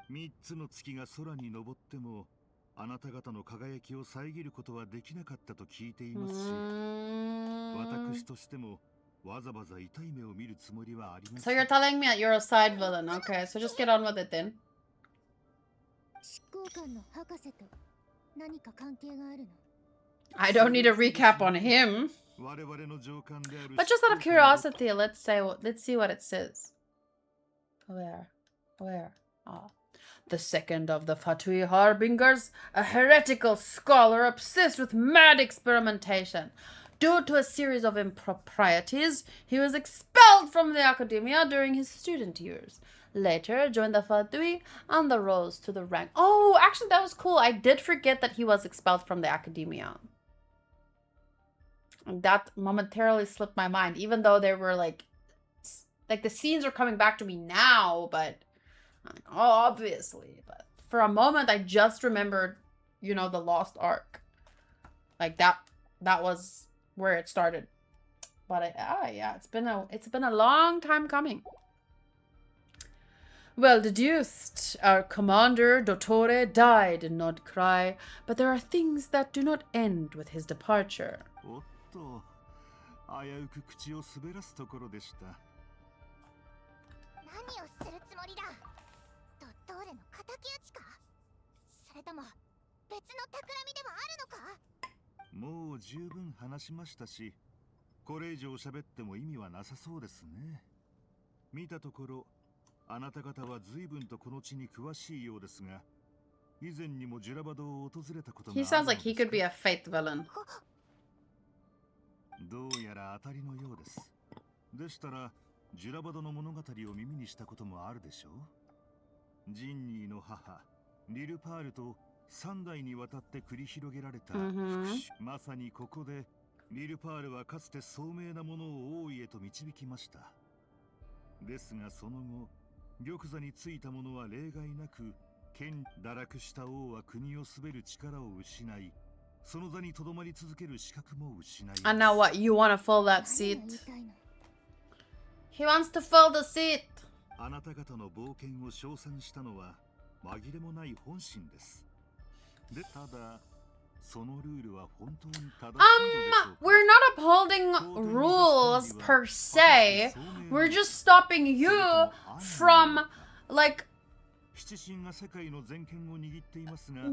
う。3つの月が空に昇っても、あなた方の輝きを遮ることはできなかったと聞いていますし、私としてもわざわざ痛い目を見るつもりはありません。 So you're telling me that you're a side villain. Okay, so just get on with it then. I don't need a recap on him. But just out of curiosity, let's see what it says. Where? Oh. The second of the Fatui Harbingers, a heretical scholar obsessed with mad experimentation. Due to a series of improprieties, he was expelled from the academia during his student years. Later, joined the Fatui and rose to the rank. Oh, actually, that was cool. I did forget that he was expelled from the academia. And that momentarily slipped my mind, even though they were like the scenes are coming back to me now, but oh, obviously. But for a moment, I just remembered, you know, the Lost Ark. Like that was where it started. But yeah, it's been a long time coming. Well deduced, our commander, Dottore, died in Nod Cry, but there are things that do not end with his departure. 危うく口を滑らすところでした。何をするつもりだ。ドットーレの敵討ちか。それとも別の企みでもあるのか。もう十分話しましたし、これ以上喋っても意味はなさそうですね。見たところ、あなた方は随分とこの地に詳しいようですが、以前にもジュラバドを訪れたことがあるのですか。 He sounds like he could be a Fate villain. どうやら当たりのようです。でしたら、ジュラバドの物語を耳にしたこともあるでしょう。ジンニーの母、リルパールと3代にわたって繰り広げられた復讐。まさにここで、リルパールはかつて聡明なものを王位へと導きました。ですがその後、玉座についた者は例外なく、堕落した王は国を統べる力を失い、 And now what? You want to fill that seat? He wants to fill the seat. あなた方の冒険を称賛したのは紛れもない本心です。で、ただそのルールは本当に正しいのでしょうか。We're not upholding rules per se. We're just stopping you from like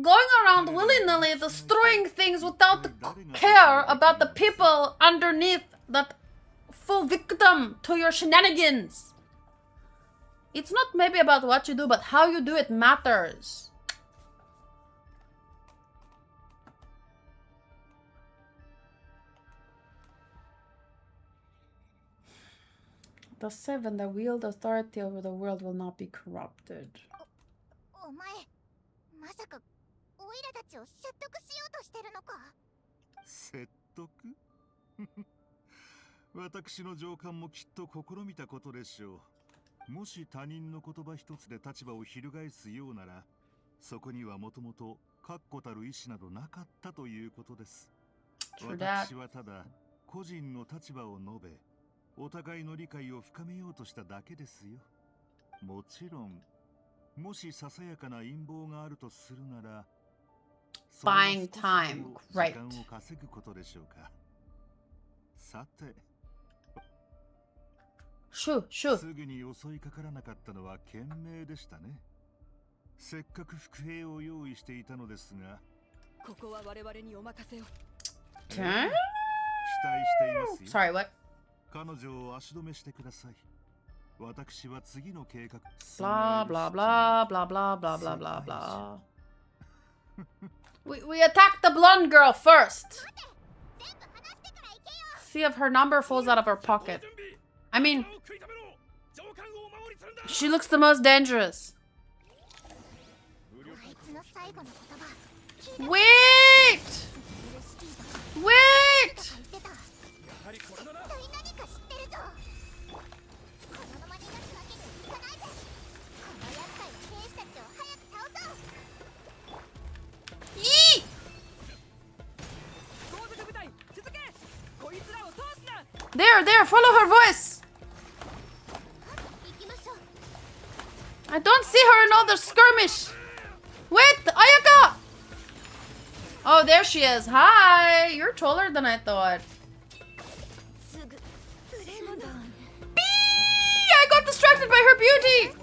going around willy-nilly destroying things without the care about the people underneath that fall victim to your shenanigans. It's not maybe about what you do, but how you do it matters. The seven that wield authority over the world will not be corrupted. お前、まさかオイラたちを説得しようとしてるのか。説得？私の上官もきっと試みたことでしょう。もし他人の言葉一つで立場を翻すようなら、そこにはもともと確固たる意志などなかったということです。私はただ個人の立場を述べ、お互いの理解を深めようとしただけですよ。もちろん。 もしささやかな陰謀があるとするなら、 Buying time, great. 時間を稼ぐことでしょうか。さて、すぐに襲いかからなかったのは賢明でしたね。せっかく伏兵を用意していたのですが、ここは我々にお任せを。期待していますよ。 Sorry, what? 彼女を足止めしてください。 blah blah blah blah blah blah blah blah blah. We attack the blonde girl first. See if her number falls out of her pocket. I mean, she looks the most dangerous. Wait! Wait! There, follow her voice. I don't see her in all the skirmish. Wait, Ayaka! Oh, there she is. Hi! You're taller than I thought. I got distracted by her beauty!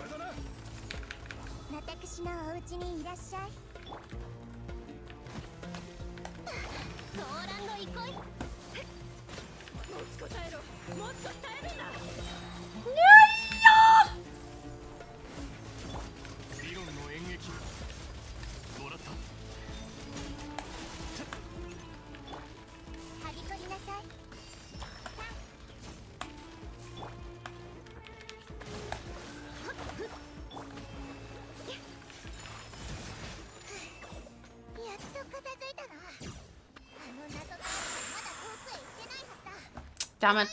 Damn it.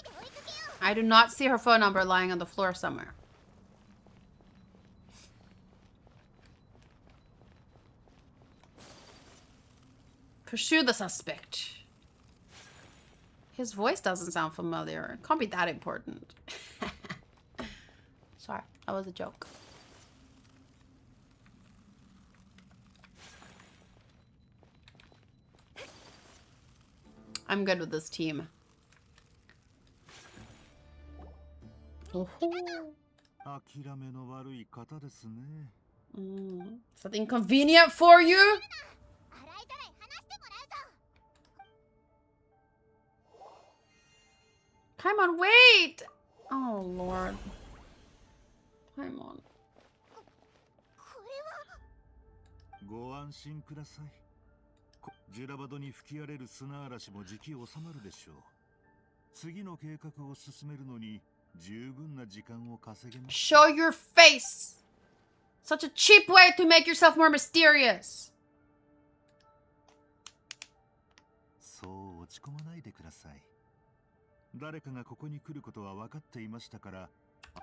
I do not see her phone number lying on the floor somewhere. Pursue the suspect. His voice doesn't sound familiar. It can't be that important. Sorry, that was a joke. I'm good with this team. Is that inconvenient for you? Come on, wait! Oh, Lord. Come on. ご安心ください。ジュラバドに吹き荒れる砂嵐も時期収まるでしょう。次の計画を進めるのに十分な時間を稼げます。Show your face! Such a cheap way to make yourself more mysterious. そう落ち込まないでください。誰かがここに来ることは分かっていましたから、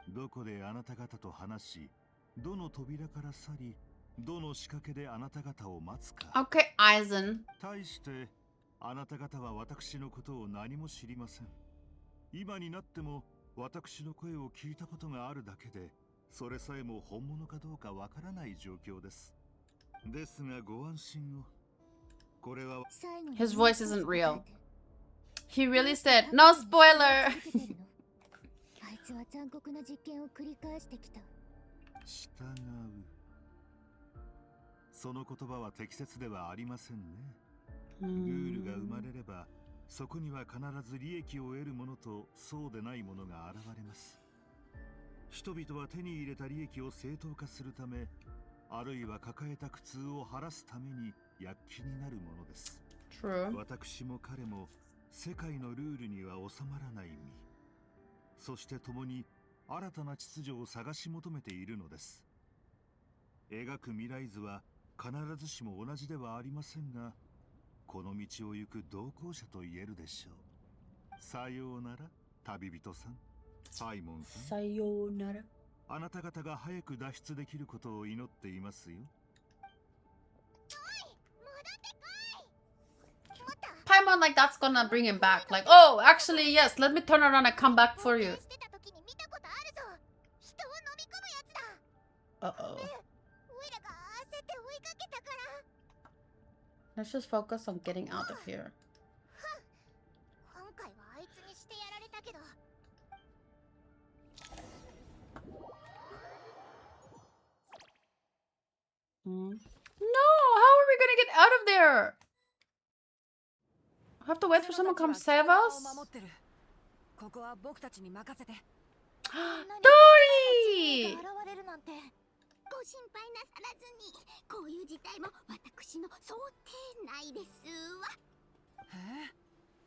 どこであなた方と話し、どの扉から去り、どの仕掛けであなた方を待つか。Okay, Aizen. 対してあなた方は私のことを何も知りません。今になっても私の声を聞いたことがあるだけで、それさえも本物かどうかわからない状況です。ですがご安心を。これは His voice isn't real. He really said, no spoiler! あいつは残酷な実験を繰り返してきた。従う。その言葉は適切ではありませんね。ルールが生まれれば、そこには必ず利益を得るものとそうでないものが現れます。人々は手に入れた利益を正当化するため、あるいは抱えた苦痛を晴らすために躍起になるものです。True. 私も彼も世界のルールには収まらない身。そして共に新たな秩序を探し求めているのです。描く未来図は必ずしも同じではありませんが、この道を行く同行者と言えるでしょう。さようなら、旅人さん。サイモンさん。さようなら。あなた方が早く脱出できることを祈っていますよ。Paimon, like, that's gonna bring him back. Like, oh, actually, yes, let me turn around and come back for you. Uh-oh. Let's just focus on getting out of here. No, how are we gonna get out of there? I have to wait for someone to come save us? Tori! ご心配なさらずに、こういう事態も私の想定内ですわ。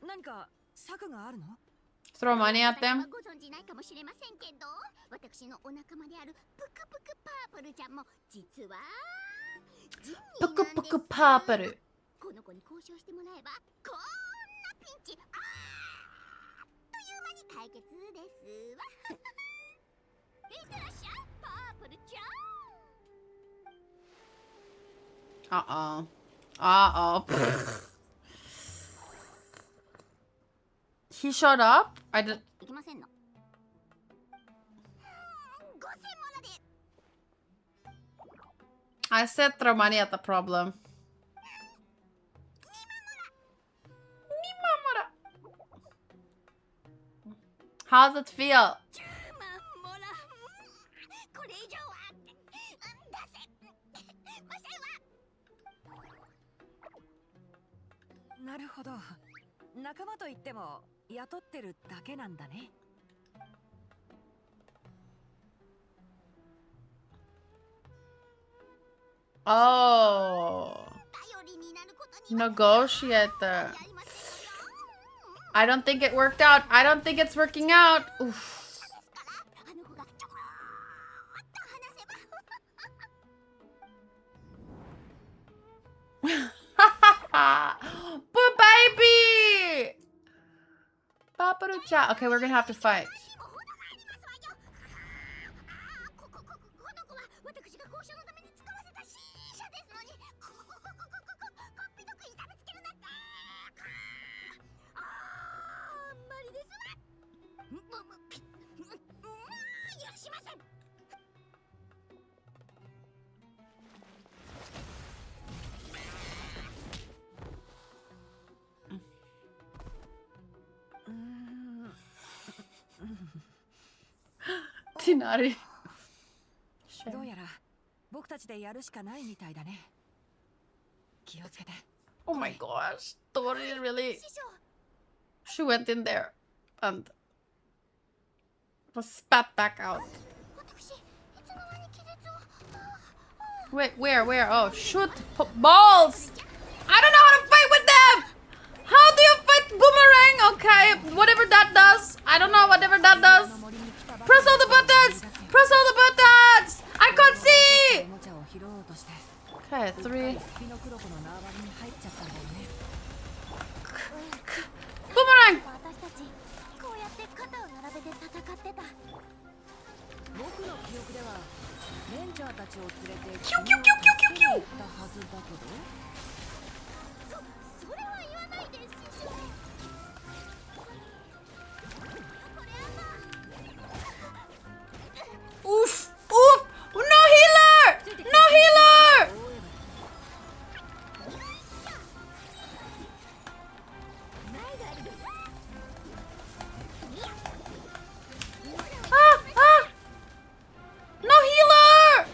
何か策があるの？ Throw money at them. ご存知ないかもしれませんけど、私のお仲間であるプクプクパープルちゃんも実はプクプクパープル。この子に交渉してもらえば、こんなピンチという間に解決ですわ。いってらっしゃい、パープルちゃん。Uh-oh. Uh-oh. He showed up? I did. I said throw money at the problem. How's it feel? なるほど。仲間といっても雇ってるだけなんだね。Oh. Negotiator. I don't think it worked out. I don't think it's working out. Oof. But baby! Paparucha. Okay, we're gonna have to fight. Tinari. どうやら僕たちでやるしかないみたいだね。気をつけて。Oh my gosh. Tori really. She went in there and was spat back out. Wait, where? Oh, shoot balls! I don't know how to fight with them! How do you fight boomerang? Okay, whatever that does. I don't know, whatever that does. Press all the buttons! Press all the buttons! I can't see! Okay, 3. Boomerang! 僕の記憶ではレンジャーたちを連れてキュキュキュキュキュキュったはずだけど。それは言わないで師匠。 Oof! Oof! No healer! No healer! Ah! No healer!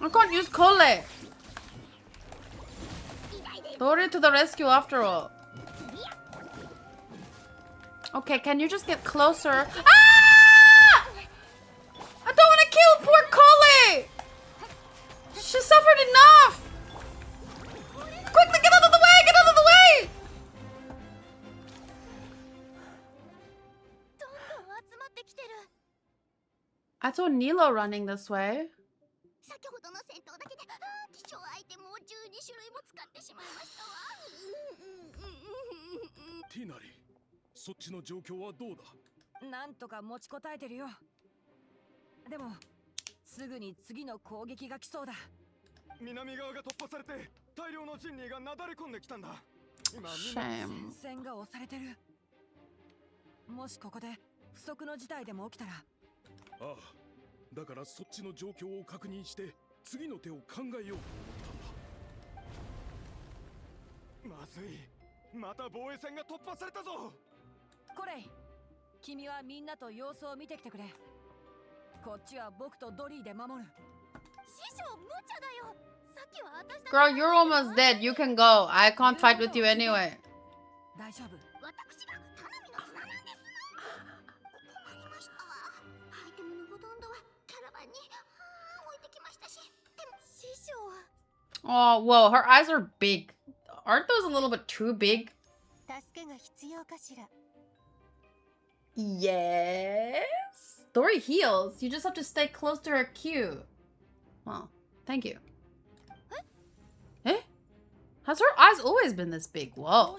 I can't use Kole. Dori to the rescue after all. Okay, can you just get closer? Ah! I don't want to kill poor Kole! She suffered enough! Quickly, get out of the way! Get out of the way! I saw Nilo running this way. 先ほどの戦闘だけで貴重アイテムを12種類も使ってしまいましたわ。ティナリ、そっちの状況はどうだ？なんとか持ちこたえてるよ。でもすぐに次の攻撃が来そうだ。南側が突破されて大量のジンニーがなだれ込んできたんだ。今戦線が押されてる。もしここで不測の事態でも起きたら。ああ、だからそっちの状況を確認して次の手を考えようと思ったんだ。まずい、また防衛線が突破されたぞ。コレイ、君はみんなと様子を見てきてくれ。こっちは僕とドリーで守る。師匠、無茶だよ。さっきは私たち。 Girl, you're almost dead. You can go. I can't fight with you anyway. 大丈夫。私が頼みの綱なんです。困りましたわ。アイテムのほとんどはキャラバンに置いてきましたし。でも師匠。 Oh, whoa, her eyes are big. Aren't those a little bit too big? 助けが必要かしら。 Yes. Dory heals. You just have to stay close to her Q. Well, thank you. Eh? Has her eyes always been this big? Whoa.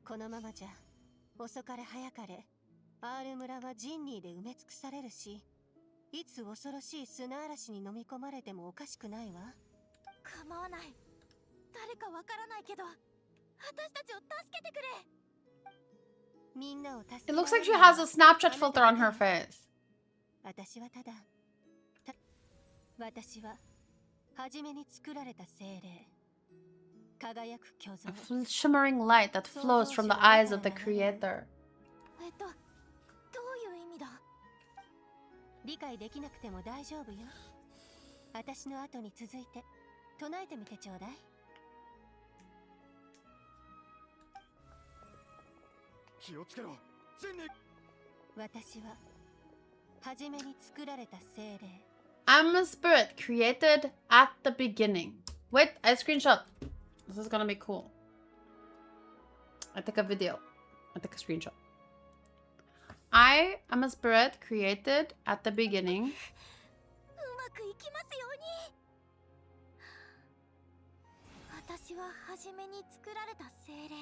このままじゃ遅かれ早かれ R 村はジンニーで埋め尽くされるし、いつ恐ろしい砂嵐に飲み込まれてもおかしくないわ。構わない。誰かわからないけど、私たちを助けてくれ。みんなを助け It looks like she has a Snapchat filter on her face. 私はただ、私は初めに作られた精霊。輝く巨像。A shimmering light that flows from the eyes of the creator. どういう意味だ？理解できなくても大丈夫よ。私の後に続いて唱えてみてちょうだい。気をつけろ。全に。私は初めに作られた精霊。I'm a spirit created at the beginning. Wait, I screenshot. This is gonna be cool. I take a video. I take a screenshot. I am a spirit created at the beginning. うまくいきますように。私は初めに作られた精霊。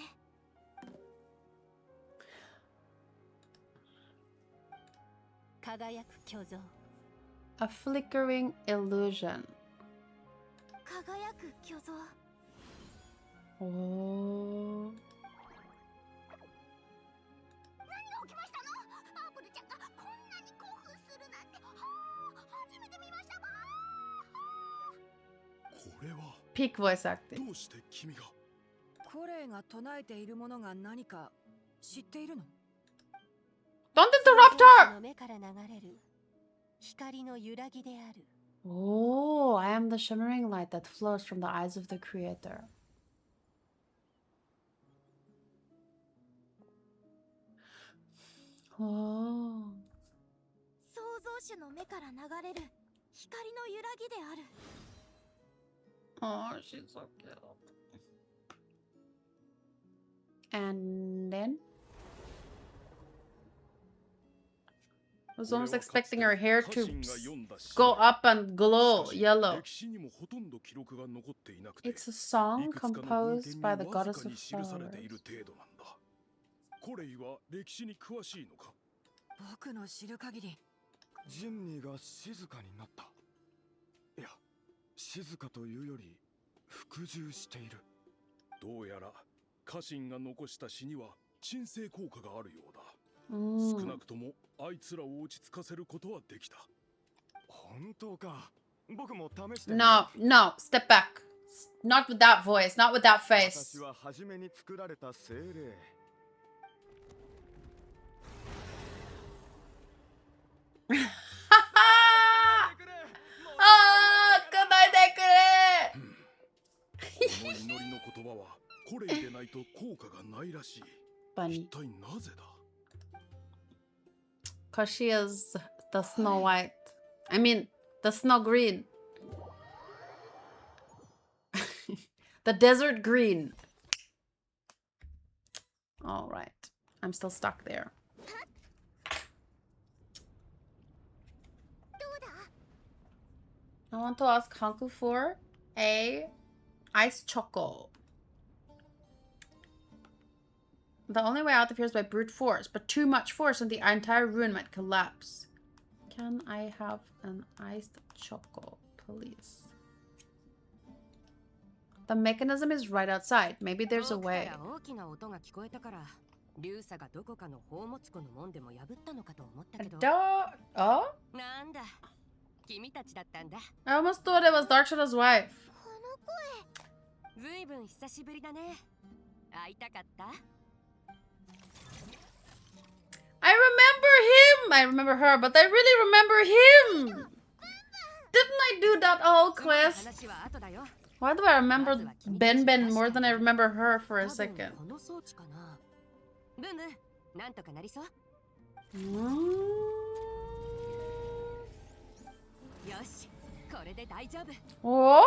輝く巨像。A flickering illusion. 輝く巨像。Oh. 何が起きましたの？アープルちゃんがこんなに興奮するなんて、初めて見ましたわ。これは Peak voice acting. どうして君が？コレイが唱えているものが何か知っているの？ Don't interrupt her! の目から流れる光の揺らぎである。Oh, I am the shimmering light that flows from the eyes of the creator. Oh. 創造主の目から流れる光の揺らぎである。Oh, she's so cute. And then I was almost expecting her hair to go up and glow yellow. It's a song composed by the goddess of flowers. コレイは歴史に詳しいのか？僕の知る限り、ジンニーが静かになった。いや、静かというより服従している。どうやら家臣が残した詩には鎮静効果があるようだ。少なくともあいつらを落ち着かせることはできた。本当か。僕も試して。No, no, step back. Not with that voice, not with that face. 私は初めに作られた精霊。この祈りの言葉はこれでないと効果がないらしい。一体なぜだ？ Because she is the Snow White. I mean, the Snow Green. The Desert Green. All right. I'm still stuck there. I want to ask Hanku for a ice choco. The only way out appears by brute force, but too much force and the entire ruin might collapse. Can I have an iced choco, please? The mechanism is right outside. Maybe there's a way. Oh? I almost thought it was Dark Shadow's wife. I remember him! I remember her, but I really remember him! Didn't I do that whole quest? Why do I remember Ben more than I remember her for a second? Whoa!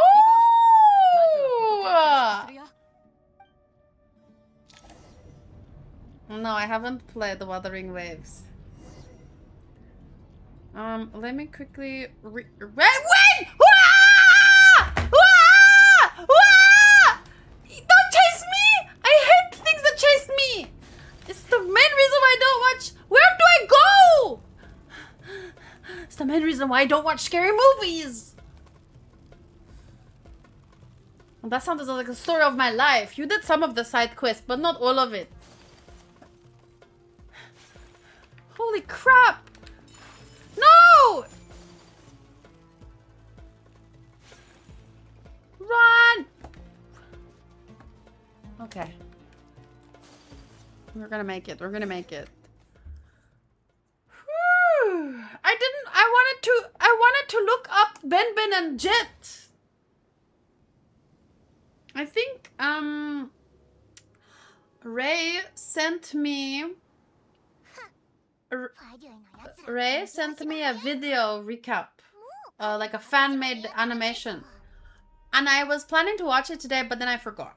No, I haven't played the Wuthering Waves. Let me quickly wait! Don't chase me! I hate things that chase me! It's the main reason why I don't watch. Where do I go? It's the main reason reason why I don't watch scary movies. And that sounds like the story of my life. You did some of the side quests, but not all of it. Holy crap! No! Run! Okay. We're gonna make it. We're gonna make it. Whew. I wanted to look up Ben and Jet. I think, Ray sent me a video recap, like a fan-made animation. And I was planning to watch it today, but then I forgot.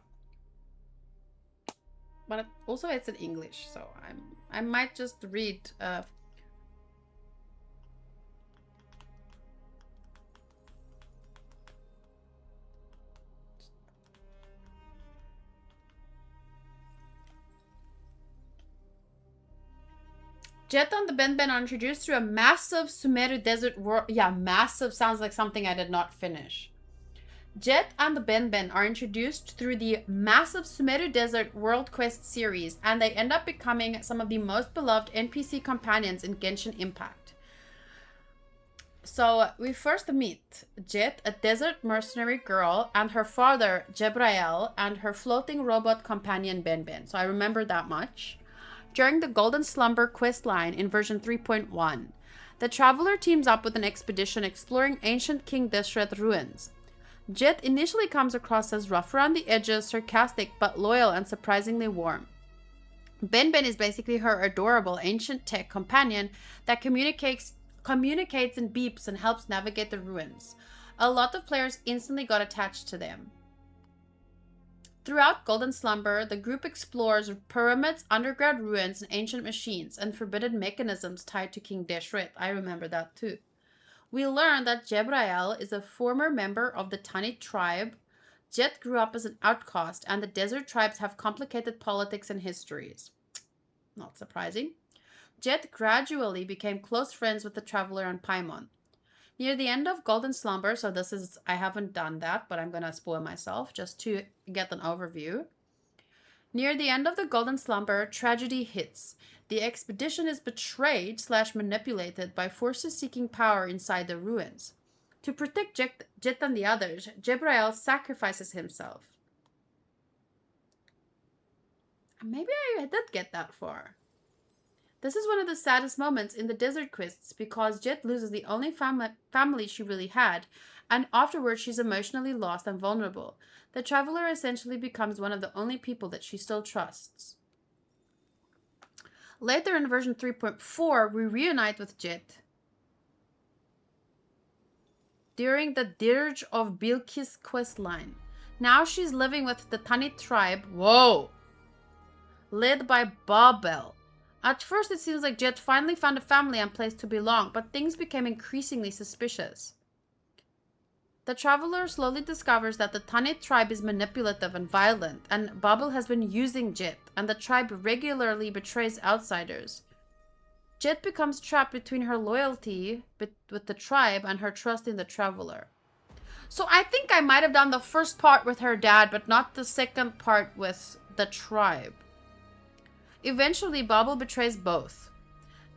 But also it's in English, so I might just read. Jet and the Ben are introduced through a massive Sumeru desert world. Yeah, massive sounds like something I did not finish. Jet and the Ben are introduced through the massive Sumeru Desert World Quest series, and they end up becoming some of the most beloved NPC companions in Genshin Impact. So we first meet Jet, a desert mercenary girl, and her father, Jebrael, and her floating robot companion Ben. So I remember that much. During the Golden Slumber quest line in version 3.1, the traveler teams up with an expedition exploring ancient King Deshret ruins. Jet initially comes across as rough around the edges, sarcastic, but loyal and surprisingly warm. Ben is basically her adorable ancient tech companion that communicates and beeps and helps navigate the ruins. A lot of players instantly got attached to them. Throughout Golden Slumber, the group explores pyramids, underground ruins, and ancient machines, and forbidden mechanisms tied to King Deshret. I remember that too. We learn that Jebrael is a former member of the Tanit tribe. Jet grew up as an outcast, and the desert tribes have complicated politics and histories. Not surprising. Jet gradually became close friends with the traveler and Paimon. Near the end of Golden Slumber, so this is, I haven't done that, but I'm going to spoil myself just to get an overview. Near the end of the Golden Slumber, tragedy hits. The expedition is betrayed / manipulated by forces seeking power inside the ruins. To protect Jet and the others, Jebrael sacrifices himself. Maybe I did get that far. This is one of the saddest moments in the Desert Quests because Jet loses the only family she really had, and afterwards she's emotionally lost and vulnerable. The traveler essentially becomes one of the only people that she still trusts. Later in version 3.4, we reunite with Jet during the Dirge of Bilqis questline. Now she's living with the Tanit tribe, led by Babel. At first, it seems like Jet finally found a family and place to belong, but things became increasingly suspicious. The traveler slowly discovers that the Tanit tribe is manipulative and violent, and Babel has been using Jet, and the tribe regularly betrays outsiders. Jet becomes trapped between her loyalty with the tribe and her trust in the traveler. So I think I might have done the first part with her dad, but not the second part with the tribe. Eventually, Babel betrays both.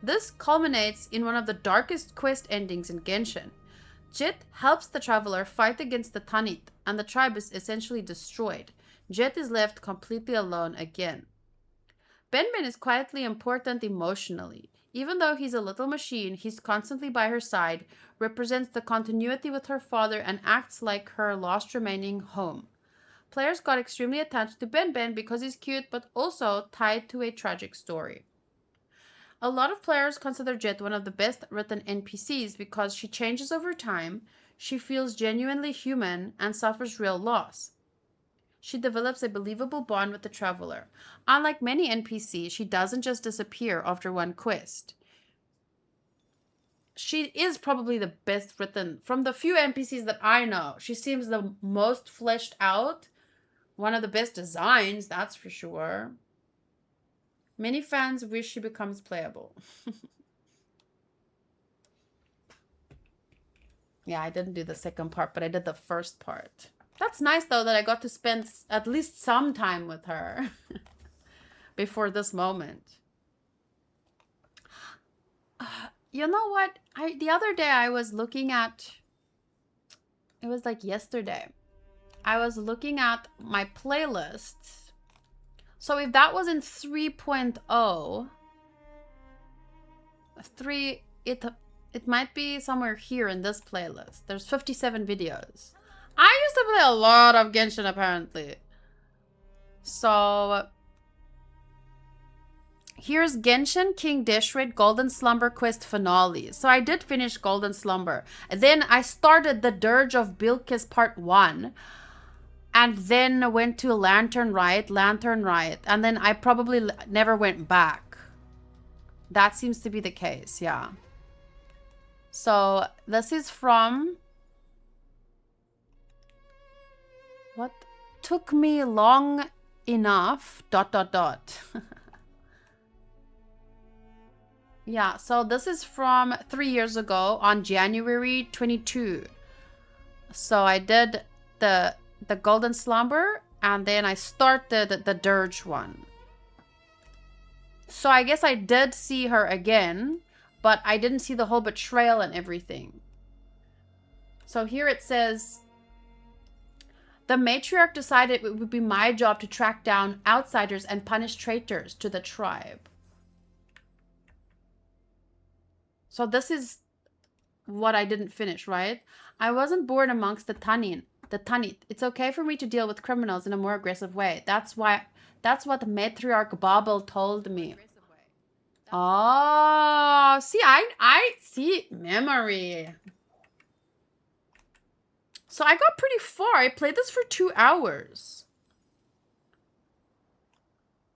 This culminates in one of the darkest quest endings in Genshin. Jet helps the traveler fight against the Tanit, and the tribe is essentially destroyed. Jet is left completely alone again. Ben is quietly important emotionally. Even though he's a little machine, he's constantly by her side, represents the continuity with her father, and acts like her last remaining home. Players got extremely attached to Ben because he's cute, but also tied to a tragic story. A lot of players consider Jet one of the best written NPCs because she changes over time, she feels genuinely human, and suffers real loss. She develops a believable bond with the traveler. Unlike many NPCs, she doesn't just disappear after one quest. She is probably the best written. From the few NPCs that I know, she seems the most fleshed out. One of the best designs, that's for sure. Many fans wish she becomes playable. Yeah, I didn't do the second part, but I did the first part. That's nice, though, that I got to spend at least some time with her before this moment. You know what? The other day I was looking at... It was like yesterday. I was looking at my playlists. So if that was in 3.0... It might be somewhere here in this playlist. There's 57 videos. I used to play a lot of Genshin, apparently. So... Here's Genshin King Deshret Golden Slumber Quest Finale. So I did finish Golden Slumber. Then I started the Dirge of Bilqis Part 1. And then went to Lantern Riot. And then I probably never went back. That seems to be the case, yeah. So this is from... What? Took me long enough... ... Yeah, so this is from 3 years ago on January 22. So I did the Golden Slumber and then I started the Dirge one. So I guess I did see her again, but I didn't see the whole betrayal and everything. So here it says, the matriarch decided it would be my job to track down outsiders and punish traitors to the tribe. So this is what I didn't finish, right? I wasn't born amongst the Tanit. It's okay for me to deal with criminals in a more aggressive way. That's what Matriarch Babel told me. Oh, see, I see memory. So I got pretty far. I played this for 2 hours.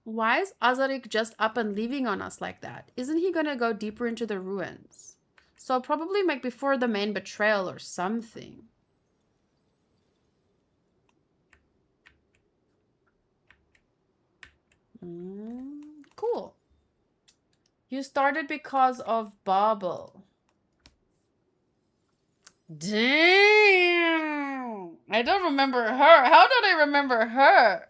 Why is Azarik just up and leaving on us like that? Isn't he gonna go deeper into the ruins? So probably like before the main betrayal or something. Cool. You started because of Babel. Damn! I don't remember her. How did I remember her?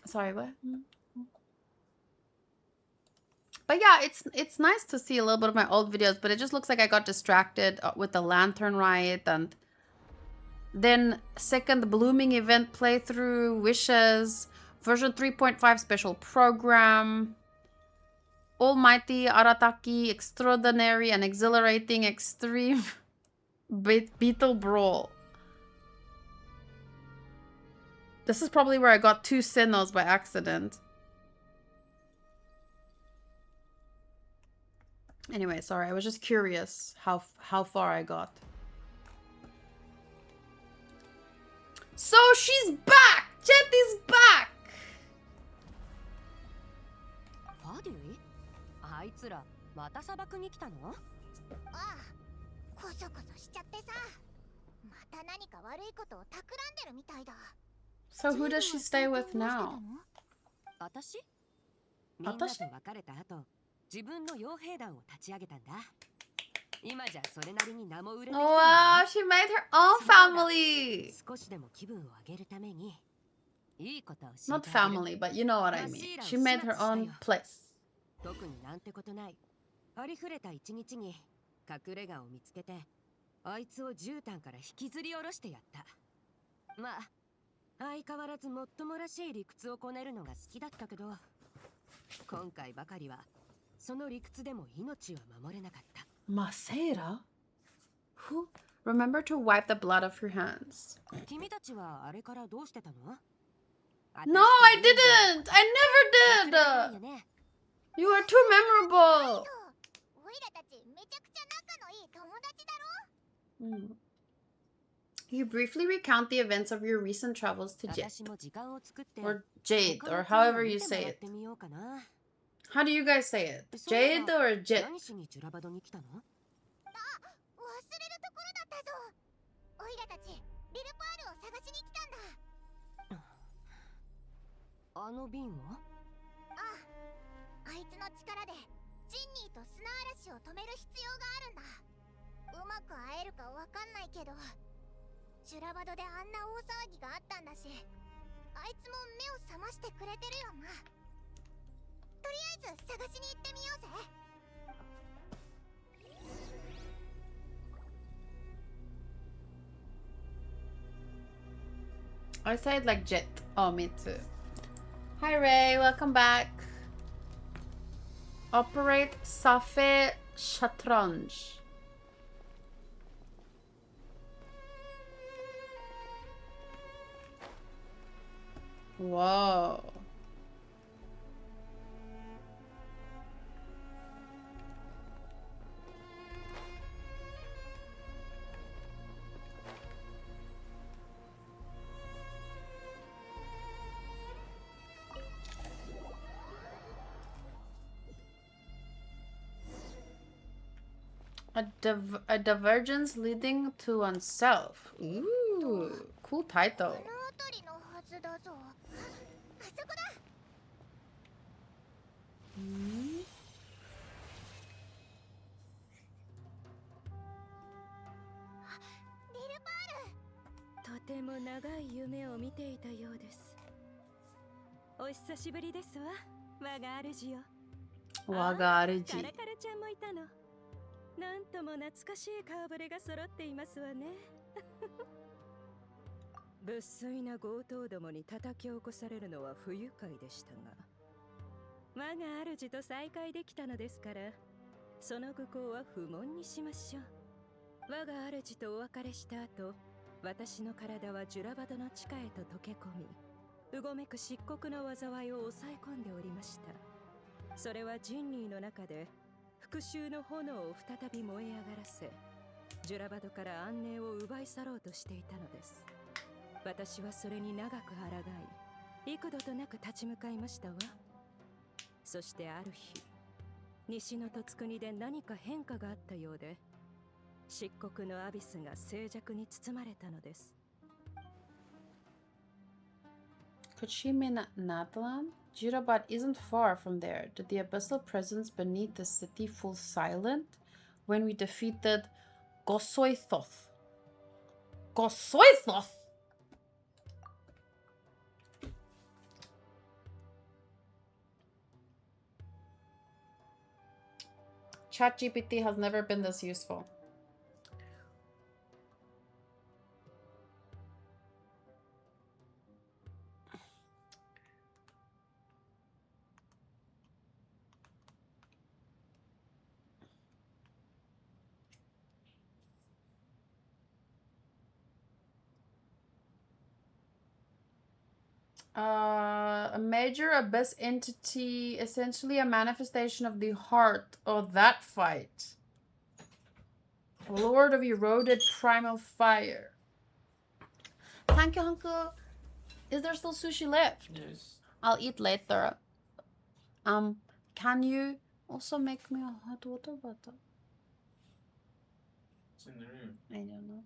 Sorry, what? But yeah, it's nice to see a little bit of my old videos, but it just looks like I got distracted with the Lantern Riot and then second Blooming event playthrough, Wishes, version 3.5 special program, Almighty, Arataki, Extraordinary and Exhilarating Extreme, Beetle Brawl. This is probably where I got 2 Sinnohs by accident. Anyway, sorry, I was just curious how far I got. So she's back! Jet is back! ファデュイ？あいつらまた砂漠に来たの？ああ、こそこそしちゃってさ。また何か悪いことを企んでるみたいだ。So who does she stay with now? 私？みんなと別れた後、自分の傭兵団を立ち上げたんだ。今じゃそれなりに名も売れてきた。Wow, she made her own family. 少しでも気分を上げるためにいいことをし Not family, but you know what I mean. She made her own place. 特になんてことない。ありふれた一日に隠れ家を見つけて、あいつを絨毯から引きずり下ろしてやった。まあ、相変わらずもっともらしい理屈をこねるのが好きだったけど、今回ばかりはその理屈でも命は守れなかった。Masera? Who? Remember to wipe the blood off your hands. 君たちはあれからどうしてたの? No, I didn't! I never did! You are too memorable! You briefly recount the events of your recent travels to Jade. Or Jade, or however you say it. How do you guys say it? Jade or Jit? ジンニーと砂嵐を止める必要があるんだ。うまく会えるかわかんないけど、ジュラバドであんな大騒ぎがあったんだし、あいつも目を覚ましてくれてるよな。とりあえず探しに行ってみようぜ。I say it like jet. Oh, me too. Hi Ray, welcome back. Operate Safe Shatranj. Whoa. A divergence leading to oneself. Ooh, cool title. Hmm? とても長い夢を見ていたようです。お久しぶりですわ、我が主よ。我が主。カラカラちゃんもいたの。なんとも懐かしい顔ぶれが揃っていますわね。物粋な強盗どもに叩き起こされるのは不愉快でしたが、我が主と再会できたのですから、その愚行は不問にしましょう。我が主とお別れした後、私の体はジュラバドの地下へと溶け込み、うごめく漆黒の災いを抑え込んでおりました。それは人類の中で復讐の炎を再び燃え上がらせ、ジュラバドから安寧を奪い去ろうとしていたのです。私はそれに長く抗い、幾度となく立ち向かいましたわ。そしてある日、西の戸国で何か変化があったようで、漆黒のアビスが静寂に包まれたのです。Could she mean Natlan? Jirabad isn't far from there. Did the abyssal presence beneath the city fall silent when we defeated Gosoithoth? Gosoithoth! ChatGPT has never been this useful. A major abyss entity, essentially a manifestation of the heart of that fight. Lord of eroded primal fire. Thank you, Hanku. Is there still sushi left? Yes. I'll eat later. Can you also make me a hot water bottle? It's in the room. I don't know.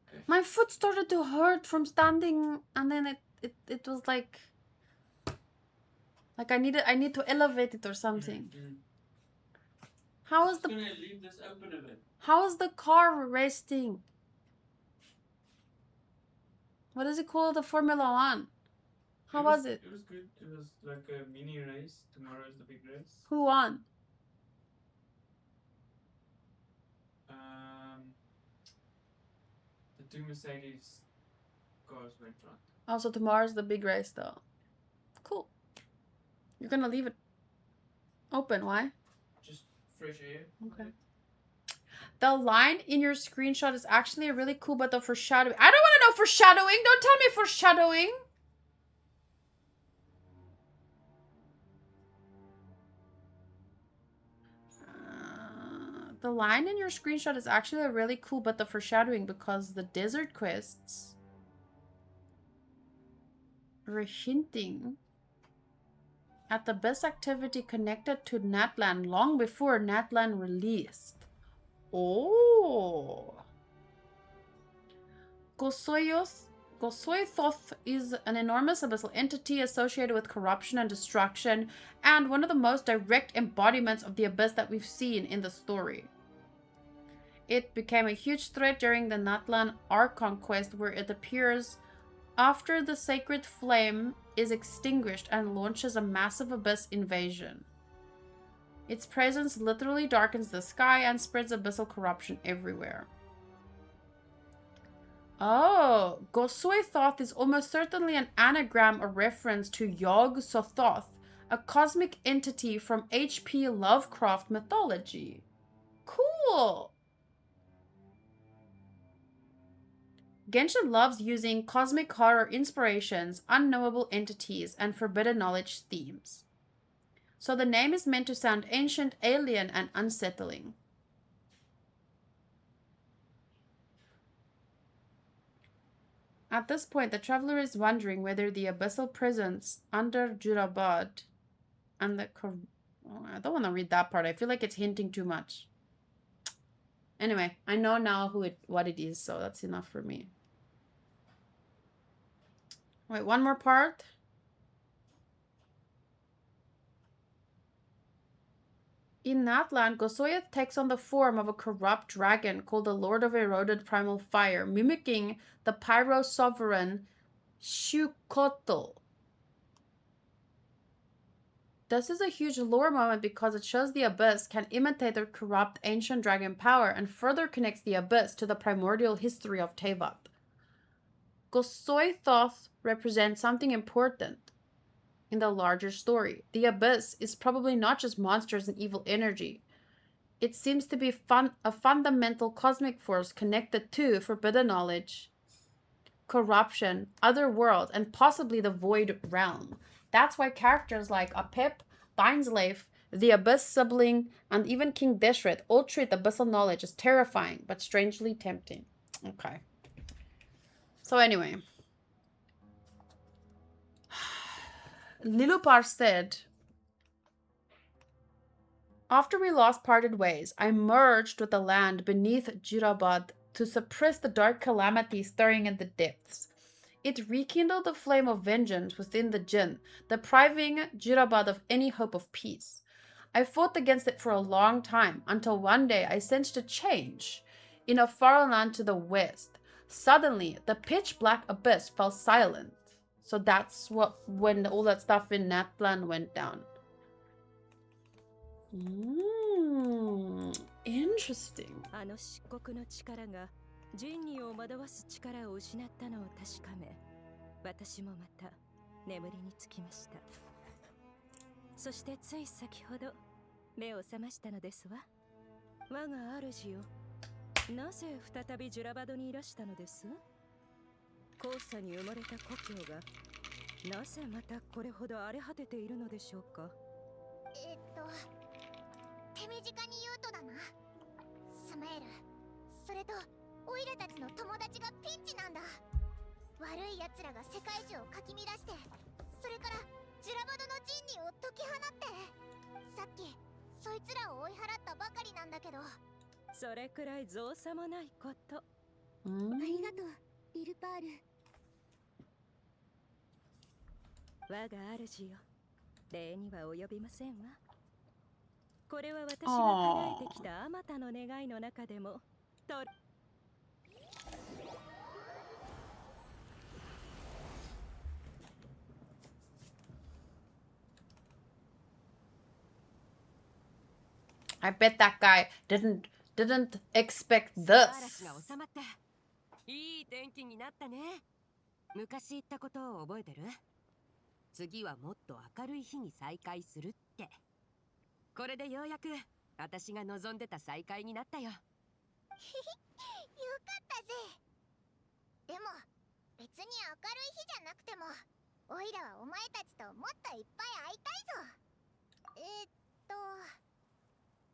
Okay. My foot started to hurt from standing, and then it was like I need to elevate it or something. How is the Just gonna leave this open a bit. How is the car racing? What is it called? The Formula One. How was it? It was good. It was like a mini race. Tomorrow is the big race. Who won? The two Mercedes cars went front. Also, tomorrow's the big race, though. Cool. You're gonna leave it open. Why? Just fresh air. Okay. The line in your screenshot is actually really cool, but the foreshadowing. I don't want to know foreshadowing. Don't tell me foreshadowing. The line in your screenshot is actually really cool, but the foreshadowing, because the desert quests were hinting at the best activity connected to Natlan long before Natlan released. Oh. Gosoi Thoth is an enormous abyssal entity associated with corruption and destruction, and one of the most direct embodiments of the abyss that we've seen in the story. It became a huge threat during the Natlan Archon quest, where it appears after the sacred flame is extinguished and launches a massive abyss invasion. Its presence literally darkens the sky and spreads abyssal corruption everywhere. Oh, Gosoi Thoth is almost certainly an anagram or reference to Yog Sothoth, a cosmic entity from H.P. Lovecraft mythology. Cool! Genshin loves using cosmic horror inspirations, unknowable entities, and forbidden knowledge themes. So the name is meant to sound ancient, alien, and unsettling. At this point, the traveler is wondering whether the abyssal presence under Jurabad and the... Oh, I don't want to read that part. I feel like it's hinting too much. Anyway, I know now what it is, so that's enough for me. Wait, one more part. In Natlan, Gosoyeth takes on the form of a corrupt dragon called the Lord of Eroded Primal Fire, mimicking the Pyro Sovereign Shukotl. This is a huge lore moment because it shows the Abyss can imitate the corrupt ancient dragon power and further connects the Abyss to the primordial history of Tevat. Gosoi Thoth represents something important in the larger story. The Abyss is probably not just monsters and evil energy. It seems to be a fundamental cosmic force connected to forbidden knowledge, corruption, other worlds, and possibly the Void Realm. That's why characters like Apep, Bainsleif, the Abyss Sibling, and even King Deshret all treat abyssal knowledge as terrifying, but strangely tempting. Okay. So anyway. Lilupar said, after we last parted ways, I merged with the land beneath Jirabad to suppress the dark calamity stirring in the depths. It rekindled the flame of vengeance within the Jinn, depriving Jirabad of any hope of peace. I fought against it for a long time, until one day I sensed a change. In a far land to the west, suddenly the pitch-black abyss fell silent. So that's when all that stuff in Natlan went down. Interesting. あの漆黒の力が人にを惑わす力を失ったのを確かめ、私もまた眠りにつきました。そしてつい先ほど目を覚ましたのですわ。我が主よ、なぜ再びジュラバドにいらしたのです？後世に生まれた故郷がなぜまたこれほど荒れ果てているのでしょうか。手短に言うとだな、スメール、それとオイラたちの友達がピンチなんだ。悪い奴らが世界中をかき乱して、それからジュラバドの人人を解き放って、さっきそいつらを追い払ったばかりなんだけど。それくらい造作もないこと。ありがとう、リルパール。我が主よ、礼には及びませんわ。これは私が叶えてきたあまたの願いの中でもI bet that guy didn't expect this. 嵐が収まった。いい天気になったね。昔言ったことを覚えてる？次はもっと明るい日に再会するって。これでようやく私が望んでた再会になったよ。よかったぜ。でも別に明るい日じゃなくても、オイラはお前たちともっといっぱい会いたいぞ。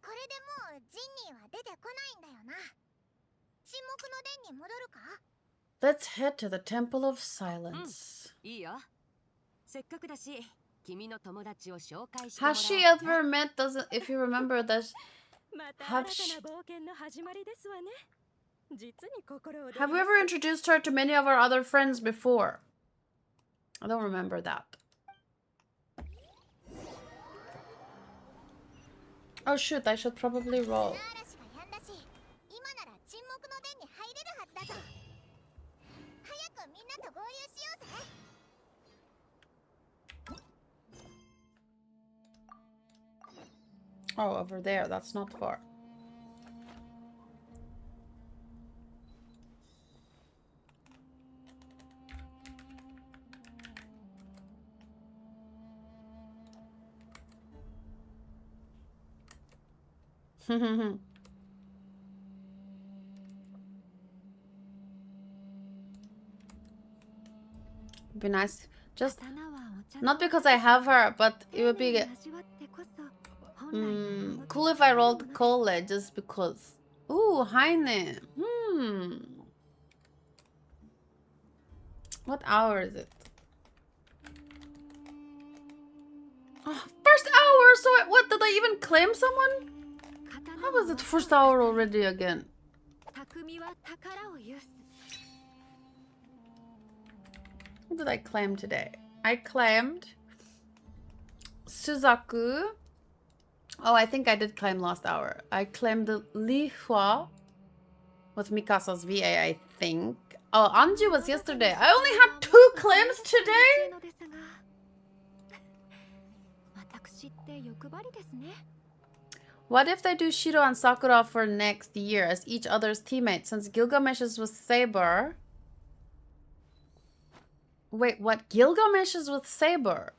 これでもうジンニーは出てこないんだよな。沈黙の殿に戻るか？ Let's head to the Temple of Silence. いいよ。せっかくだし、君の友達を紹介してもらおう。Has she ever met? If you remember this, また新たな冒険の始まりですわね。Have we ever introduced her to many of our other friends before? I don't remember that. Oh shoot, I should probably roll. Oh, over there, that's not far. Be nice. Just not because I have her, but it would be cool if I rolled cola just because. Ooh, Heine. What hour is it? Oh, first hour. So what, did I even claim someone? How was it first hour already again? What did I claim today? I claimed Suzaku. Oh, I think I did claim last hour. I claimed Li Hua with Mikasa's VA, I think. Oh, Anju was yesterday. I only had 2 claims today? What if they do Shiro and Sakura for next year as each other's teammates, since Gilgamesh is with Saber? Wait, what? Gilgamesh is with Saber?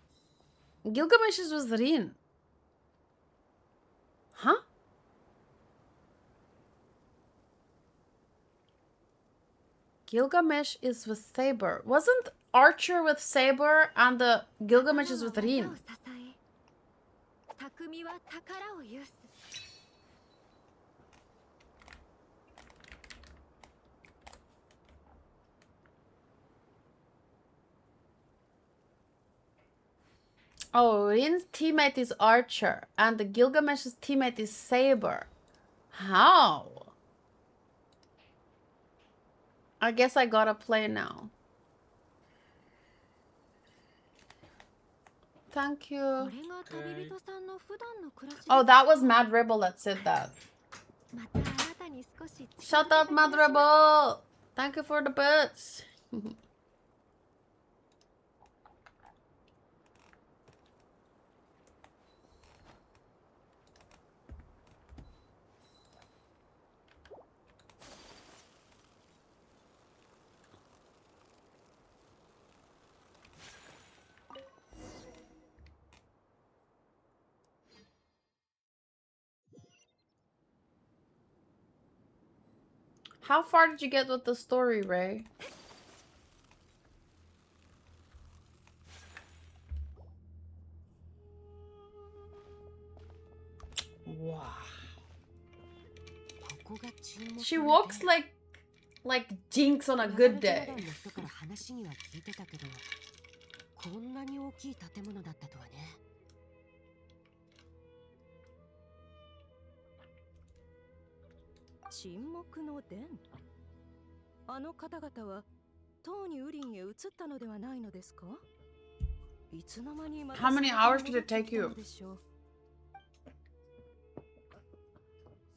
Gilgamesh is with Rin. Huh? Gilgamesh is with Saber. Wasn't Archer with Saber and the Gilgamesh is with Rin? Oh, Rin's teammate is Archer and the Gilgamesh's teammate is Saber. How? I guess I gotta play now. Thank you. Okay. Oh, that was Mad Rebel that said that. Shut up, Mad Rebel! Thank you for the bits. How far did you get with the story, Ray? Wow. She walks like Jinx on a good day. こんなに大きい建物だったとはね。沈黙の殿。あの方々は塔にウリンへ移ったのではないのですか？いつの間にまた How many hours did it take you?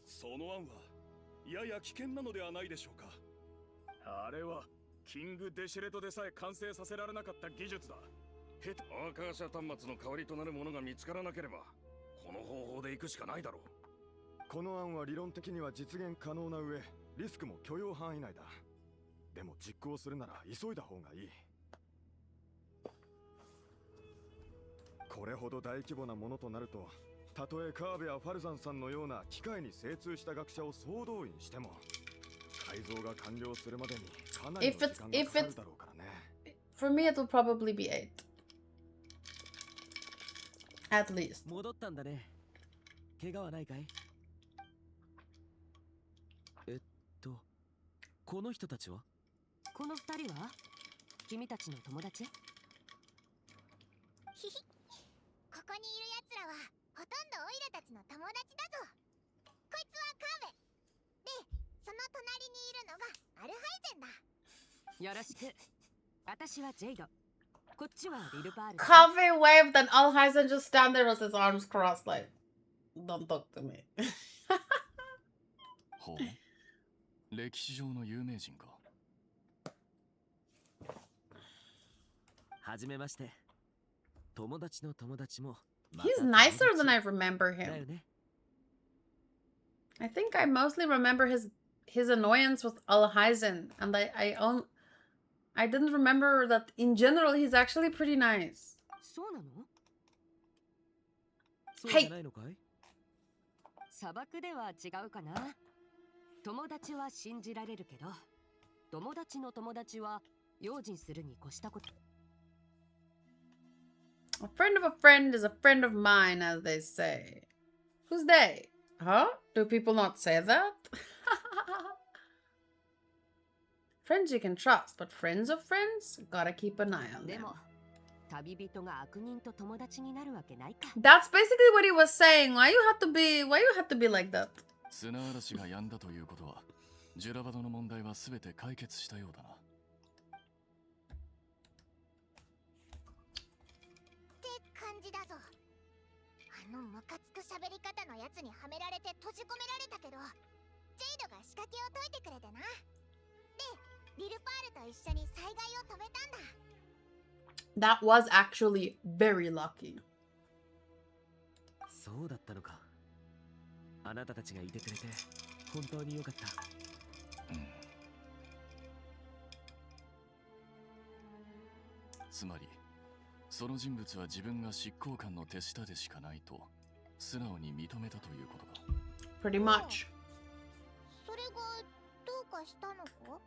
その案はやや危険なのではないでしょうか。あれはキングデシレトでさえ完成させられなかった技術だ。アーカーシャ端末の代わりとなるものが見つからなければ、この方法で行くしかないだろう。この案は理論的には実現可能な上、リスクも許容範囲内だ。でも実行するなら急いだ方がいい。これほど大規模なものとなると、たとえカーベやファルザンさんのような機械に精通した学者を総動員しても、改造が完了するまでにかなりの時間がかかるだろうからね。For me, it will probably be 8. At least. 戻ったんだね。怪我はないかい？この人たちは？この二人は？君たちの友達？ひひ、ここにいる奴らはほとんどオイラたちの友達だぞ。こいつはカーベ。で、その隣アルハイゼンだ。よろしく。私はジェイド。こっちはリルバール。 Coffee waved and Alheisen just stand there with his arms crossed like, don't talk to me. ほう。歴史上の有名人か。はじめまして。友達の友達も。He's nicer than I remember him. I think I mostly remember his annoyance with Alheisen, and I didn't remember that in general he's actually pretty nice. そうなの？そうじゃないのかい？砂漠では違うかな。友達は信じられるけど、友達の友達は用心するに越したこと。A friend of a friend is a friend of mine, as they say. Who's they? Huh? Do people not say that? Friends you can trust, but friends of friends? Gotta keep an eye on them. でも、旅人が悪人と友達になるわけないか。 That's basically what he was saying. Why you have to be like that? 砂嵐が止んだということは、ジュラバドの問題はすべて解決したようだな。って感じだぞ。あのムカつく喋り方のやつにはめられて閉じ込められたけど、ジェイドが仕掛けを解いてくれてな。で、リルパールと一緒に災害を止めたんだ。That was actually very lucky. そうだったのか。あなたたちがいてくれて本当によかった。つまり、その人物は自分が執行官の手下でしかないと素直に認めたということか。Pretty much. それがどうかしたのか？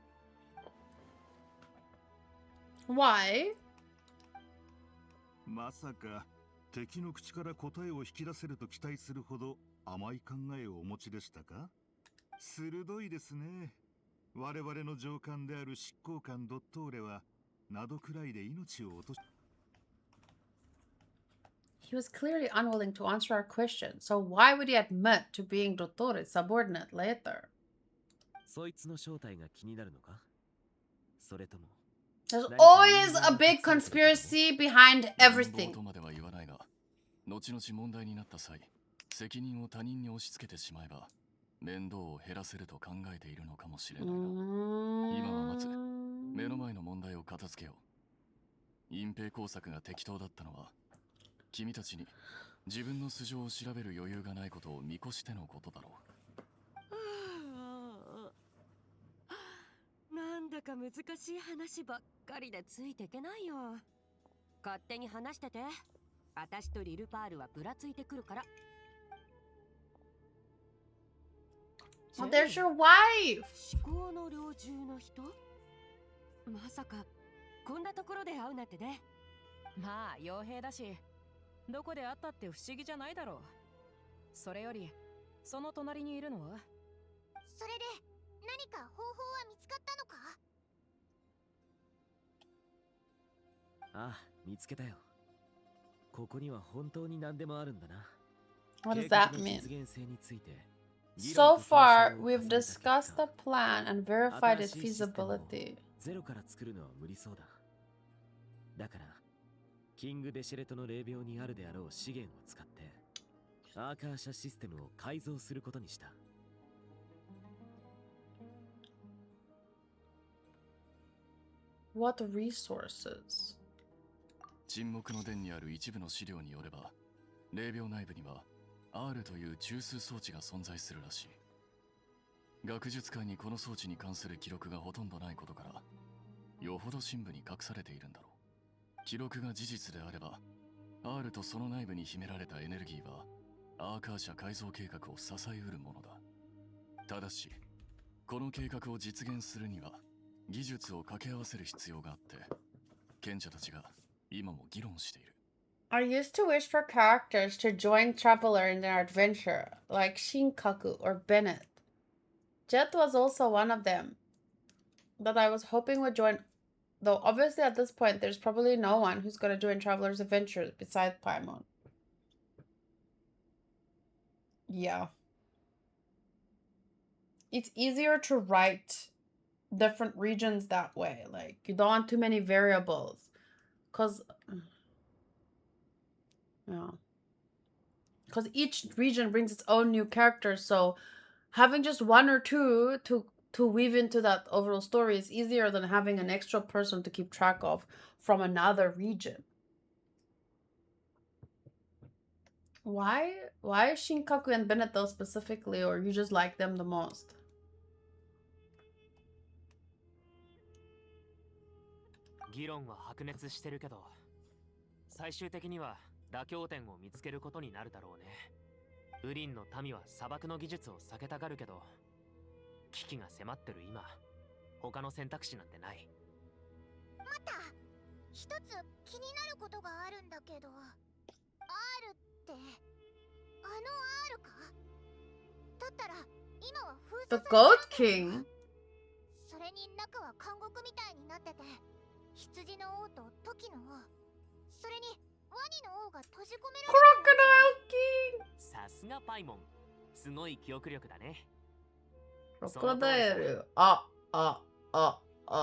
Why? まさか敵の口から答えを引き出せると期待するほど甘い考えをお持ちでしたか？鋭いですね。我々の上官である執行官ドットーレはなどくらいで命を落とし。 He was clearly unwilling to answer our question, so why would he admit to being Dottore's subordinate later? そいつの正体が気になるのか？それとも There's always a big conspiracy behind everything. とまでは言わないが、後々問題になった際、責任を他人に押し付けてしまえば面倒を減らせると考えているのかもしれないが、今はまず目の前の問題を片付けよう。隠蔽工作が適当だったのは君たちに自分の素性を調べる余裕がないことを見越してのことだろう。なんだか難しい話ばっかりでついていけないよ。勝手に話してて。私とリルパールはぶらついてくるから。Oh, there's your wife! 思考の猟銃の人？まさかこんなところで会うなんてね。まあ傭兵だし、どこで会ったって不思議じゃないだろう。それよりその隣にいるのは？それで何か方法は見つかったのか？ああ、見つけたよ。ここには本当に何でもあるんだな。 What does that mean? 実現性について So far, we've discussed the plan and verified its feasibility. ゼロから作るのは無理そうだ。だから、キング・デシェレトの霊廟にあるであろう資源を使って、アーカー社システムを改造することにした。What resources? 沈黙の殿にある一部の資料によれば、霊廟内部には R という中枢装置が存在するらしい。学術界にこの装置に関する記録がほとんどないことから、よほど深部に隠されているんだろう。記録が事実であれば、R とその内部に秘められたエネルギーは、アーカー社改造計画を支えうるものだ。ただし、この計画を実現するには、技術を掛け合わせる必要があって、賢者たちが今も議論している。I used to wish for characters to join Traveler in their adventure, like Shinkaku or Bennett. Jet was also one of them that I was hoping would join, though obviously at this point there's probably no one who's going to join Traveler's adventure besides Paimon. Yeah. it's easier to write different regions that way. Like, you don't want too many variables. Because, yeah. Because each region brings its own new characters, so having just one or two to weave into that overall story is easier than having an extra person to keep track of from another region. Why Shinkaku and Bennett though specifically, or you just like them the most? The Goat King? それに中は監獄みたいになってて、羊の王と時の王、それにワニの王が閉じ込められてる。 Crocodile King! さすがパイモン。すごい記憶力だね。Crocodile.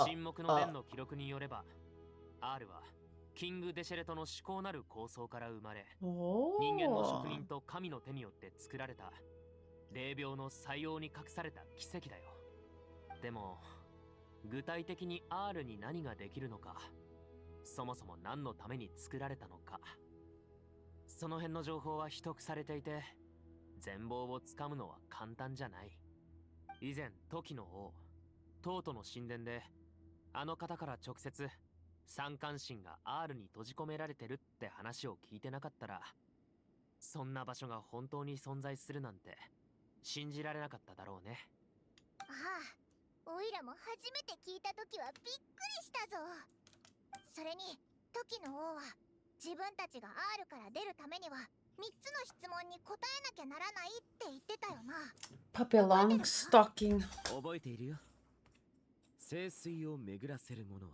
沈黙の伝の記録によれば、R はキングデシェレトの至高なる構想から生まれ、人間の職人と神の手によって作られた霊廟の採用に隠された奇跡だよ。でも具体的に R に何ができるのか、そもそも何のために作られたのか、その辺の情報は秘匿されていて、全貌をつかむのは簡単じゃない。以前時の王トートの神殿であの方から直接三冠神が R に閉じ込められてるって話を聞いてなかったら、そんな場所が本当に存在するなんて信じられなかっただろうね。ああ、おいらも初めて聞いた時はびっくりしたぞ。それに時の王は自分たちが R から出るためには3つの質問に答えなきゃならないって言ってたよな。パピロンストッキング。覚えているよ。聖水を巡らせるものは、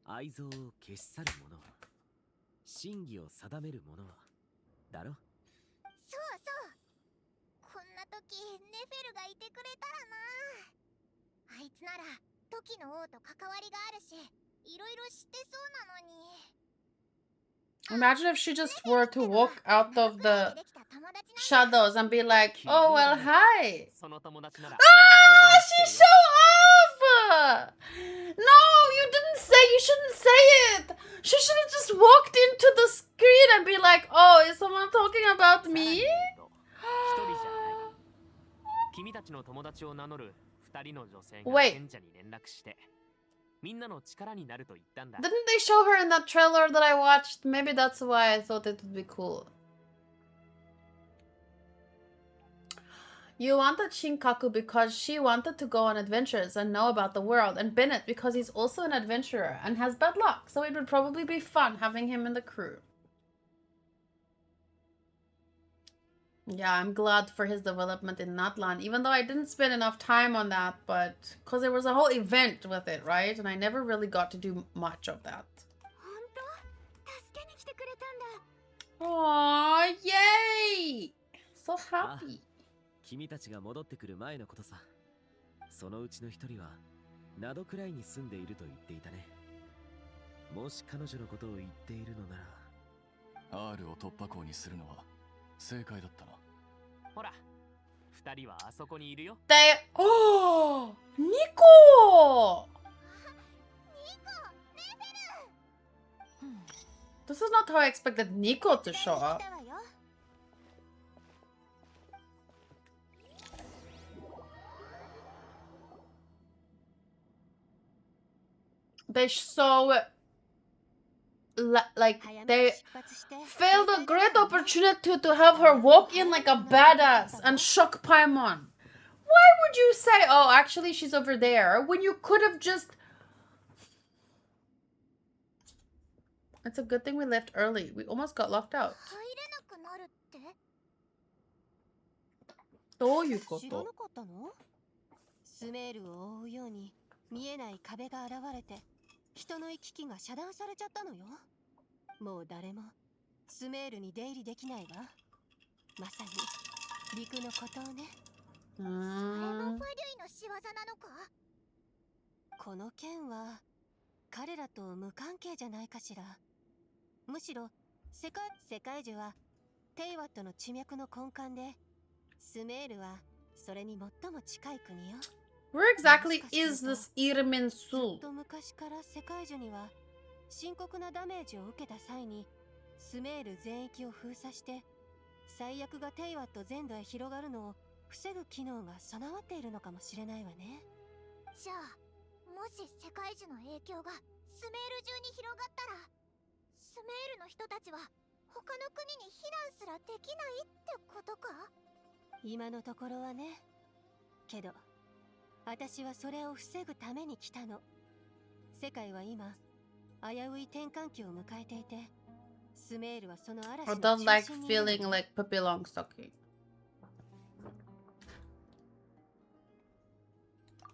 愛憎を消し去るものは、真偽を定めるものは、だろ。そうそう。こんな時ネフェルがいてくれたらな。あいつなら時の王と関わりがあるし、いろいろ知ってそうなのに。 Imagine if she just were to walk out of the shadows and be like, oh well, hi. Ah, she show off! No, you didn't say, you shouldn't say it. She should have just walked into the screen and be like, oh, is someone talking about me? Wait. Didn't they show her in that trailer that I watched? Maybe that's why I thought it would be cool. You wanted Shinkaku because she wanted to go on adventures and know about the world, and Bennett because he's also an adventurer and has bad luck, so it would probably be fun having him in the crew. Yeah, I'm glad for his development in Natlan, even though I didn't spend enough time on that, but because there was a whole event with it, right? And I never really got to do much of that. Aww, yay! So happy. 君たちが戻ってくる前のことさ。そのうちの一人はナドくらいに住んでいると言っていたね。もし彼女のことを言っているのなら、 R を突破口にするのは正解だったな。ほら、二人はあそこにいるよ。Oh! Nico! This is not how I expected Nico to show up. They so like they failed a great opportunity to have her walk in like a badass and shock Paimon. Why would you say, oh, actually she's over there, when you could have just... It's a good thing we left early. We almost got locked out. どういうこと？知らなかったの？スメールを覆うように見えない壁が現れて人の行き来が遮断されちゃったのよ。もう誰もスメールに出入りできないわ。まさに陸の孤島ね。それもファリュイの仕業なのか？この件は彼らと無関係じゃないかしら。むしろ世界樹はテイワットの地脈の根幹で、スメールはそれに最も近い国よ。Where exactly is this Irmin ず Sul? っと昔から世界樹には深刻なダメージを受けた際にスメール全域を封鎖して最悪がテイワット全土へ広がるのを防ぐ機能が備わっているのかもしれないわね。じゃあもし世界樹の影響がスメール中に広がったら、スメールの人たちは他の国に避難すらできないってことか？今のところはね。けど私はそれを防ぐために来たの。世界は今危うい転換期を迎えていて、スメールはその嵐 I の don't 中 like 心にいるの。 feeling like Pippi Longstocking.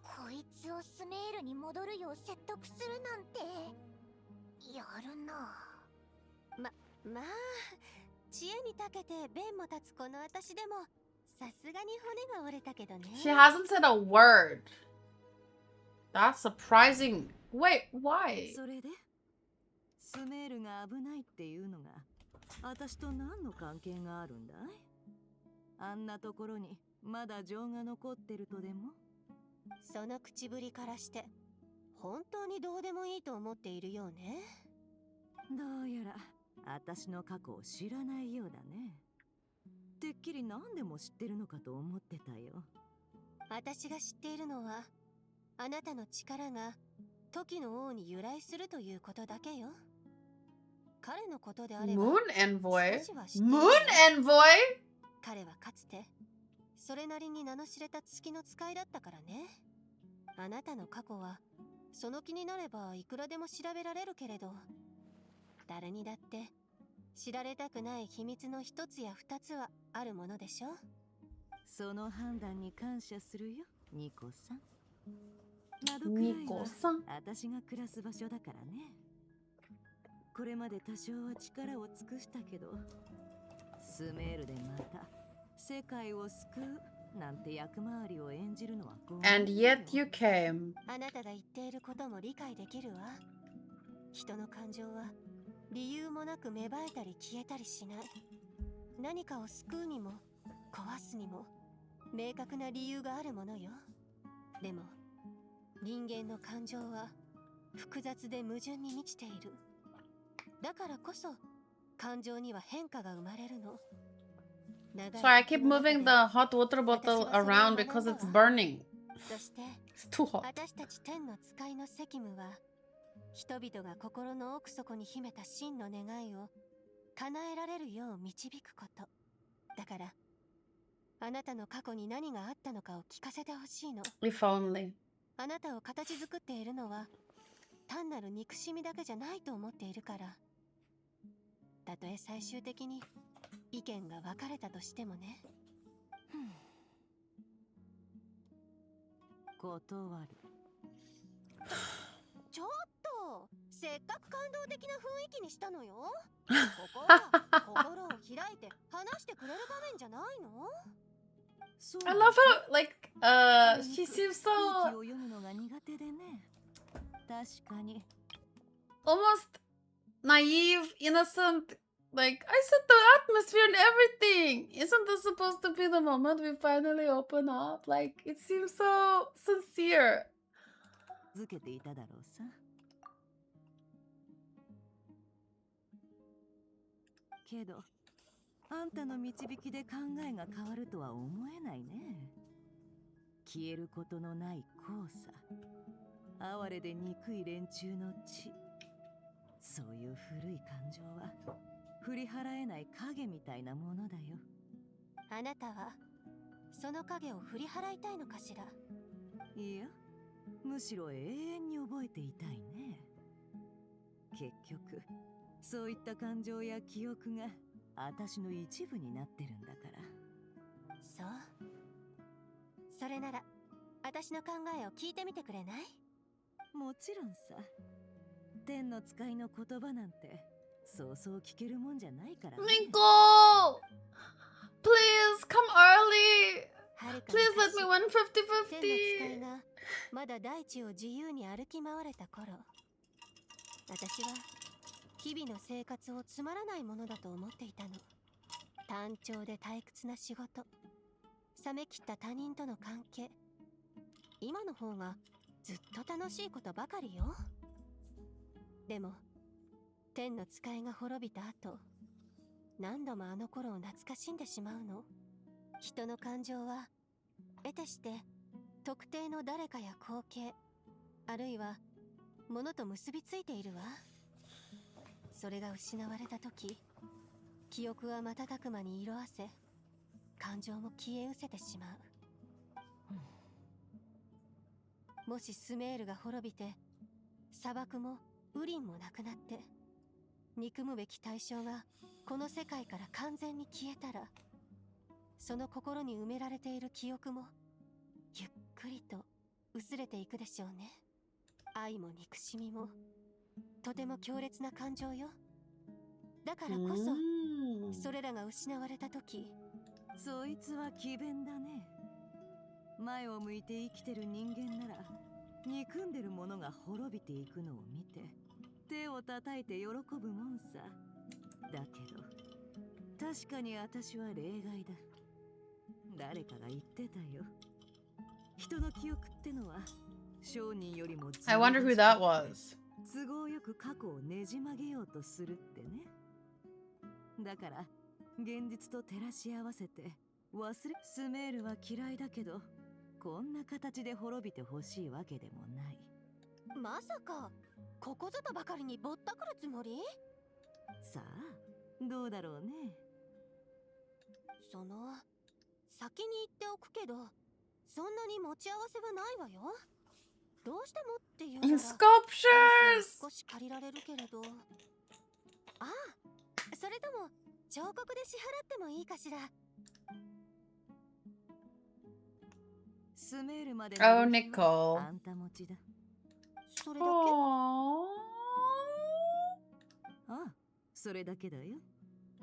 こいつをスメールに戻るよう説得するなんてやるな。まあ知恵に長けて弁も立つこの私でもさすがに骨が折れたけどね。 She hasn't said a word. That's surprising. Wait, why? それでスメールが危ないっていうのが私と何の関係があるんだい？あんなところにまだ情が残ってるとでも？その口ぶりからして本当にどうでもいいと思っているようね。どうやら私の過去を知らないようだね。てっきり何でも知ってるのかと思ってたよ。私が知っているのはあなたの力が時の王に由来するということだけよ。彼のことであれば Moon Envoy? 少しは知っている Moon わ。 Envoy? 彼はかつてそれなりに名の知れた月の使いだったからね。あなたの過去はその気になればいくらでも調べられるけれど、誰にだって知られたくない秘密の一つや二つはあるものでしょ。その判断に感謝するよ、ニコさん。窓くらいニコさん。は私が暮らす場所だからね。これまで多少は力を尽くしたけど、スメールでまた世界を救うなんて役回りを演じるのはごめんよ。 And yet you came. あなたが言っていることも理解できるわ。人の感情は理由もなく芽生えたり消えたりしない。何かを救うにも壊すにも明確な理由があるものよ。でも人間の感情は複雑で矛盾に満ちている。だからこそ感情には変化が生まれるの。 Sorry, I keep moving the hot water bottle around because it's burning. そして It's too hot. 私たち天の使いの責務は人々が心の奥底に秘めた真の願いを叶えられるよう導くこと。だからあなたの過去に何があったのかを聞かせてほしいの。 If only. あなたを形作っているのは単なる憎しみだけじゃないと思っているから。たとえ最終的に意見が分かれたとしてもね。断る。ちょっと、せっかく感動的な雰囲気にしたのよ。ここは心を開いて話してくれる場面じゃないの？ I love how, like, she seems so 空気を読むのが苦手でね。確かに。 almost naive, innocent. Like, I set the atmosphere and everything. Isn't this supposed to be the moment we finally open up? Like, it seems so sincere. 続けていただろうさ。けど、あんたの導きで考えが変わるとは思えないね。消えることのない黄砂、哀れで憎い連中の血。そういう古い感情は振り払えない影みたいなものだよ。あなたはその影を振り払いたいのかしら。いや、むしろ永遠に覚えていたいね。結局そういった感情や記憶が私の一部になってるんだから。そう。それなら私の考えを聞いてみてくれない？もちろんさ。天の使いの言葉なんてそうそう聞けるもんじゃないからね。Nico! Please, come early! Please let me win 天の使い 50-50. がまだ大地を自由に歩き回れた頃、私は日々の生活をつまらないものだと思っていたの。単調で退屈な仕事、冷め切った他人との関係、今の方がずっと楽しいことばかりよ。でも天の使いが滅びた後、何度もあの頃を懐かしんでしまうの。人の感情は得てして特定の誰かや光景、あるいは物と結びついているわ。それが失われた時、記憶は瞬く間に色あせ、感情も消え失せてしまう。もしスメールが滅びて、砂漠もウリンもなくなって、憎むべき対象がこの世界から完全に消えたら、その心に埋められている記憶もゆっくりと薄れていくでしょうね。愛も憎しみもとても強烈な感情よ。だからこそそれらが失われた時、そいつは詭弁だね。前を向いて生きてる人間なら、憎んでるものが滅びていくのを見て手を叩いて喜ぶもんさ。だけど確かに私は例外だ。誰かが言ってたよ。人の記憶ってのは商人よりも I wonder who that was. 都合よく過去をねじ曲げようとするってね。だから現実と照らし合わせてスメールは嫌いだけど、こんな形で滅びてほしいわけでもない。まさかここぞとばかりにぼったくるつもり？さあどうだろうね。先に言っておくけど、そんなに持ち合わせはないわよ。どうしてもっていうなら Sculptures! 少し借りられるけれど。ああ、それとも彫刻で支払ってもいいかしら。スメールまで Oh, Nicole. あんた持ちだ。それだけ？ああ、それだけだよ。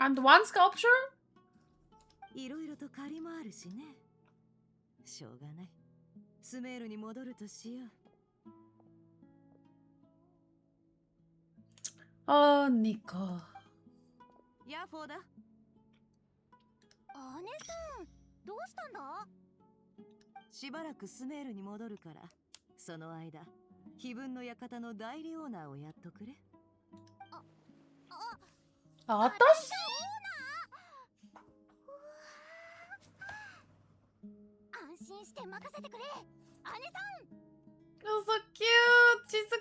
And one sculpture? いろいろと借りもあるしね。しょうがない。スメールに戻るとしよう。Oh, Nico. ヤフォーだ。姉さん、どうしたんだ？しばらくスメールに戻るから、その間、碑文の館の代理オーナーをやっとくれ。私？安心して任せてくれ、姉さん。So cute! She's so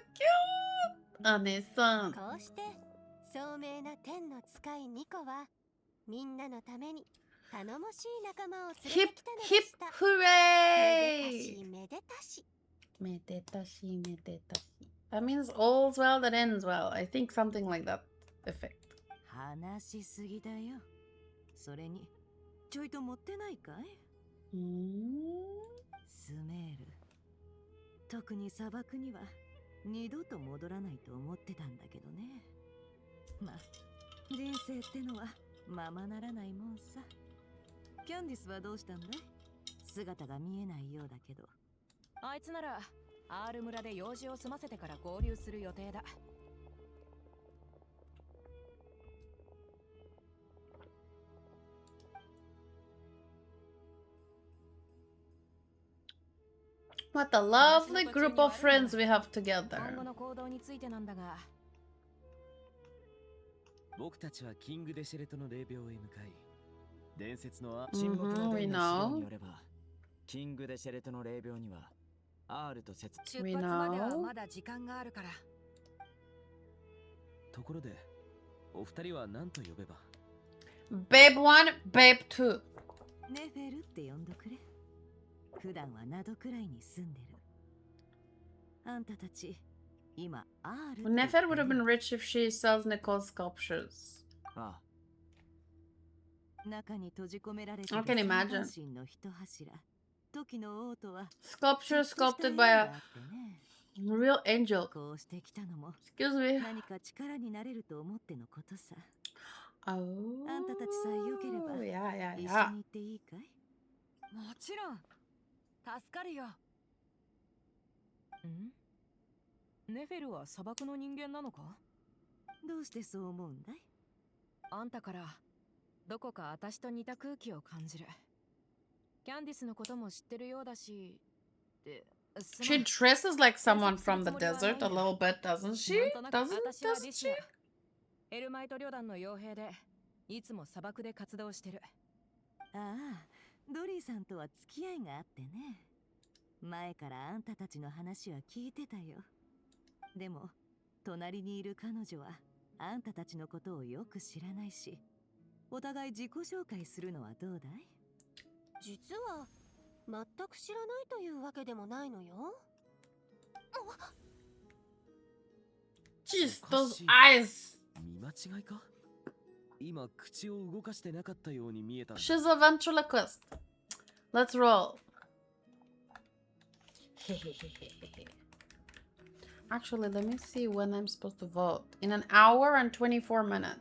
cute! 姉さん。こうして聡明な天の使いニコは、みんなのために頼もしい仲間を連れてきたのでした。 Hooray! めでたし。めでたし、めでたし。That means all's well that ends well. I think something like that effect. 話しすぎだよ。それに、ちょいと持ってないかい？スメール。特に砂漠には二度と戻らないと思ってたんだけどね。まあ、人生ってのはままならないもんさ。キャンディスはどうしたんだい？姿が見えないようだけど。あいつなら R 村で用事を済ませてから合流する予定だ。What a lovely group of friends we have together. 今後の行動についてなんだが、僕たちはキングデシェレトの霊廟へ向かい、伝説の沈黙の伝の資料によれば、キングデシェレトの霊廟には R と説出発まではまだ時間があるから。ところで、お二人は何と呼べば？ Babe 1, Babe 2. ネフェルって呼んどくれ。普段はナドくらいに住んでる。あんたたち、今 R。Nefer would have been rich if she sells Nicole's sculptures. ああ。中に閉じ込められて I can imagine. の一柱。時の王とは Sculpture sculpted by a real angel. こうしてきたのも Excuse me. 何か力になれると思ってのことさ。Oh. あんたたちさえ良ければ Yeah, yeah, 一緒に yeah. 行っていいかい？もちろん助かるよ。ネフェルは砂漠の人間なのか？どうしてそう思うんだい？あんたからどこか私と似た空気を感じる。キャンディスのことも知ってるようだし。She dresses like someone from the desert a little bit, doesn't she? Doesn't she? エルマイト旅団の傭兵でいつも砂漠で活動してる。ああ、ドリーさんとは付き合いがあってね。前からあんたたちの話は聞いてたよ。でも隣にいる彼女はあんたたちのことをよく知らないし、お互い自己紹介するのはどうだい？実は全く知らないというわけでもないのよ。Jeez, those eyes. 見間違いか？今口を動かしてなかったように見えた。She's a ventriloquist. Let's roll. Actually, let me see when I'm supposed to vote. In an hour and 24 minutes.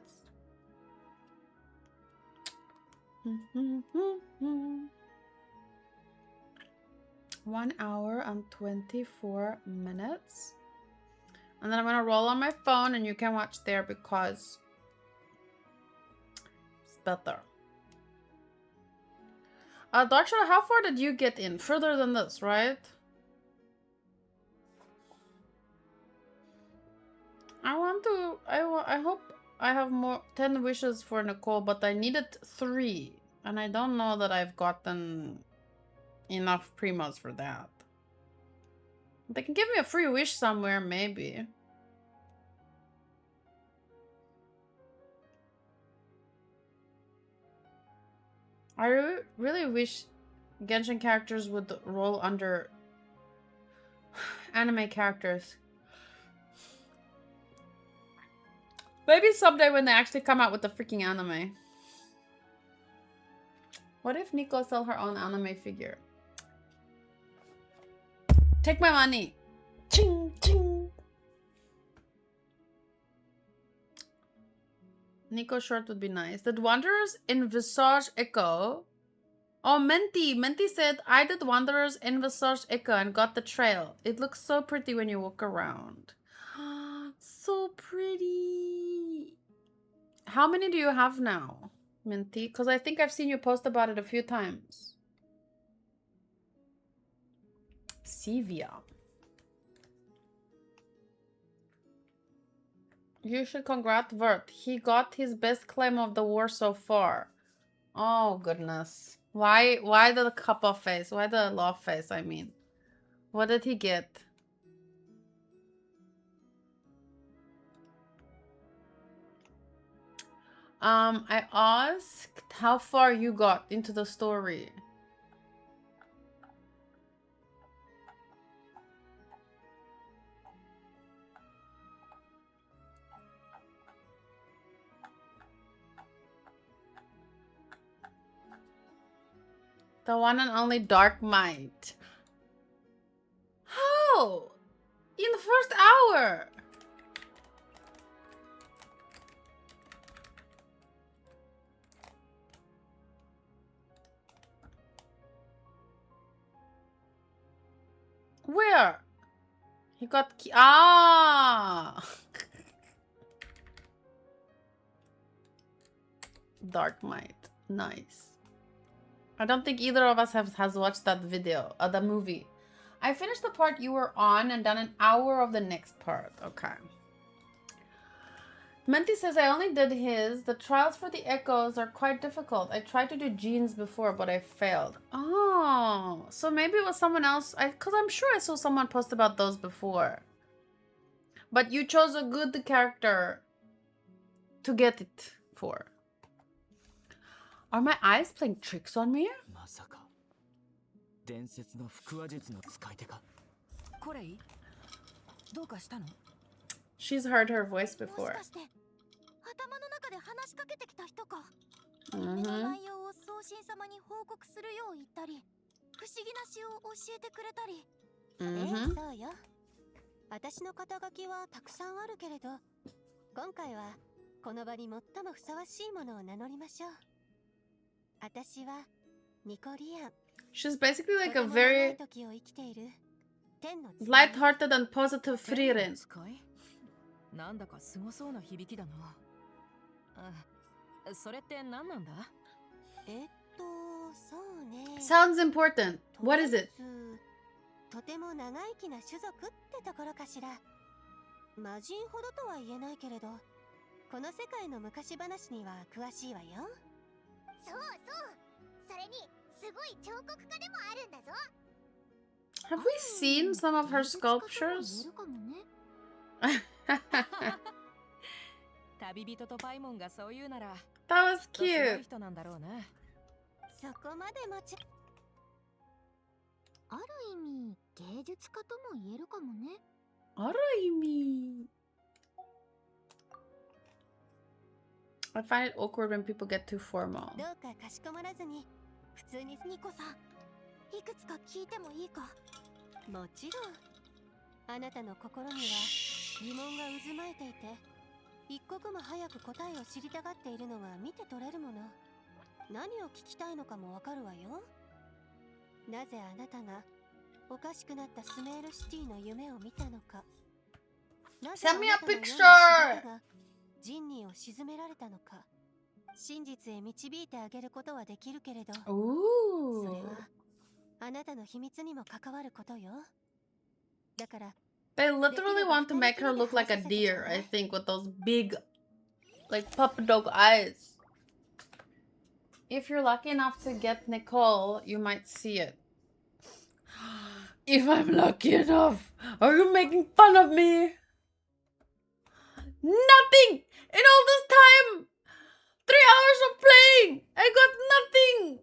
1 hour and 24 minutes. And then I'm gonna roll on my phone and you can watch there because it's better. Dark Shadow, how far did you get in? Further than this, right? I hope I have more 10 wishes for Nicole, but I needed 3. And I don't know that I've gotten enough primos for that. They can give me a free wish somewhere, maybe. I really wish Genshin characters would roll under anime characters. Maybe someday when they actually come out with the freaking anime. What if Nico sell her own anime figure? Take my money. Ching, ching. Nico short would be nice. Did Wanderers in Visage Echo? Oh, Menti. Menti said, I did Wanderers in Visage Echo and got the trail. It looks so pretty when you walk around. So pretty. How many do you have now, Minty? Because I think I've seen you post about it a few times. Sevia. You should congrat Vert. He got his best claim of the war so far. Oh, goodness. Why the Kappa face? Why the law face, I mean? What did he get? I asked how far you got into the story. The one and only Dark Might. How? In the first hour? Where? He got Dark Might. Nice. I don't think either of us has watched that video, the movie. I finished the part you were on and done an hour of the next part. Okay. Menti says, I only did his. The trials for the echoes are quite difficult. I tried to do Jean's before, but I failed. Oh, so maybe it was someone else. Because I'm sure I saw someone post about those before. But you chose a good character to get it for. Are my eyes playing tricks on me? She's heard her voice before. Mm-hmm. そうよ。私の肩書きはたくさんあるけれど、今回はこの場に最もふさわしいものを名乗りましょう。私はニコリアン。She's basically like a very light-hearted and positive Frieren. なんだかすごそうな響きだな。それって何なんだ？そうね。Sounds important. What is it? とても長生きな種族ってところかしら。魔人ほどとは言えないけれど、この世界の昔話には詳しいわよ。そうそう。それにすごい彫刻家でもあるんだぞ。Have we seen some of her sculptures? 旅人とパイモンがそう言うなら、That was cute. 人なんだろうな。そこまである意味芸術家とも言えるかもね。ある意味 I find it awkward when people get too formal. どうかかしこまらずに、普通にニコさん、いくつか聞いてもいいか。もちろん。あなたの心には疑問が渦巻いていて、一刻も早く答えを知りたがっているのが見て取れるもの。何を聞きたいのかもわかるわよ。なぜあなたがおかしくなったスメールシティの夢を見たのか。なぜあなたのような仕事がジンニーを沈められたのか。真実へ導いてあげることはできるけれど、それはあなたの秘密にも関わることよ。だから They literally want to make her look like a deer, I think, with those big, like, puppy dog eyes. If you're lucky enough to get Nicole, you might see it. If I'm lucky enough, are you making fun of me? Nothing! In all this time! 3 hours of playing! I got nothing!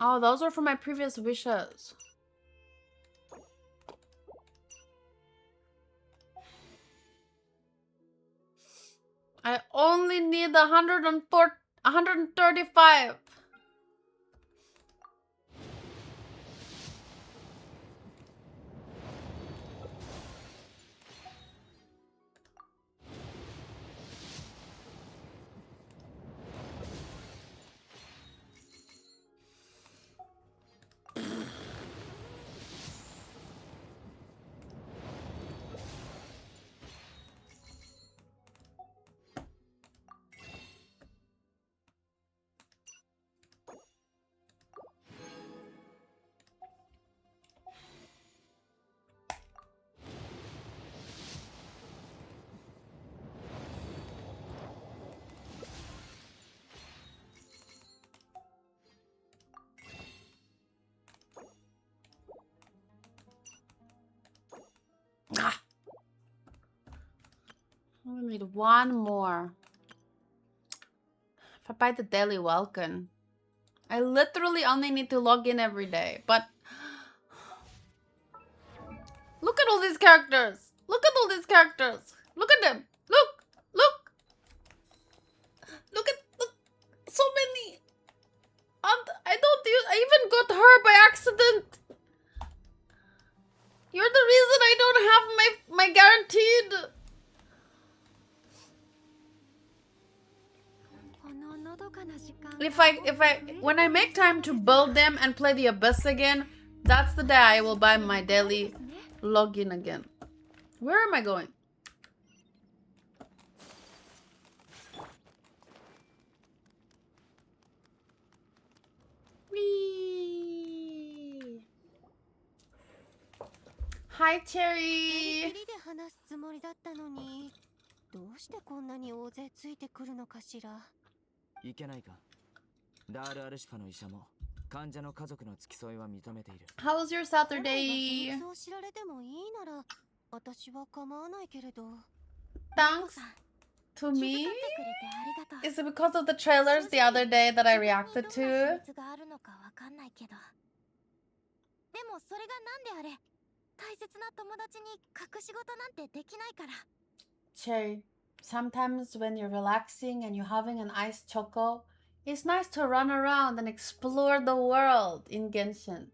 Oh, those were from my previous wishes. I only need 135. Ah. I only need one more. If I buy the daily welcome, I literally only need to log in every day. But look at all these characters. Look at all these characters. Look at them. Look. Look. Look at so many. And I even got her by accident. You're the reason I don't have my guaranteed. When I make time to build them and play the Abyss again, that's the day I will buy my daily login again. Where am I going? Whee! Hi, Cherry! で話すつもりだったのに、どうしてこんなに大勢ついてくるのかしら。いけないか。ダール・アルシファの医者も患者の家族の付き添いは認めている。 How was your Saturday? そう知られてもいいなら、私は構わないけれど。Thanks to me? Is it because of the trailers the other day that I reacted to? でもそれがなんであれ、大切な友達に隠し事なんてできないから。 Cherry, sometimes when you're relaxing and you're having an iced choco, it's nice to run around and explore the world in Genshin.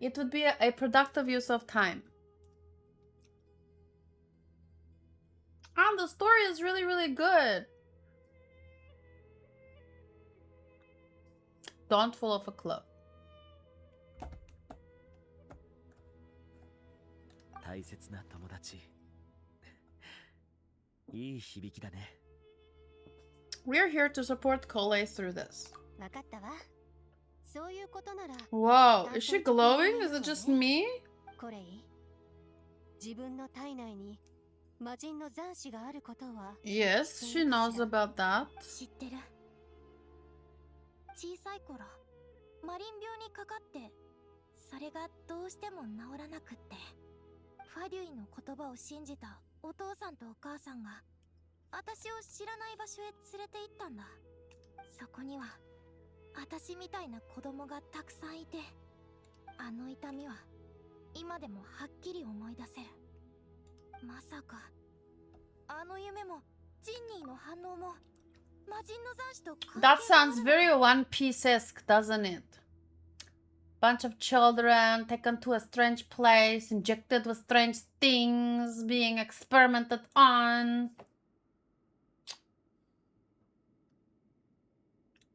It would be a productive use of time. And the story is really, really good. Don't fall off a cliff. 大切な友達。いい響きだね。We're here to support Cole through this. わかったわ。そういうことなら。Wow, is she glowing? Is it just me? これいい。自分の体内に魔人の残滓があることは。Yes, she knows about that. 知ってる。小さい頃、マリン病にかかって、それがどうしても治らなくって。ファデュイの言葉を信じたお父さんとお母さんが私を知らない場所へ連れて行ったんだ。そこには私みたいな子供がたくさんいて、あの痛みは今でもはっきり思い出せる。まさかあの夢もジンニーの反応も魔人の残滓と関係がある。 That sounds very One Piece-esque, doesn't it? Bunch of children taken to a strange place, injected with strange things, being experimented on.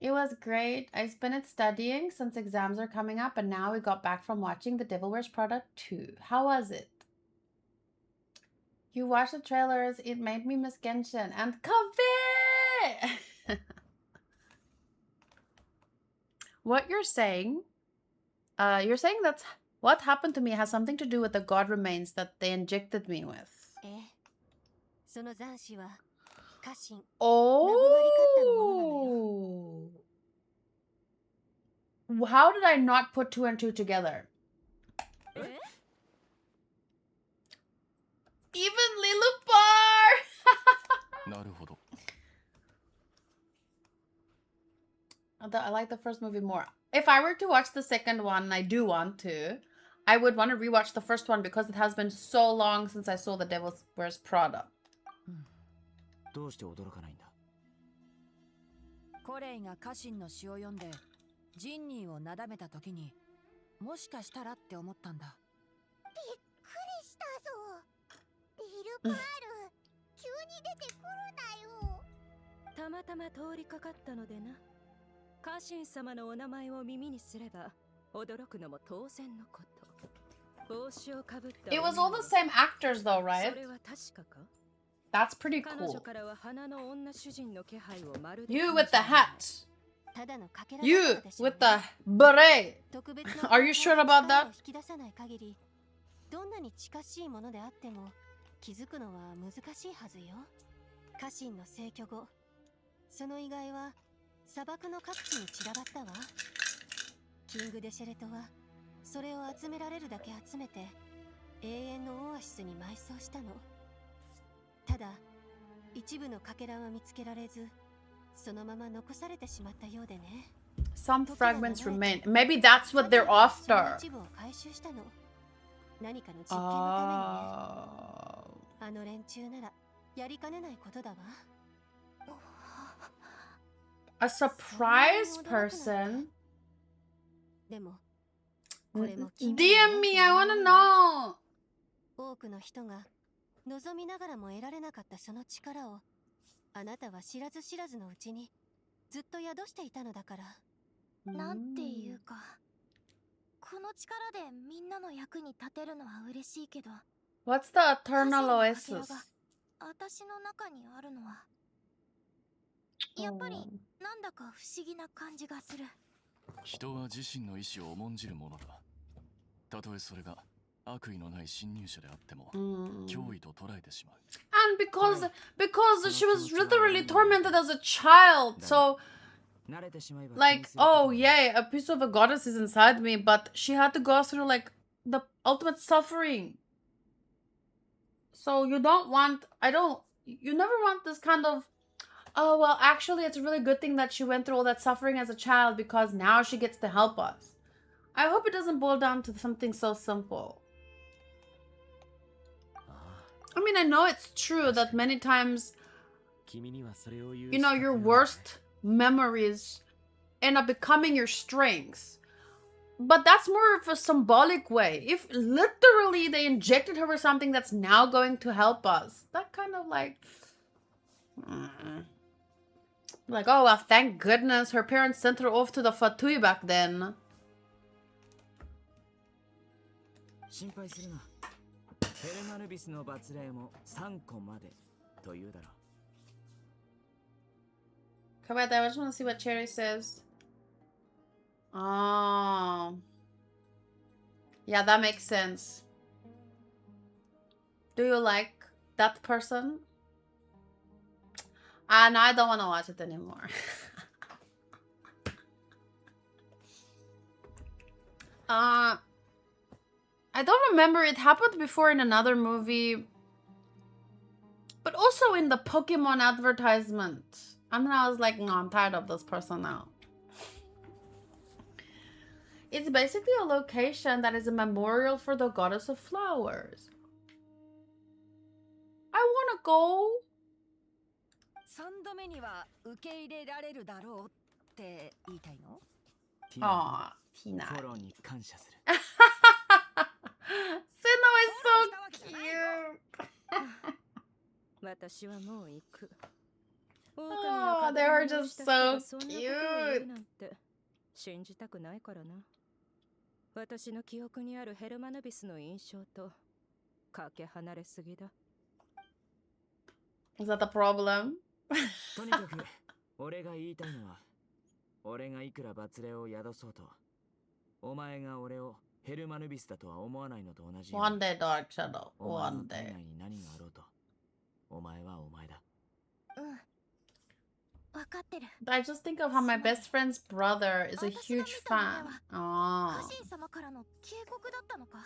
It was great. I spent it studying since exams are coming up, and now we got back from watching The Devil Wears Prada 2. How was it? You watched the trailers, it made me miss Genshin and coffee! What you're saying that what happened to me has something to do with the god remains that they injected me with. Oh! How did I not put 2 and 2 together? Even Lilipar! I like the first movie more. If I were to watch the second one, and I do want to, I would want to rewatch the first one because it has been so long since I saw The Devil Wears Prada. どうして驚かないんだ。コレイが家臣の詩を読んでジンニーをなだめた時にもしかしたらって思ったんだ。びっくりしたぞ。リルパール、急に出てくるなよ。たまたま通りかかったのでな。家臣様のお名前を耳にすれば驚くのも当然のこと。帽子をかぶった。 It was all the same actors though, right? それは確かか? That's pretty cool. You with the hat. You with the beret. Are you sure about that? どんなに近しいものであっても気づくのは難しいはずよ。家臣の逝去後、その遺骸は砂漠の各地に散らばったわ。キングデシェレトはそれを集められるだけ集めて永遠のオアシスに埋葬したの。ただ一部のかけらは見つけられず、そのまま残されてしまったようでね。Some fragments remain. Maybe that's what they're after. 一部を回収したの。何かの実験のためにね。あの連中ならやりかねないことだわ。A surprise person? でも DM me, I wanna know! 多くの人が望みながらも得られなかったその力をあなたは知らず知らずのうちにずっと宿していたのだから。なんていうか、この力でみんなの役に立てるのは嬉しいけど、 What's the eternal oasis? 私の中にあるのはやっぱりなんだか不思議な感じがする。人は自身の意志を重んじるものだ。たとえそれが悪意のない侵入者であっても脅威と捉えてしまう。 And because she was literally tormented as a child, so like, oh yay, a piece of a goddess is inside me, but she had to go through like the ultimate suffering. So you never want this kind of, oh well, actually it's a really good thing that she went through all that suffering as a child because now she gets to help us. I hope it doesn't boil down to something so simple. I mean, I know it's true that many times, you know, your worst memories end up becoming your strengths. But that's more of a symbolic way. If literally they injected her with something that's now going to help us, that kind of like... Like, oh, well, thank goodness her parents sent her off to the Fatui back then. 心配するな。ヘルマヌビスの罰令も3個までというだろう。 Okay, wait, I just want to see what Cherry says. Oh. Yeah, that makes sense. Do you like that person? Ah, no, I don't want to watch it anymore. I don't remember. It happened before in another movie. But also in the Pokemon advertisement. And then I was like, no, I'm tired of this person now. It's basically a location that is a memorial for the goddess of flowers. I want to go. 3度目には受け入れられるだろうって言いたいの? Aw, Tina. Seno is so cute. Oh, they are just so cute. 信じたくないからな。私の記憶にあるヘルマヌビスの印象とかけ離れすぎだ。Is that the problem? とにかく俺が言いたいのは、俺がいくら罰令を宿そうと、お前が俺をヘルマヌビスだとは思わないのと同じように。 One day, Dark Shadow. お前 One の day. 体内に何があろうと、お前はお前だ。分かってる。 I just think of how my best friend's brother is a huge fan. Oh. 家臣様からの警告だったのか?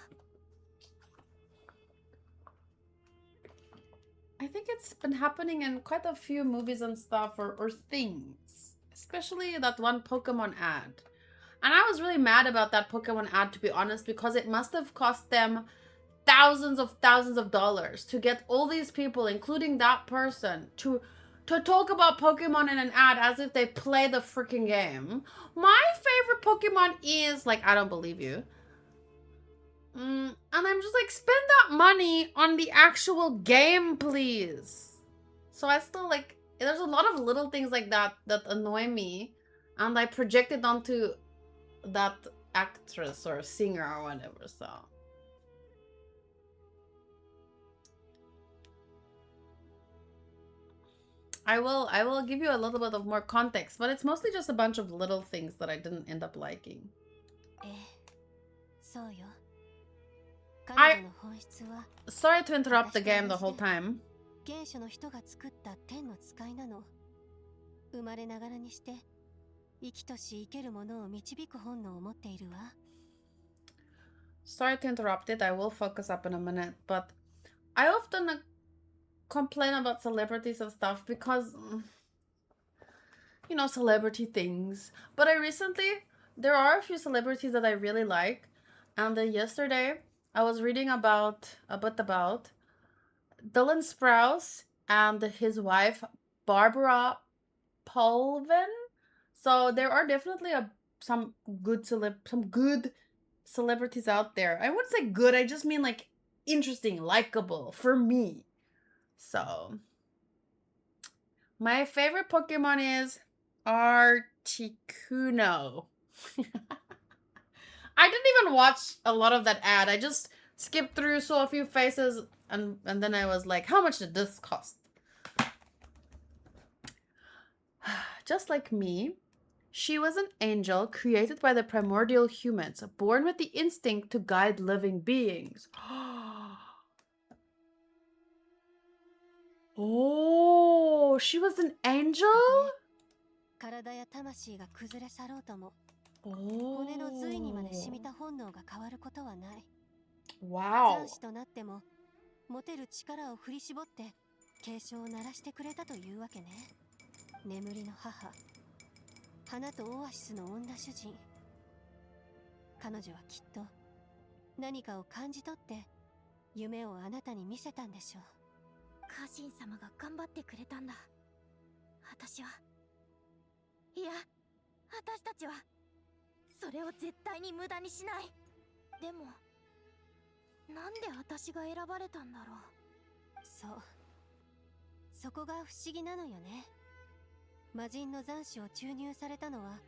I think it's been happening in quite a few movies and stuff or things. Especially that one Pokemon ad. And I was really mad about that Pokemon ad, to be honest, because it must have cost them thousands of dollars to get all these people, including that person, to talk about Pokemon in an ad as if they play the freaking game. My favorite Pokemon is, like, I don't believe you. And I'm just like, spend that money on the actual game, please. So I still, like, there's a lot of little things like that that annoy me. And I project it onto that actress or singer or whatever, so... I will give you a little bit of more context, but it's mostly just a bunch of little things that I didn't end up liking. Sorry to interrupt the game the whole time. 原初の人が作った天の使いなの。生まれながらにして生きとし生けるものを導く本能を持っているわ。 Sorry to interrupt it. I will focus up in a minute, but I often complain about celebrities and stuff because, you know, celebrity things. But there are a few celebrities that I really like. And then yesterday, I was reading a bit about Dylan Sprouse and his wife, Barbara Palvin. So there are definitely some good celebrities out there. I wouldn't say good, I just mean like interesting, likable for me. So my favorite Pokemon is Articuno. I didn't even watch a lot of that ad. I just skipped through, saw a few faces, and then I was like, how much did this cost? Just like me, she was an angel created by the primordial humans, born with the instinct to guide living beings. Oh, she was an angel? 体や魂が崩れ去ろうとも、骨の髄にまで染みた本能が変わることはない。Wow. 残死となっても、持てる力を振り絞って警鐘を鳴らしてくれたというわけね。眠りの母、花とオアシスの女主人。彼女はきっと何かを感じ取って夢をあなたに見せたんでしょう。家臣様が頑張ってくれたんだ。私は、いや、私たちはそれを絶対に無駄にしない。でもなんで私が選ばれたんだろう。そう、そこが不思議なのよね。魔人の残滓を注入されたのは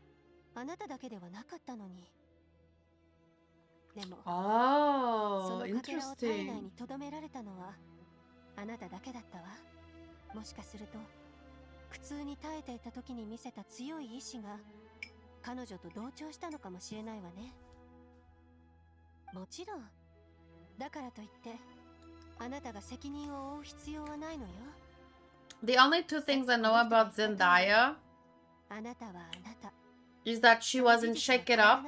あなただけではなかったのに。でもそのかけらを体内に留められたのはあなただけだったわ。もしかすると苦痛に耐えていた時に見せた強い意志が彼女と同調したのかもしれないわね。もちろんだからといってあなたが責任を負う必要はないのよ。 The only two things I know about Zendaya あなたはあなた is that she was in Shake It Up.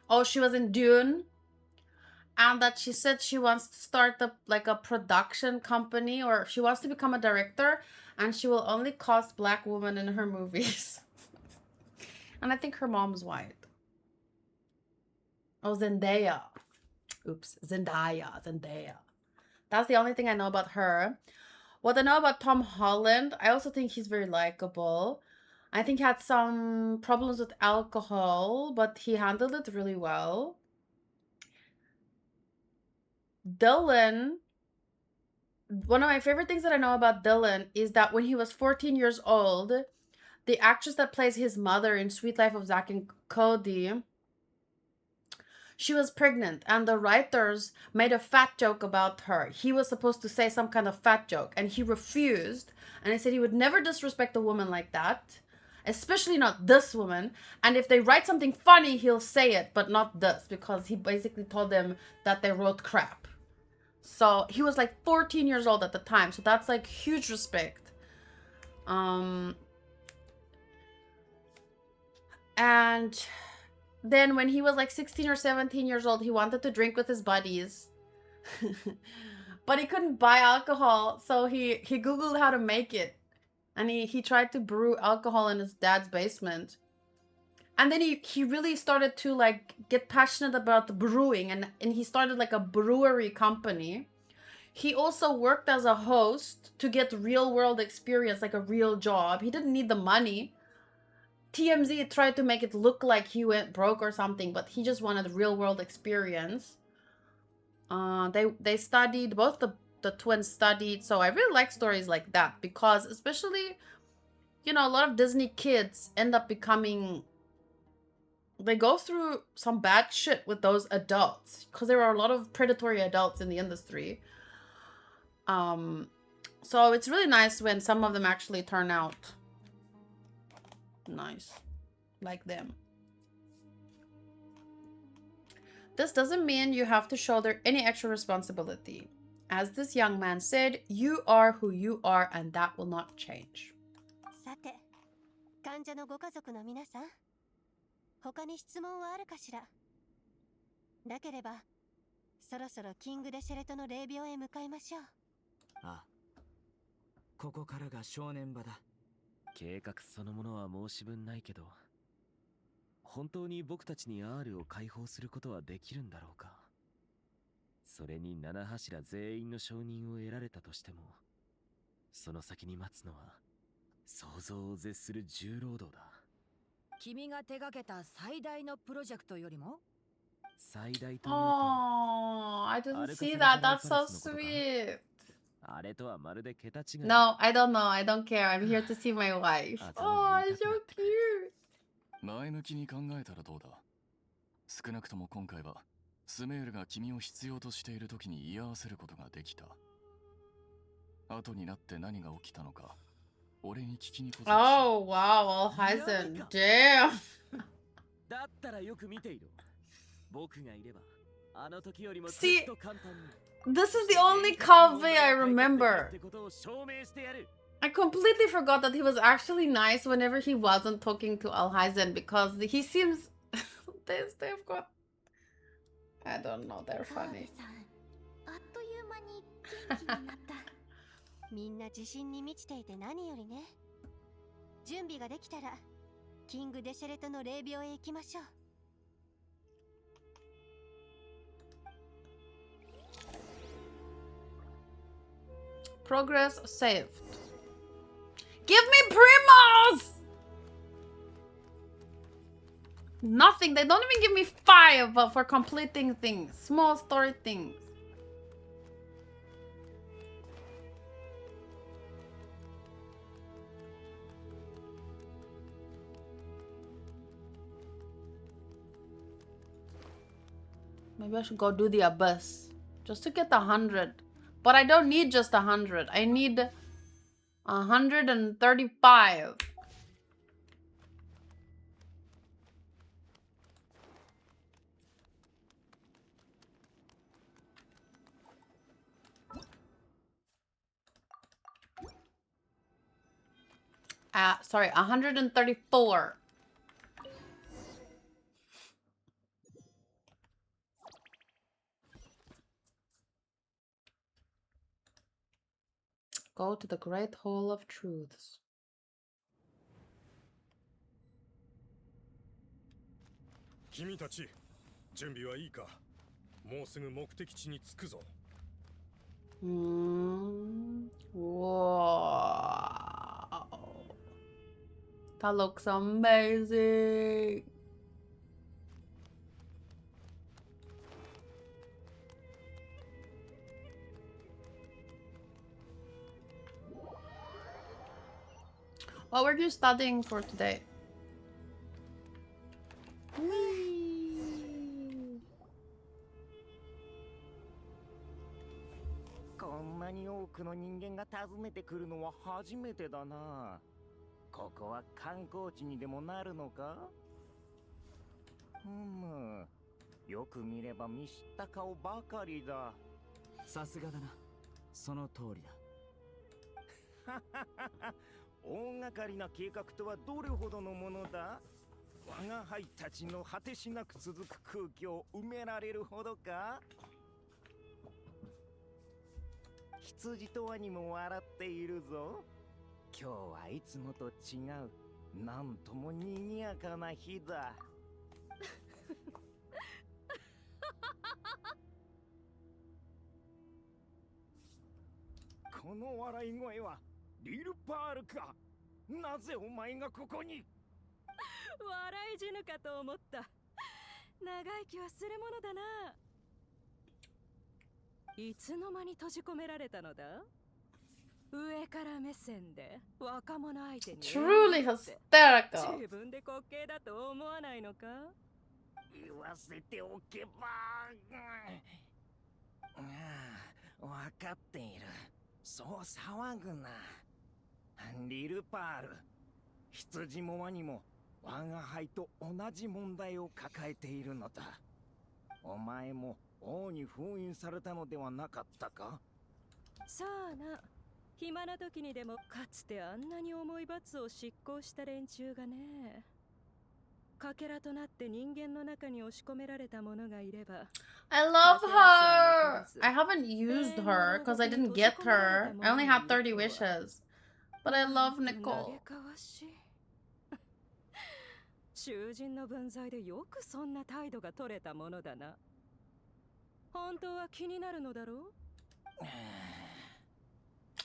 Oh, she was in Dune. And that she said she wants to start like a production company, or she wants to become a director, and she will only cast black women in her movies. And I think her mom's white. Oh, Zendaya. Oops, Zendaya. That's the only thing I know about her. What I know about Tom Holland, I also think he's very likable. I think he had some problems with alcohol, but he handled it really well. Dylan, one of my favorite things that I know about Dylan is that when he was 14 years old, the actress that plays his mother in Sweet Life of Zack and Cody, she was pregnant, and the writers made a fat joke about her. He was supposed to say some kind of fat joke, and he refused, and he said he would never disrespect a woman like that, especially not this woman, and if they write something funny, he'll say it, but not this, because he basically told them that they wrote crap. So he was like 14 years old at the time, so that's like huge respect. And then when he was like 16 or 17 years old, he wanted to drink with his buddies. But he couldn't buy alcohol, so he Googled how to make it. And he tried to brew alcohol in his dad's basement. And then he really started to like get passionate about the brewing, and he started like a brewery company. He also worked as a host to get real world experience, like a real job. He didn't need the money. TMZ tried to make it look like he went broke or something, but he just wanted real world experience. They studied, both the twins studied, so I really like stories like that, because especially, you know, a lot of Disney kids end up becoming, they go through some bad shit with those adults, because there are a lot of predatory adults in the industry. So it's really nice when some of them actually turn out nice, like them. This doesn't mean you have to shoulder any extra responsibility. As this young man said, you are who you are, and that will not change. さて、患者のご家族の皆さん、他に質問はあるかしら。なければ、そろそろキングデシェレトの霊廟へ向かいましょう。ああ、ここからが正念場だ。計画そのものは申し分ないけど、本当に僕たちに R を解放することはできるんだろうか。それに七柱全員の承認を得られたとしても、その先に待つのは想像を絶する重労働だ。君が手掛けた最大のプロジェクトよりも最大というと、Oh, I didn't see that. That's so sweet. あれとはまるで桁違い。No, I don't know. I don't care. I'm here to see my wife. Oh, it's so cute. 前向きに考えたらどうだ。少なくとも今回はスメールが君を必要としている時に居合わせることができた。後になって何が起きたのか、俺に聞きに来い。Oh, wow, Alheisen. Damn. だったらよく見ていろ。僕がいればあの時よりもずっと簡単に。This is the only Kaveh I remember. I completely forgot that he was actually nice whenever he wasn't talking to Alheisen, because he seems... they've got... I don't know, they're funny. あっという間に元気になった。みんな自信に満ちていて何よりね。準備ができたらキングデシェレトの霊廟へ行きましょう。Progress saved. Give me Primos! Nothing. They don't even give me 5 for completing things. Small story things. Maybe I should go do the abyss. Just to get 100. But I don't need just 100. I need 135. Sorry, 134. Go to the Great Hall of Truths. 君たち、準備はいいか？もうすぐ目的地に着くぞ。Wow. That looks amazing. What were you studying for today? こんなに多くの人間が訪ねてくるのは初めてだな。ここは観光地にでもなるのか？よく見れば見知った顔ばかりだ。さすがだな。その通りだ。大掛かりな計画とはどれほどのものだ？我が輩たちの果てしなく続く空気を埋められるほどか？羊とワニも笑っているぞ。今日はいつもと違う、なんとも賑やかな日だ。この笑い声はリルパールか？なぜお前がここに？笑い死ぬかと思った。長生きはするものだな。いつの間に閉じ込められたのだ？上から目線で若者相手に Truly hysterical. 自分で滑稽だと思わないのか？言わせておけば。わかっている。そう騒ぐな。リルパール、羊もワニも我が輩と同じ問題を抱えているのだ。お前も王に封印されたのではなかったか？さあな。暇な時にでもかつてあんなに重い罰を執行した連中がね。かけらとなって人間の中に押し込められた者がいれば。I love her. I haven't used her because I didn't get her. I only had 30 wishes. But I love Nicole. 囚人の分際でよくそんな態度が取れたものだな。本当は気になるのだろう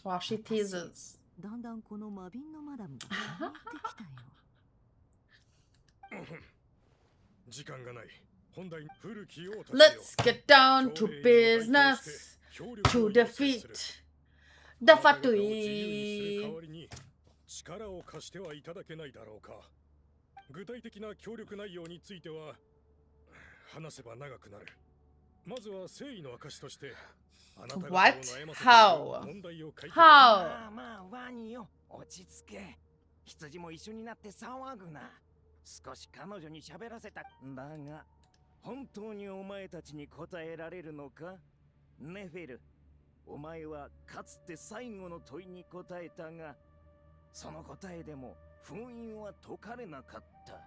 ？Wow, she teases. だんだんこの魔瓶のマダムが変わってきたよ。時間がない。本題古き王たちよ。 Let's get down to business to defeat the Fatui. 代わりに力を貸してはいただけないだろうか。具体的な協力内容については話せば長くなる。まずは誠意の証として。What? How? How? まあワニよ、落ち着け。羊も一緒になって騒ぐな。少し彼女に喋らせた。だが本当にお前たちに答えられるのか？ネフェル、お前はかつて最後の問いに答えたが、その答えでも封印は解かれなかった。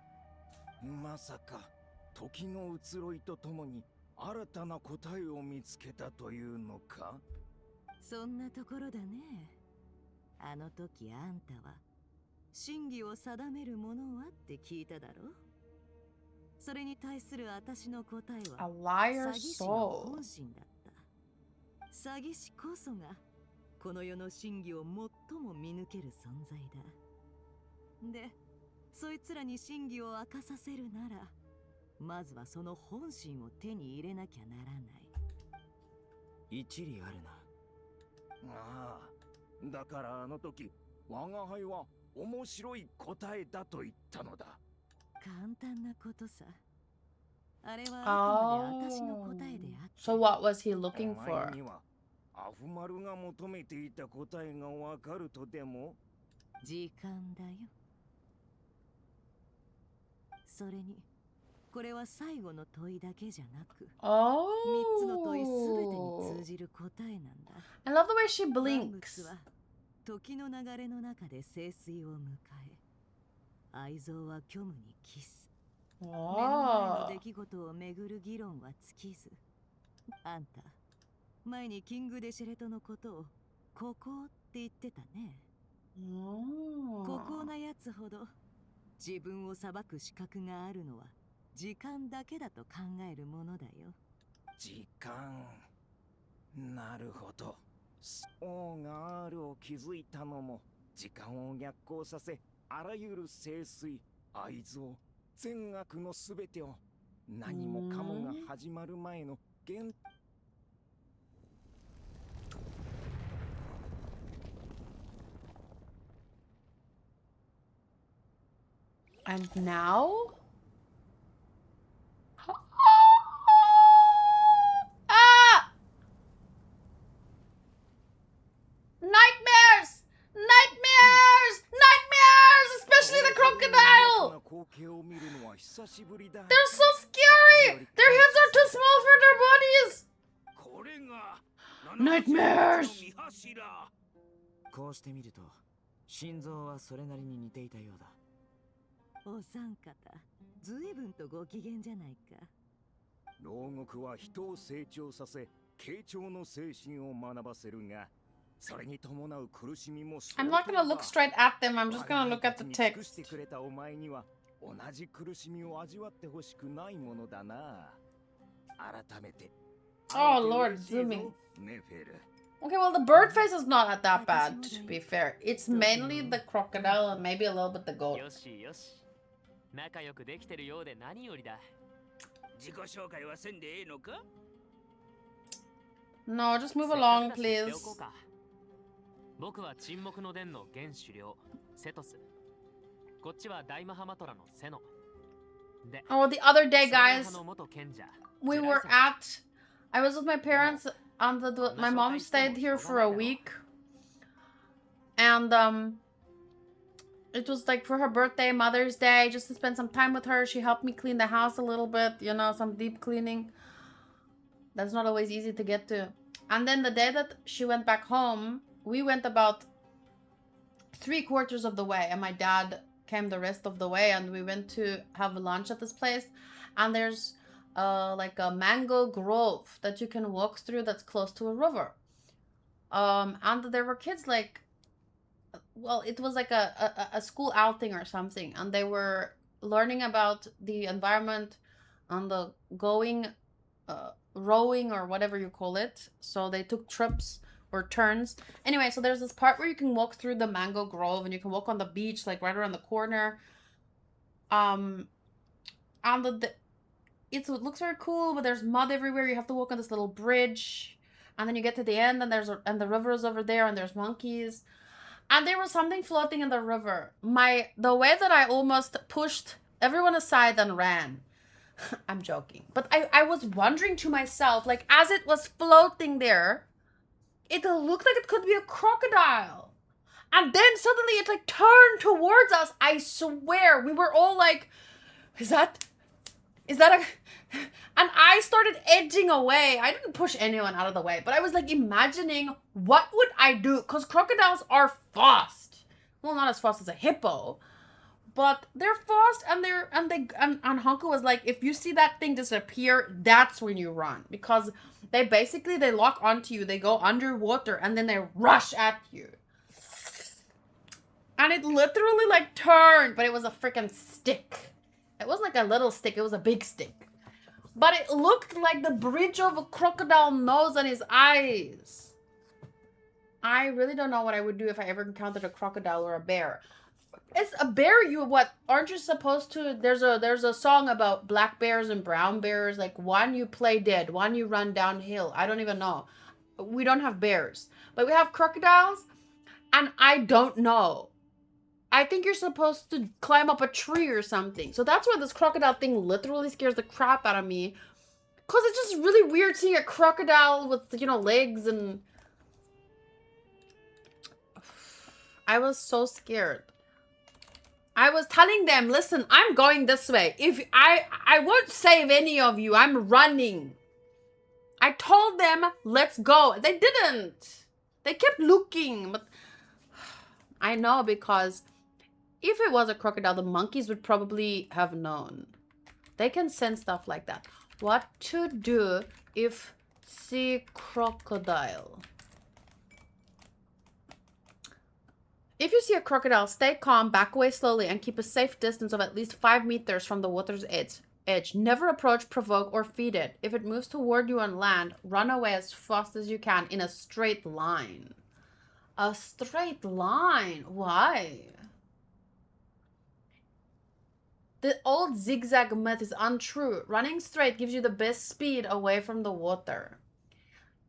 まさか時の移ろいとともに新たな答えを見つけたというのか？そんなところだね。あの時あんたは真偽を定めるものはって聞いただろ。それに対する私の答えは詐欺師の本心だった。詐欺師こそがこの世の真偽を最も見抜ける存在だ。で、そいつらに真偽を明かさせるならまずはその本心を手に入れなきゃならない。一理あるな。ああ、だからあの時我が輩は面白い答えだと言ったのだ。簡単なことさ。あれはあくまで私の答えであって。So what was he looking for? お前にはアフマルが求めていた答えがわかるとでも？時間だよ。それにこれは最後の問いだけじゃなく、3つの問いすべてに通じる答えなんだ。I love the way she blinks. は時の流れの中で清水を迎え、愛憎は虚無に帰す。目の前の出来事をめぐる議論は尽きず。あんた前にキング・デシェレトのことを孤高って言ってたね。孤高なやつほど自分を裁く資格があるのは時間だけだと考えるものだよ。時間。なるほど。王が R を築いたのも時間を逆行させ、あらゆる聖水、愛憎、善悪のすべてを何もかもが始まる前の原。And now? Ah! Nightmares! Nightmares! Nightmares! Especially the crocodile! They're so scary! Their heads are too small for their bodies! Nightmares! こうして見ると心臓はそれなりに似ていたようだ。お三方、ずいぶんとご機嫌じゃないか。牢獄は人を成長させ、傾聴の精神を学ばせるが、それに伴う苦しみも。I'm not gonna look straight at them. I'm just gonna look at the text. してくれたお前には同じ苦しみを味わってほしくないものだな。改めて。Oh Lord, zooming. ネフェル。Okay, well, the bird face is not that bad, to be fair. It's mainly the crocodile and maybe a little bit the goat. よしよし。仲良くできてるようで何よりだ。自己紹介はせんでええのか？ No, just move along, please. 僕は沈黙の伝の現首領、セトス。こっちは大マハマトラのセノ。で、 Oh, the other day, guys, we were at... I was with my parents and my mom stayed here for a week. And, it was like for her birthday, Mother's Day, just to spend some time with her. She helped me clean the house a little bit, you know, some deep cleaning. That's not always easy to get to. And then the day that she went back home, we went about 3/4 of the way, and my dad came the rest of the way, and we went to have lunch at this place. And there's like a mango grove that you can walk through that's close to a river. And there were kids like, well, it was like a school outing or something, and they were learning about the environment and the going rowing or whatever you call it. So they took trips or turns. Anyway, so there's this part where you can walk through the mango grove and you can walk on the beach like right around the corner. And it looks very cool, but there's mud everywhere. You have to walk on this little bridge, and then you get to the end, and the river is over there, and there's monkeys. And there was something floating in the river. The way that I almost pushed everyone aside and ran. I'm joking. But I was wondering to myself, like, as it was floating there, it looked like it could be a crocodile. And then suddenly it, like, turned towards us. I swear. We were all like, is that a... And I started edging away. I didn't push anyone out of the way, but I was like imagining what would I do? Because crocodiles are fast. Well, not as fast as a hippo, but they're fast, and and Hanko was like, if you see that thing disappear, that's when you run, because they lock onto you, they go underwater, and then they rush at you. And it literally like turned, but it was a freaking stick. It wasn't like a little stick, it was a big stick. But it looked like the bridge of a crocodile nose and his eyes. I really don't know what I would do if I ever encountered a crocodile or a bear. It's a bear. You what? Aren't you supposed to? There's a song about black bears and brown bears. Like one you play dead, one you run downhill. I don't even know. We don't have bears, but we have crocodiles, and I don't know. I think you're supposed to climb up a tree or something. So that's why this crocodile thing literally scares the crap out of me. Cause it's just really weird seeing a crocodile with, you know, legs and... I was so scared. I was telling them, listen, I'm going this way. If I won't save any of you, I'm running. I told them, let's go. They didn't. They kept looking. But I know because if it was a crocodile, the monkeys would probably have known. They can sense stuff like that. What to do if see crocodile? If you see a crocodile, stay calm, back away slowly, and keep a safe distance of at least 5 meters from the water's edge. Never approach, provoke, or feed it. If it moves toward you on land, run away as fast as you can in a straight line. A straight line? Why? The old zigzag myth is untrue. Running straight gives you the best speed away from the water.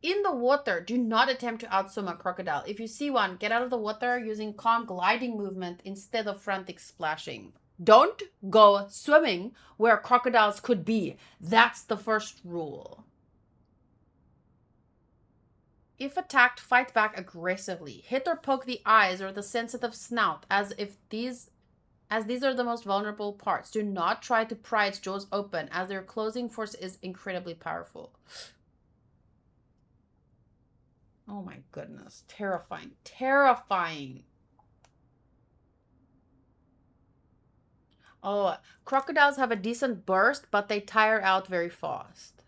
In the water, do not attempt to outswim a crocodile. If you see one, get out of the water using calm gliding movement instead of frantic splashing. Don't go swimming where crocodiles could be. That's the first rule. If attacked, fight back aggressively. Hit or poke the eyes or the sensitive snout as these are the most vulnerable parts. Do not try to pry its jaws open as their closing force is incredibly powerful. Oh my goodness. Terrifying. Terrifying. Oh, crocodiles have a decent burst, but they tire out very fast.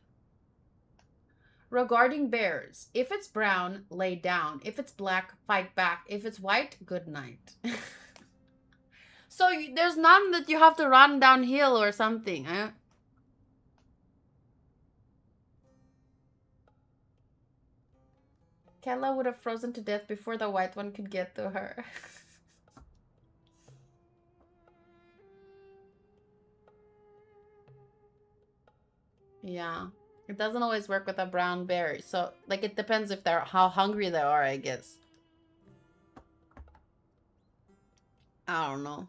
Regarding bears, if it's brown, lay down. If it's black, fight back. If it's white, good night. So there's none that you have to run downhill or something. Kella would have frozen to death before the white one could get to her. Yeah. It doesn't always work with a brown bear. So, like, it depends if they're how hungry they are, I guess. I don't know.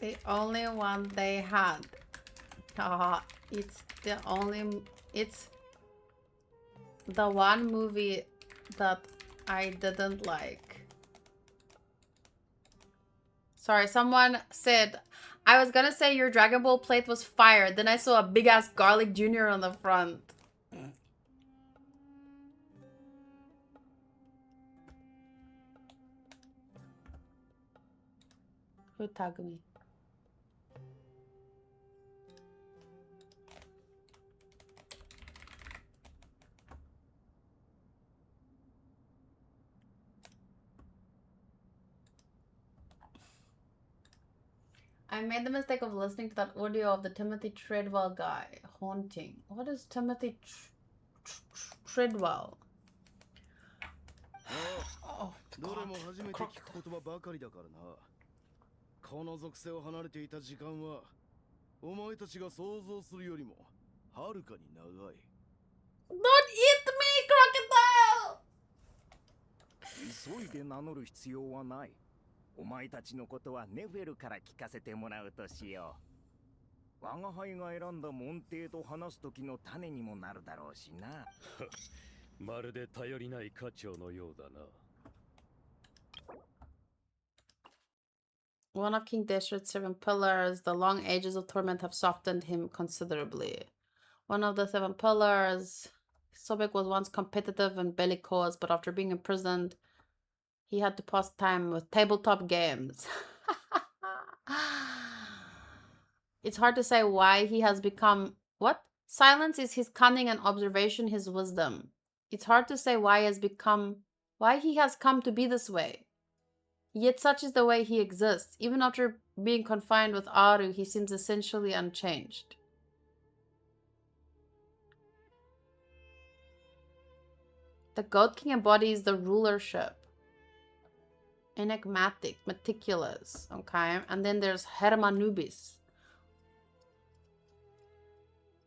The only one they had. It's the one movie that I didn't like. Sorry, someone said, I was gonna say your Dragon Ball plate was fire. Then I saw a big ass garlic junior on the front. Who tagged me? I made the mistake of listening to that audio of the Timothy Treadwell guy. Haunting. What is Timothy Treadwell? どれも初めて聞く言葉ばかりだからな。この属性を離れていた時間は、お前たちが想像するよりもはるかに長い。Don't eat me, crocodile! 急いで名乗る必要はない。お前たちのことはネフェルから聞かせてもらうとしよう。我が輩が選んだ門弟と話す時の種にもなるだろうしな。まるで頼りない家長のようだな。One of King Deshret's 7 pillars, the long ages of torment have softened him considerably. One of the 7 pillars, Sobek was once competitive and bellicose, but after being imprisoned, he had to pass time with tabletop games. It's hard to say why he has become... What? Silence is his cunning and observation his wisdom. It's hard to say why he has come to be this way. Yet such is the way he exists. Even after being confined with Aru, he seems essentially unchanged. The Goat King embodies the rulership. Enigmatic, meticulous, okay? And then there's Hermanubis.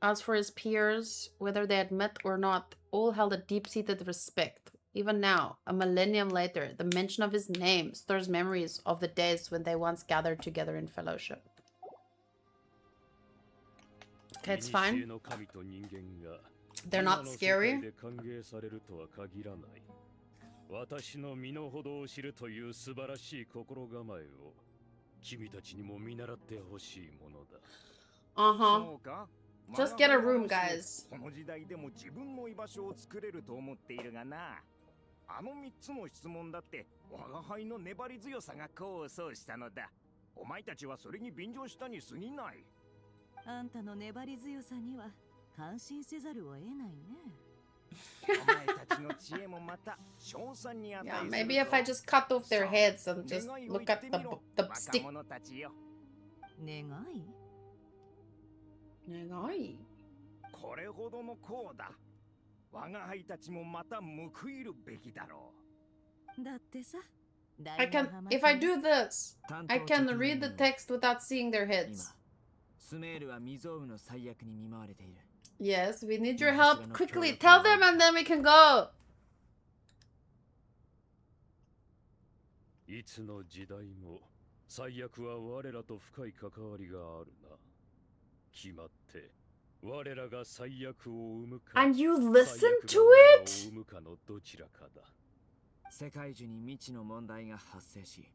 As for his peers, whether they admit or not, all held a deep-seated respect. Even now, a millennium later, the mention of his name stirs memories of the days when they once gathered together in fellowship. Okay, it's fine. They're not scary. 私の身の程を知るという素晴らしい心構えを君たちにも見習ってほしいものだ。そうか? Just get a room, guys. この時代でも自分の居場所を作れると思っているがな。あの3つの質問だって我が輩の粘り強さが功を奏したのだ。お前たちはそれに便乗したに過ぎない。あんたの粘り強さには感心せざるを得ないね。Yeah, maybe if I just cut off their heads and just look at the stick. 願い? これほどの功だ。我が輩たちもまた報いるべきだろう。だってさ、if I do this, I can read the text without seeing their heads. スメールは未曾有の最悪に見舞われている。Yes, we need your help. Quickly, tell them and then we can go. いつの時代も最悪は我らと深い関わりがあるな。決まって我らが最悪を生むか。And you listen to it? 生むかのどちらかだ。世界中に未知の問題が発生し、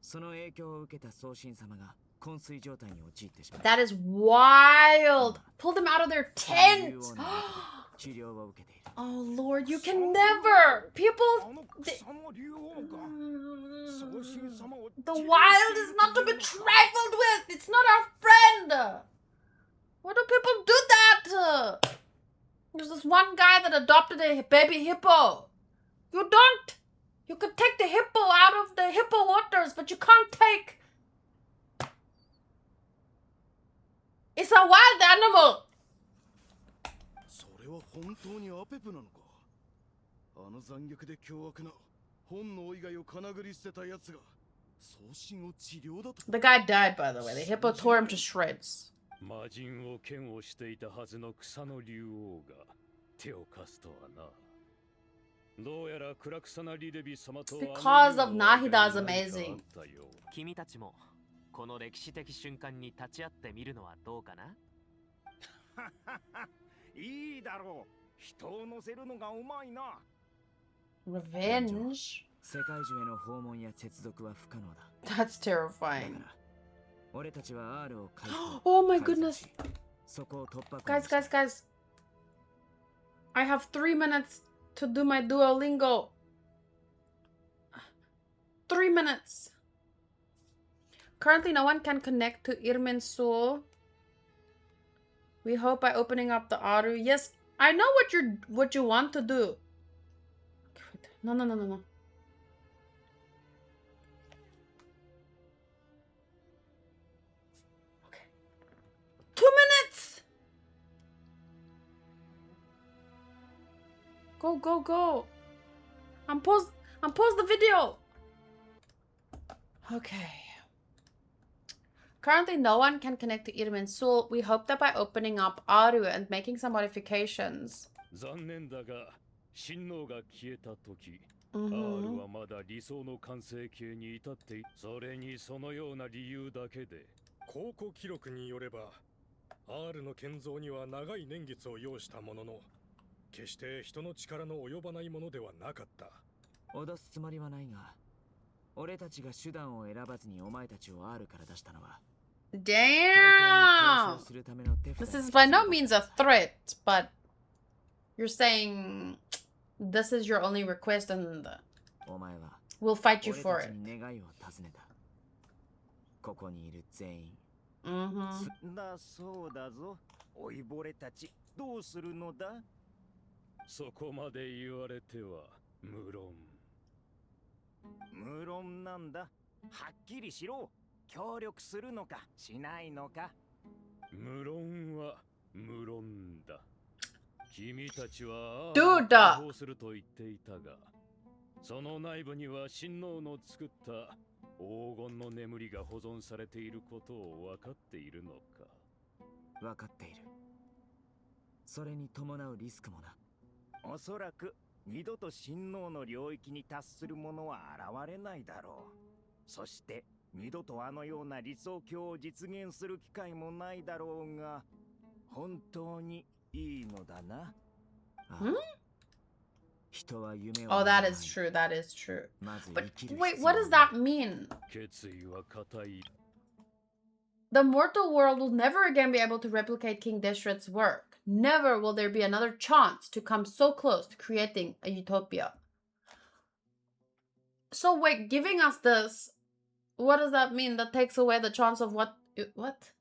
その影響を受けた送信様が That is wild. Pull them out of their tent. Oh Lord, you can never. People. The wild is not to be trifled with. It's not our friend. Why do people do that? There's this one guy that adopted a baby hippo. You don't. You can take the hippo out of the hippo waters, but you can't take. It's a wild animal! それは本当にアペプなのか。あの残虐で凶悪な本能以外をかなぐり捨てた奴が送信を治療だと。The guy died, by the way. The hippo tore him to shreds. 魔人を嫌悪していたはずの草の竜王が手を貸すとはな。どうやら暗草なリデビ様と The cause of Nahida is amazing. 君たちもこの歴史的瞬間に立ち会ってみるのはどうかな？いいだろう。人を乗せるのがうまいな。Revenge? 世界中への訪問や接続は不可能だ。That's terrifying. 俺たちは R を解放。Oh my goodness. そこを突破。Guys. I have 3 minutes to do my Duolingo. 3 minutes. Currently, no one can connect to Irminsul. We hope by opening up the Aru. Yes, I know what you want to do. No. Okay. 2 minutes. Go. I'm pause the video. Okay. Currently, no one can connect to Irminsul. We hope that by opening up Aru and making some modifications. 残念だが、親王が消えた時、R はまだ理想の完成形に至っている。それにそのような理由だけで。考古記録によれば、R の建造には長い年月を要したものの、決して人の力の及ばないものではなかった。脅すつもりはないが、俺たちが手段を選ばずにお前たちを R から出したのは。Damn! This is by no means a threat, but you're saying this is your only request and we'll fight you for it. ここにいる全員。だそうだぞ。老いぼれたち、どうするのだ？ そこまで言われては無論。無論なんだ。はっきりしろ。協力するのかしないのか。無論は無論だ。君たちは解放すると言っていたが、その内部には親王の作った黄金の眠りが保存されていることを分かっているのか。分かっている。それに伴うリスクもな。おそらく二度と親王の領域に達する者は現れないだろう。そして二度とあのような理想郷を実現する機会もないだろうが、本当にいいのだな。人は夢を。 Oh, that is true. That is true. まず But 生きる wait, what does that mean? 決意は固い。 The mortal world will never again be able to replicate King Deshret's work. Never will there be another chance to come so close to creating a utopia. So wait, giving us this, what does that mean? That takes away the chance of what? What?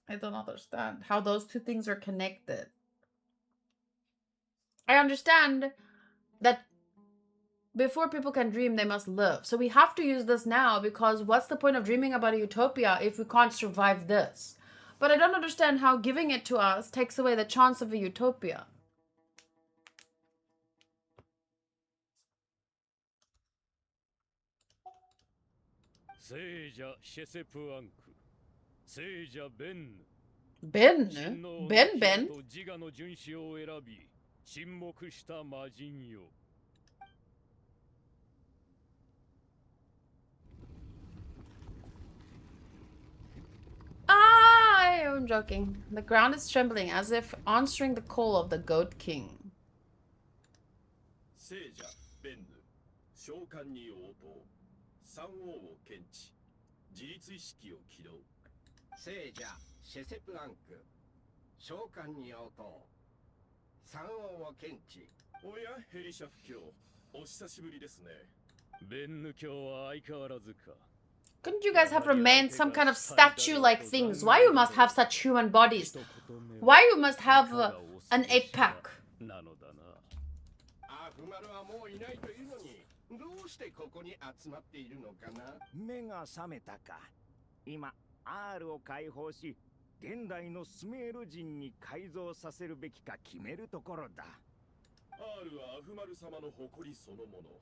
I don't understand how those two things are connected. I understand that before people can dream, they must live. So we have to use this now, because what's the point of dreaming about a utopia if we can't survive this? But I don't understand how giving it to us takes away the chance of a utopia. 聖者シェセプアンク、聖者ベンヌ。 Ben? ベ Ben? と自我の殉死を選び、沈黙した魔人よ。 I'm joking. The ground is trembling as if answering the call of the Goat King. 聖者ベンヌ、召喚に応答。三王を検知。自立意識を起動。聖者シェセプアンク、召喚に応答。三王を検知。おやヘリシャフ卿、お久しぶりですね。ベンヌ卿は相変わらずか。 Couldn't you guys have remained some kind of statue-like things? Why you must have such human bodies? Why you must have an 8-pack? アフマルはもういないというのに、どうしてここに集まっているのかな。目が覚めたか。今 R を解放し、現代のスメール人に改造させるべきか決めるところだ。 R はアフマル様の誇りそのもの。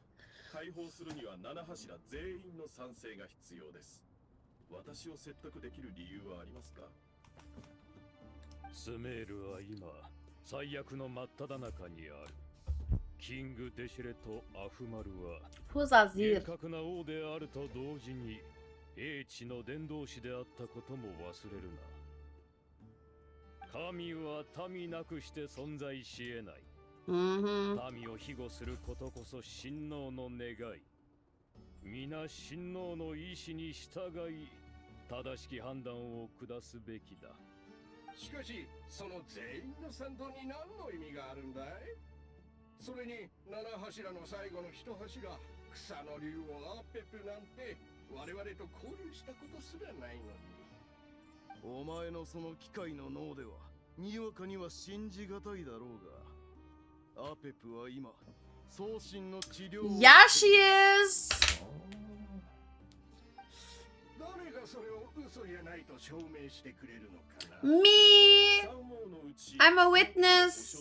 解放するには七柱全員の賛成が必要です。私を説得できる理由はありますか？スメールは今最悪の真っ只中にある。キング・デシレとアフマルは厳格な王であると同時に英知の伝道師であったことも忘れるな。神は民なくして存在し得ない。 民を庇護することこそ親王の願い。皆親王の意志に従い、正しき判断を下すべきだ。しかし、その全員の賛同に何の意味があるんだい？それに、七柱の最後の一柱、草の竜王アーペプなんて、我々と交流したことすらないのに。お前のその機械の脳では、にわかには信じがたいだろうが。 アペプは今、送信の治療を。Yeah, she is. 誰がそれを嘘じゃないと証明してくれるのかな。 Me. I'm a witness.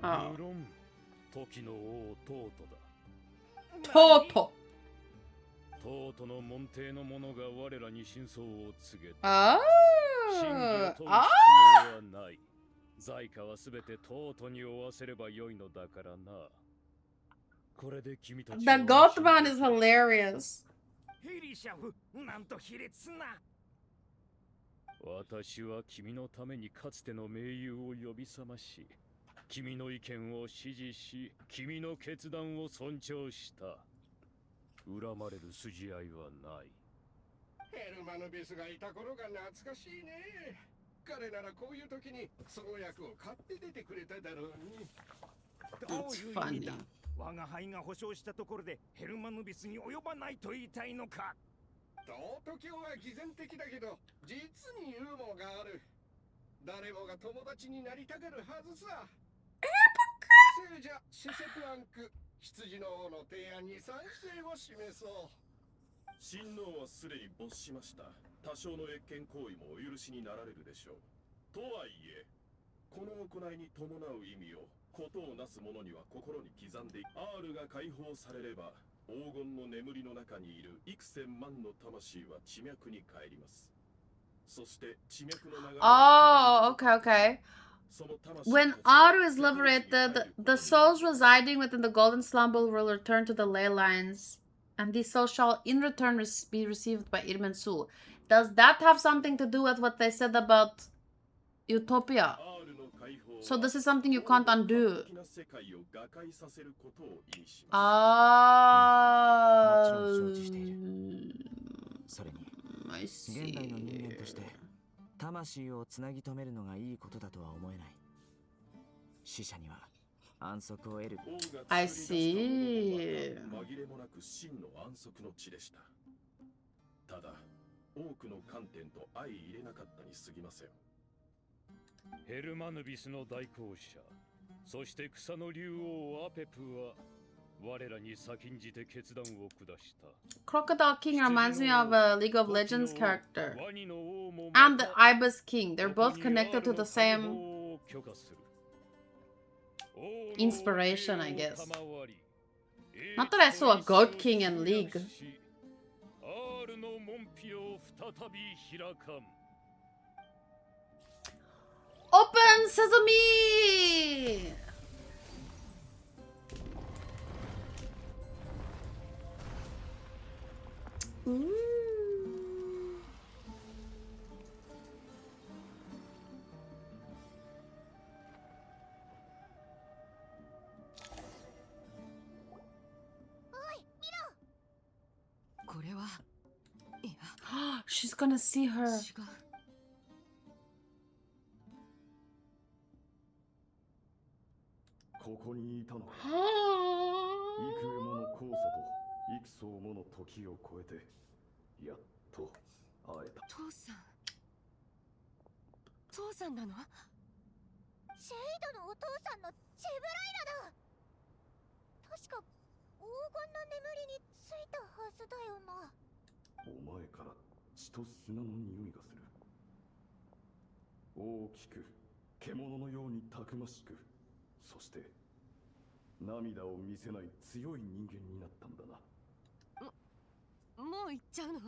無論、時の王トートだ。トート。トートの門弟の者が我らに真相を告げた。あ真偽を問う必要はない。 在価はすべてトートに負わせればよいのだからな。これで君たち The Goatman is hilarious. ヘリシャフ、なんと卑劣な。私は君のためにかつての盟友を呼び覚まし、君の意見を支持し、君の決断を尊重した。恨まれる筋合いはない。ヘルマヌベスがいた頃が懐かしいね。 彼ならこういう時にその役を買って出てくれただろうに。どういう意味だ。我が輩が保証したところでヘルマヌビスに及ばないと言いたいのか。道徳教は偽善的だけど実にユーモアがある。誰もが友達になりたがるはずさ。聖者シェセプアンク、羊の王の提案に賛成を示そう。親王はすでに没しました。多少の越権行為もお許しになられるでしょう。とはいえ、この行いに伴う意味をことをなす者には心に刻んで、R が解放されれば黄金の眠りの中にいる幾千万の魂は地脈に帰ります。そして地脈の流れ。Oh, okay, okay. When Aru is liberated, the souls residing within the golden slumber will return to the ley lines, and these souls shall in return be received by Irminsul. Does that have something to do with what they said about Utopia? So this is something you can't undo. I see. 魂をつなぎ止めるのがいいことだとは思えない。死者には安息を得る。I see. 紛れもなく真の安息の地でした。ただ、多くの観点と相入れなかったに過ぎません。ヘルマヌビスの代行者、そして草の竜王アペプは我らに先んじて決断を下した。Crocodile King reminds me of a League of Legends character. And the Ibis King. They're both connected to the same inspiration, I guess. Not that I saw a Goat King in League. Open Sesame! She's gonna see her. ここにいたのか。幾重もの交差と幾層もの時を超えてやっと会えた。父さん。父さんなの？ジェイドのお父さんのジェブライラだ。確か黄金の眠りについたはずだよな。お前から血と砂の匂いがする。大きく獣のようにたくましく、そして涙を見せない強い人間になったんだな。もう行っちゃうの？だ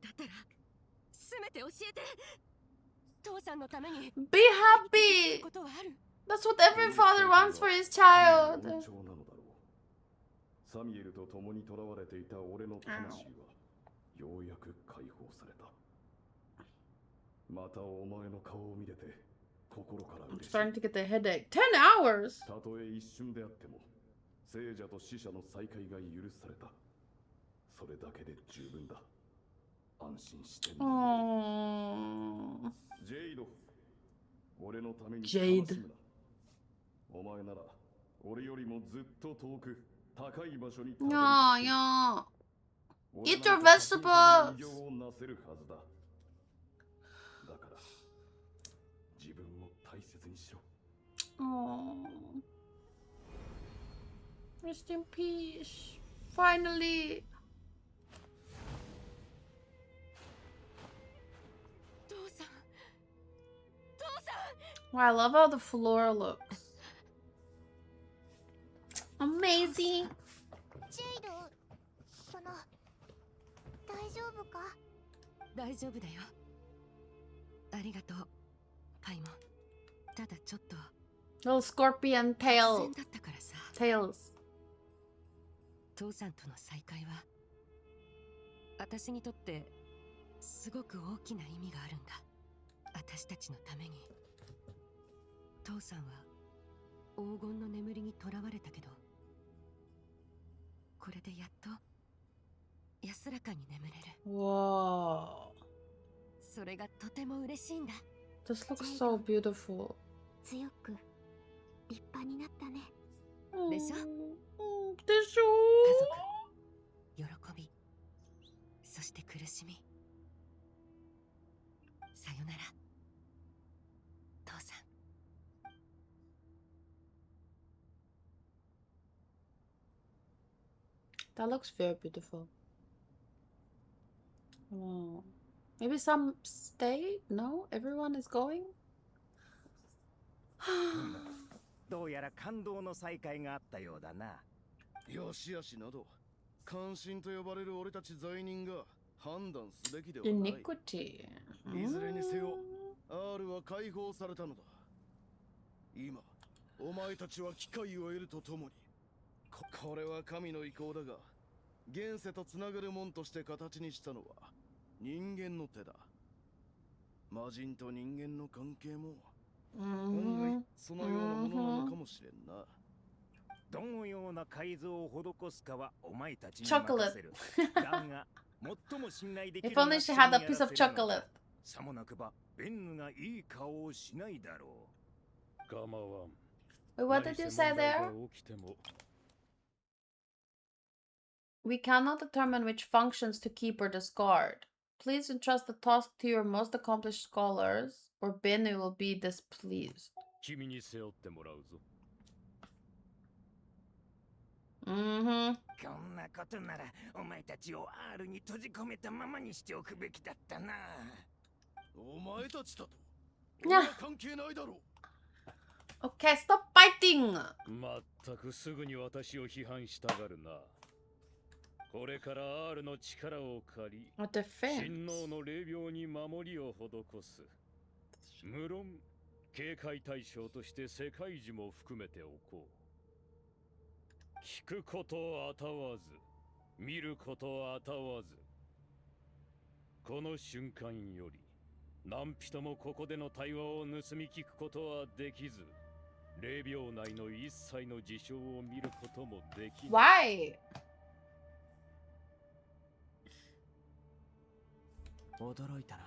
ったらせめて教えて。父さんのために Be happy! That's what every father wants for his child. サミエルと共に囚われていた俺の魂はようやく解放された。またお前の顔を見れて心から嬉しい。 I'm starting to get the headache. 10 hours? たとえ一瞬であっても聖者と死者の再会が許された。それだけで十分だ。安心してね。ジェイド、俺のために楽しむな。お前なら俺よりもずっと遠く高い場所に。Yeah. Eat your vegetables. なせるはずだ。だから自分を大切にしろ。Rest in peace. Finally. Wow, I love how the floor looks. Amazing. ジェイド、大丈夫か？大丈夫だよ。ありがとう、パイモン。ただちょっと。Little scorpion tail. Tails. 父さんとの再会は私にとってすごく大きな意味があるんだ。私たちのために。父さんは黄金の眠りにとらわれたけど、これでやっと安らかに眠れる。Whoa. それがとても嬉しいんだ。 This looks so beautiful. 強く立派になったね。でしょ？でしょ？家族、喜び、そして苦しみ。さよなら、父さん。That looks very beautiful. Oh. Maybe some stay? No? Everyone is going? どうやら感動の再会があったようだな。よしあしなど、関心と呼ばれる俺たち罪人が判断すべきではない。Iniquity. いずれにせよ、R は解放されたのだ。今、お前たちは機会を得るとともに、これは神の意向だが、現世とつながるもんとして形にしたのは人間の手だ。魔人と人間の関係も、案外そのようなものなのかもしれんな。どのような改造を施すかはお前たちに任せる。だが、最も信頼できる If only she had a piece of chocolate. さもなくば、ベンヌがいい顔をしないだろう。構わん。Wait, what did you say there? We cannot determine which functions to keep or discard. Please entrust the task to your most accomplished scholars, or Bennu will be displeased. 君に背負ってもらうぞ。こんなことならお前たちを R に閉じ込めたままにしておくべきだったな。お前たちだと俺は関係ないだろう。Okay, stop fighting! まったくすぐに私を批判したがるな。これから R の力を借り、親王の霊廟に守りを施す。無論、警戒対象として世界樹も含めておこう。聞くことあたわず、見ることあたわず。この瞬間より、何人もここでの対話を盗み聞くことはできず、霊廟内の一切の事象を見ることもできない。Why? 驚いたな。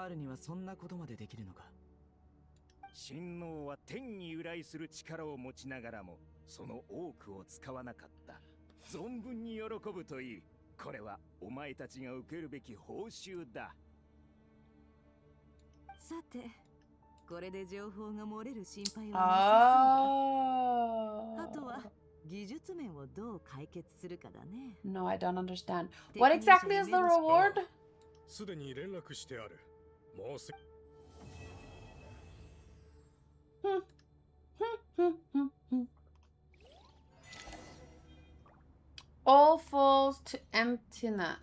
R にはそんなことまでできるのか。親王は天に由来する力を持ちながらも、その多くを使わなかった。存分に喜ぶといい。これはお前たちが受けるべき報酬だ。さて、これで情報が漏れる心配はなさそうだ。あとは技術面をどう解決するかだね。No, I don't understand. What exactly is the reward? すでに連絡してある。もうすAll falls to emptiness.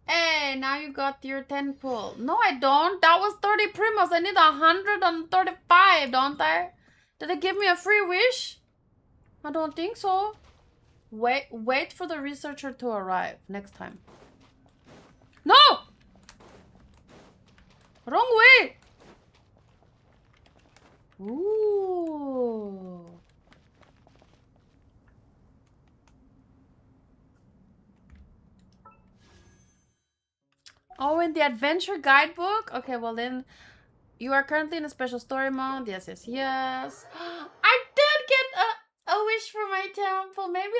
Hey, now you got your 10 pull. No, I don't. That was 30 primos. I need 135, don't I? Did they give me a free wish? I don't think so. Wait for the researcher to arrive next time. No! Wrong way! Ooh. Oh, in the adventure guidebook? Okay, well then, you are currently in a special story mode. Yes, yes, yes. I did get a wish for my temple. Maybe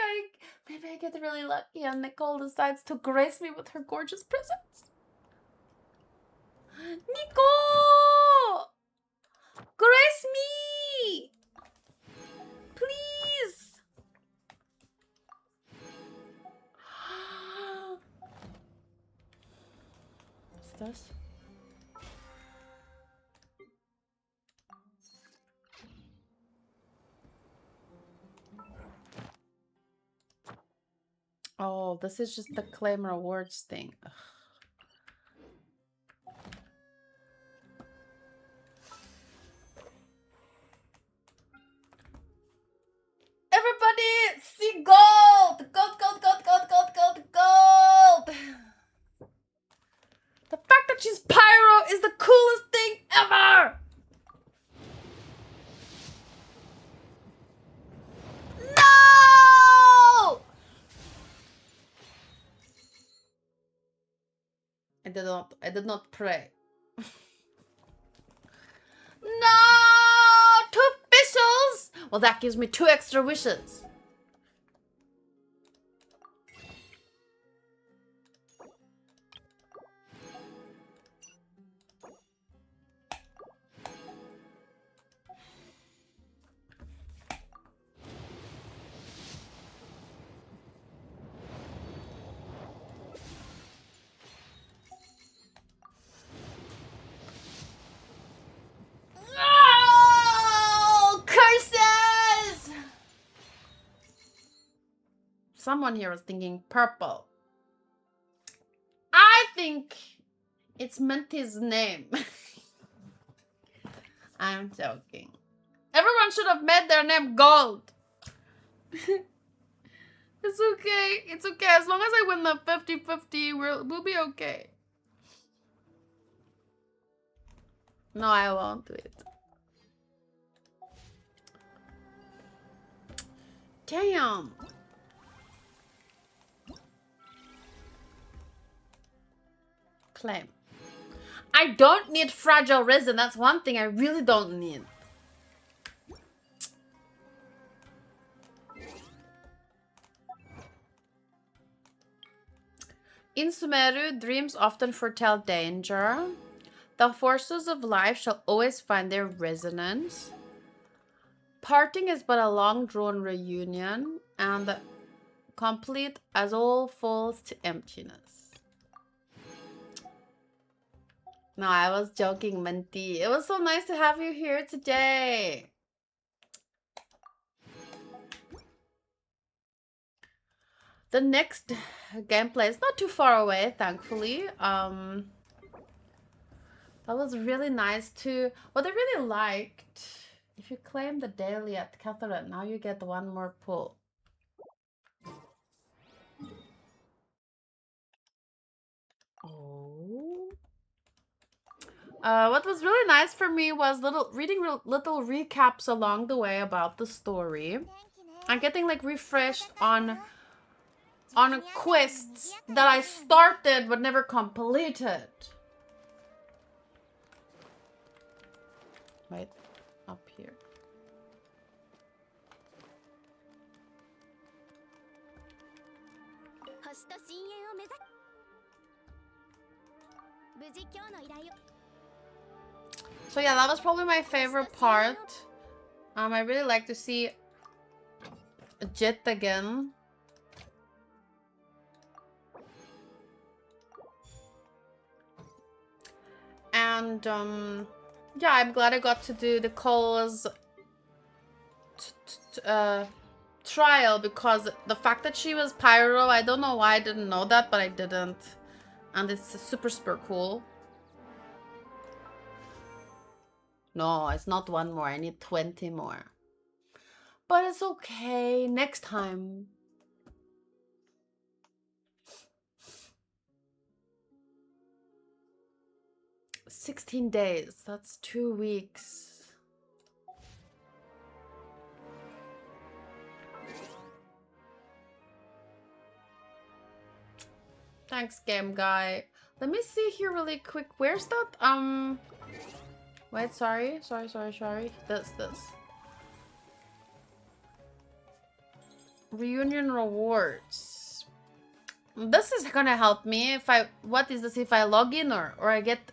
I get really lucky and Nicole decides to grace me with her gorgeous presents. Nicole! Grace me! Please! What's this? Oh, this is just the claim rewards thing. Ugh. Everybody, see gold! Gold, gold, gold, gold, gold, gold, gold! The fact that she's pyro is the coolest thing ever! No! I did not pray. No! 2 officials! Well, that gives me 2 extra wishes. Someone here was thinking purple. I think it's Minty's name. I'm joking. Everyone should have made their name gold. It's okay. It's okay. As long as I win the 50-50, we'll be okay. No, I won't do it. Damn. Claim. I don't need fragile resin. That's one thing I really don't need. In Sumeru, dreams often foretell danger. The forces of life shall always find their resonance. Parting is but a long-drawn reunion, and complete as all falls to emptiness. No, I was joking, Minty. It was so nice to have you here today. The next gameplay is not too far away, thankfully. That was really nice too. What I really liked, if you claim the daily at Catherine, now you get one more pull. Oh. What was really nice for me was reading little recaps along the way about the story. I'm getting like refreshed on quests that I started but never completed. Wait, up here. So yeah, that was probably my favorite part. I really like to see Jet again. And yeah, I'm glad I got to do the Cole's trial, because the fact that she was Pyro, I don't know why I didn't know that, but I didn't. And it's super cool. No, it's not one more. I need 20 more. But it's okay. Next time. $16 days. That's 2 weeks. Thanks, game guy. Let me see here really quick. Where's that? Wait, sorry. This. Reunion rewards. This is gonna help me if I... What is this? If I log in or I get...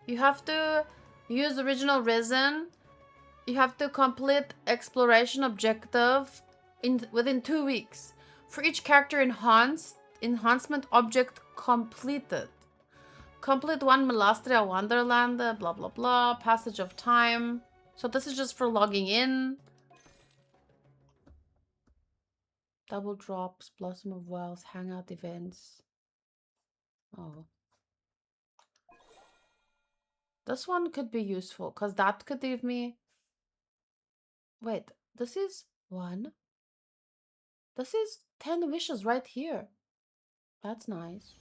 You have to use original resin. You have to complete exploration objective within 2 weeks. For each character enhancement object completed. Complete one Melastria Wonderland, blah blah blah, passage of time. So this is just for logging in. Double drops, Blossom of Wealth, hangout events. Oh. This one could be useful, because that could give me... Wait, this is 1. This is 10 wishes right here. That's nice.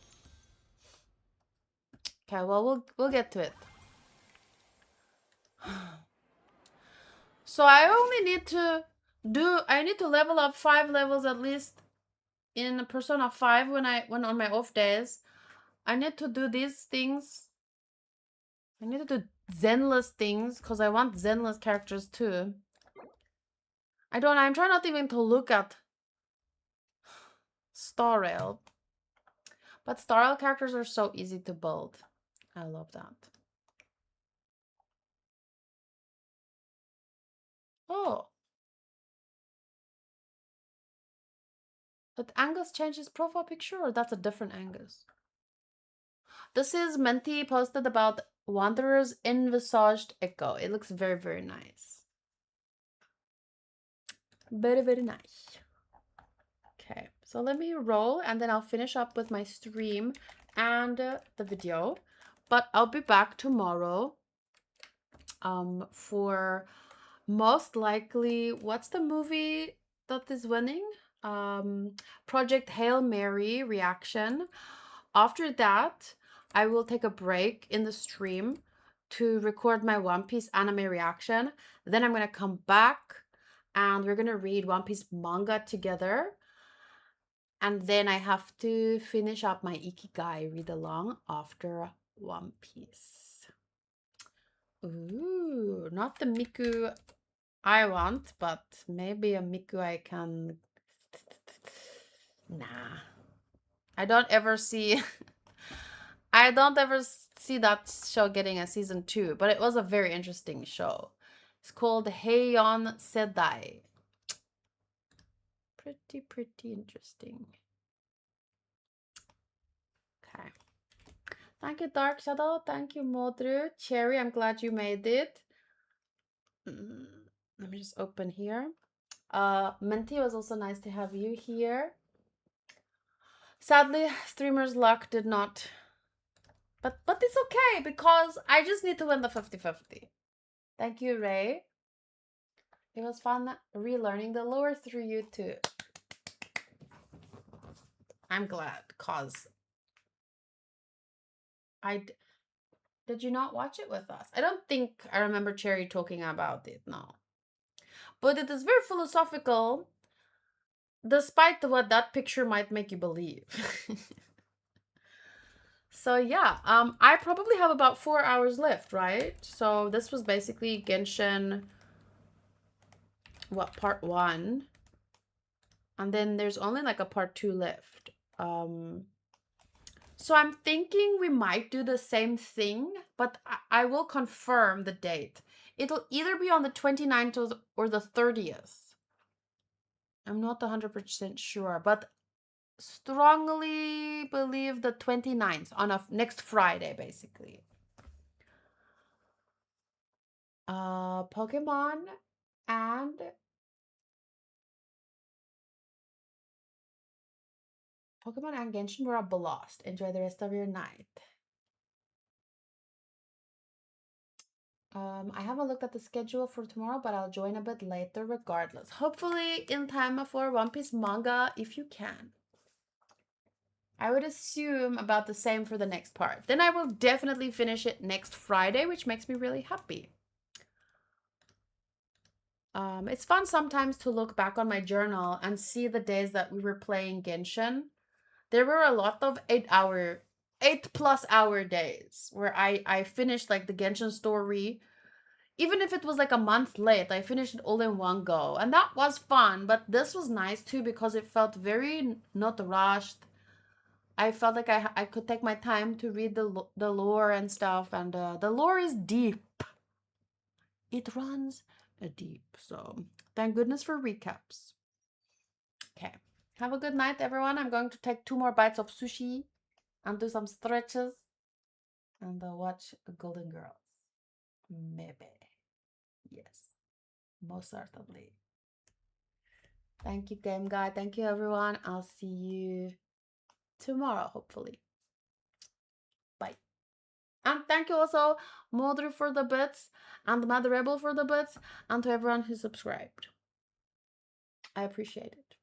Okay, well, we'll get to it. So I only need to I need to level up 5 levels at least in Persona 5 when on my off days. I need to do these things. I need to do Zenless things because I want Zenless characters too. I'm trying not even to look at Star Rail. But Star Rail characters are so easy to build. I love that. Oh. Did Angus change his profile picture, or that's a different Angus? This is Menti posted about Wanderer's Envisaged Echo. It looks very nice. Very nice. Okay, So let me roll and then I'll finish up with my stream and the video. But I'll be back tomorrow for most likely, what's the movie that is winning? Project Hail Mary reaction. After that, I will take a break in the stream to record my One Piece anime reaction. Then I'm gonna come back and we're gonna read One Piece manga together. And then I have to finish up my Ikigai read along after One Piece. Ooh, not the Miku I want, but maybe a Miku I can... Nah. I don't ever see... I don't ever see that show getting a season 2, but it was a very interesting show. It's called Heion Sedai. Pretty interesting. Okay. Thank you, Dark Shadow. Thank you, Modru. Cherry, I'm glad you made it. Let me just open here. Menti, it was also nice to have you here. Sadly, streamer's luck did not. But it's okay because I just need to win the 50-50. Thank you, Ray. It was fun relearning the lore through you too. I'm glad, cause did you not watch it with us? I don't think I remember Cherry talking about it, no. But it is very philosophical, despite what that picture might make you believe. So yeah, I probably have about 4 hours left, right? So this was basically Genshin, what, part 1? And then there's only like a part 2 left. So I'm thinking we might do the same thing, but I will confirm the date. It'll either be on the 29th or the 30th. I'm not 100% sure, but strongly believe the 29th on a next Friday, basically. Pokemon and Genshin were a blast. Enjoy the rest of your night. I haven't looked at the schedule for tomorrow, but I'll join a bit later regardless. Hopefully in time for One Piece manga, if you can. I would assume about the same for the next part. Then I will definitely finish it next Friday, which makes me really happy. It's fun sometimes to look back on my journal and see the days that we were playing Genshin. There were a lot of 8+ hour days where I finished like the Genshin story. Even if it was like a month late, I finished it all in one go. And that was fun, but this was nice too because it felt very not rushed. I felt like I could take my time to read the lore and stuff, and the lore is deep. It runs deep, so thank goodness for recaps. Okay, have a good night, everyone. I'm going to take 2 more bites of sushi and do some stretches and watch Golden Girls. Maybe. Yes, most certainly. Thank you, Game Guy. Thank you, everyone. I'll see you tomorrow, hopefully. Bye. And thank you also, Modru, for the bits, and Mad Rebel for the bits, and to everyone who subscribed. I appreciate it.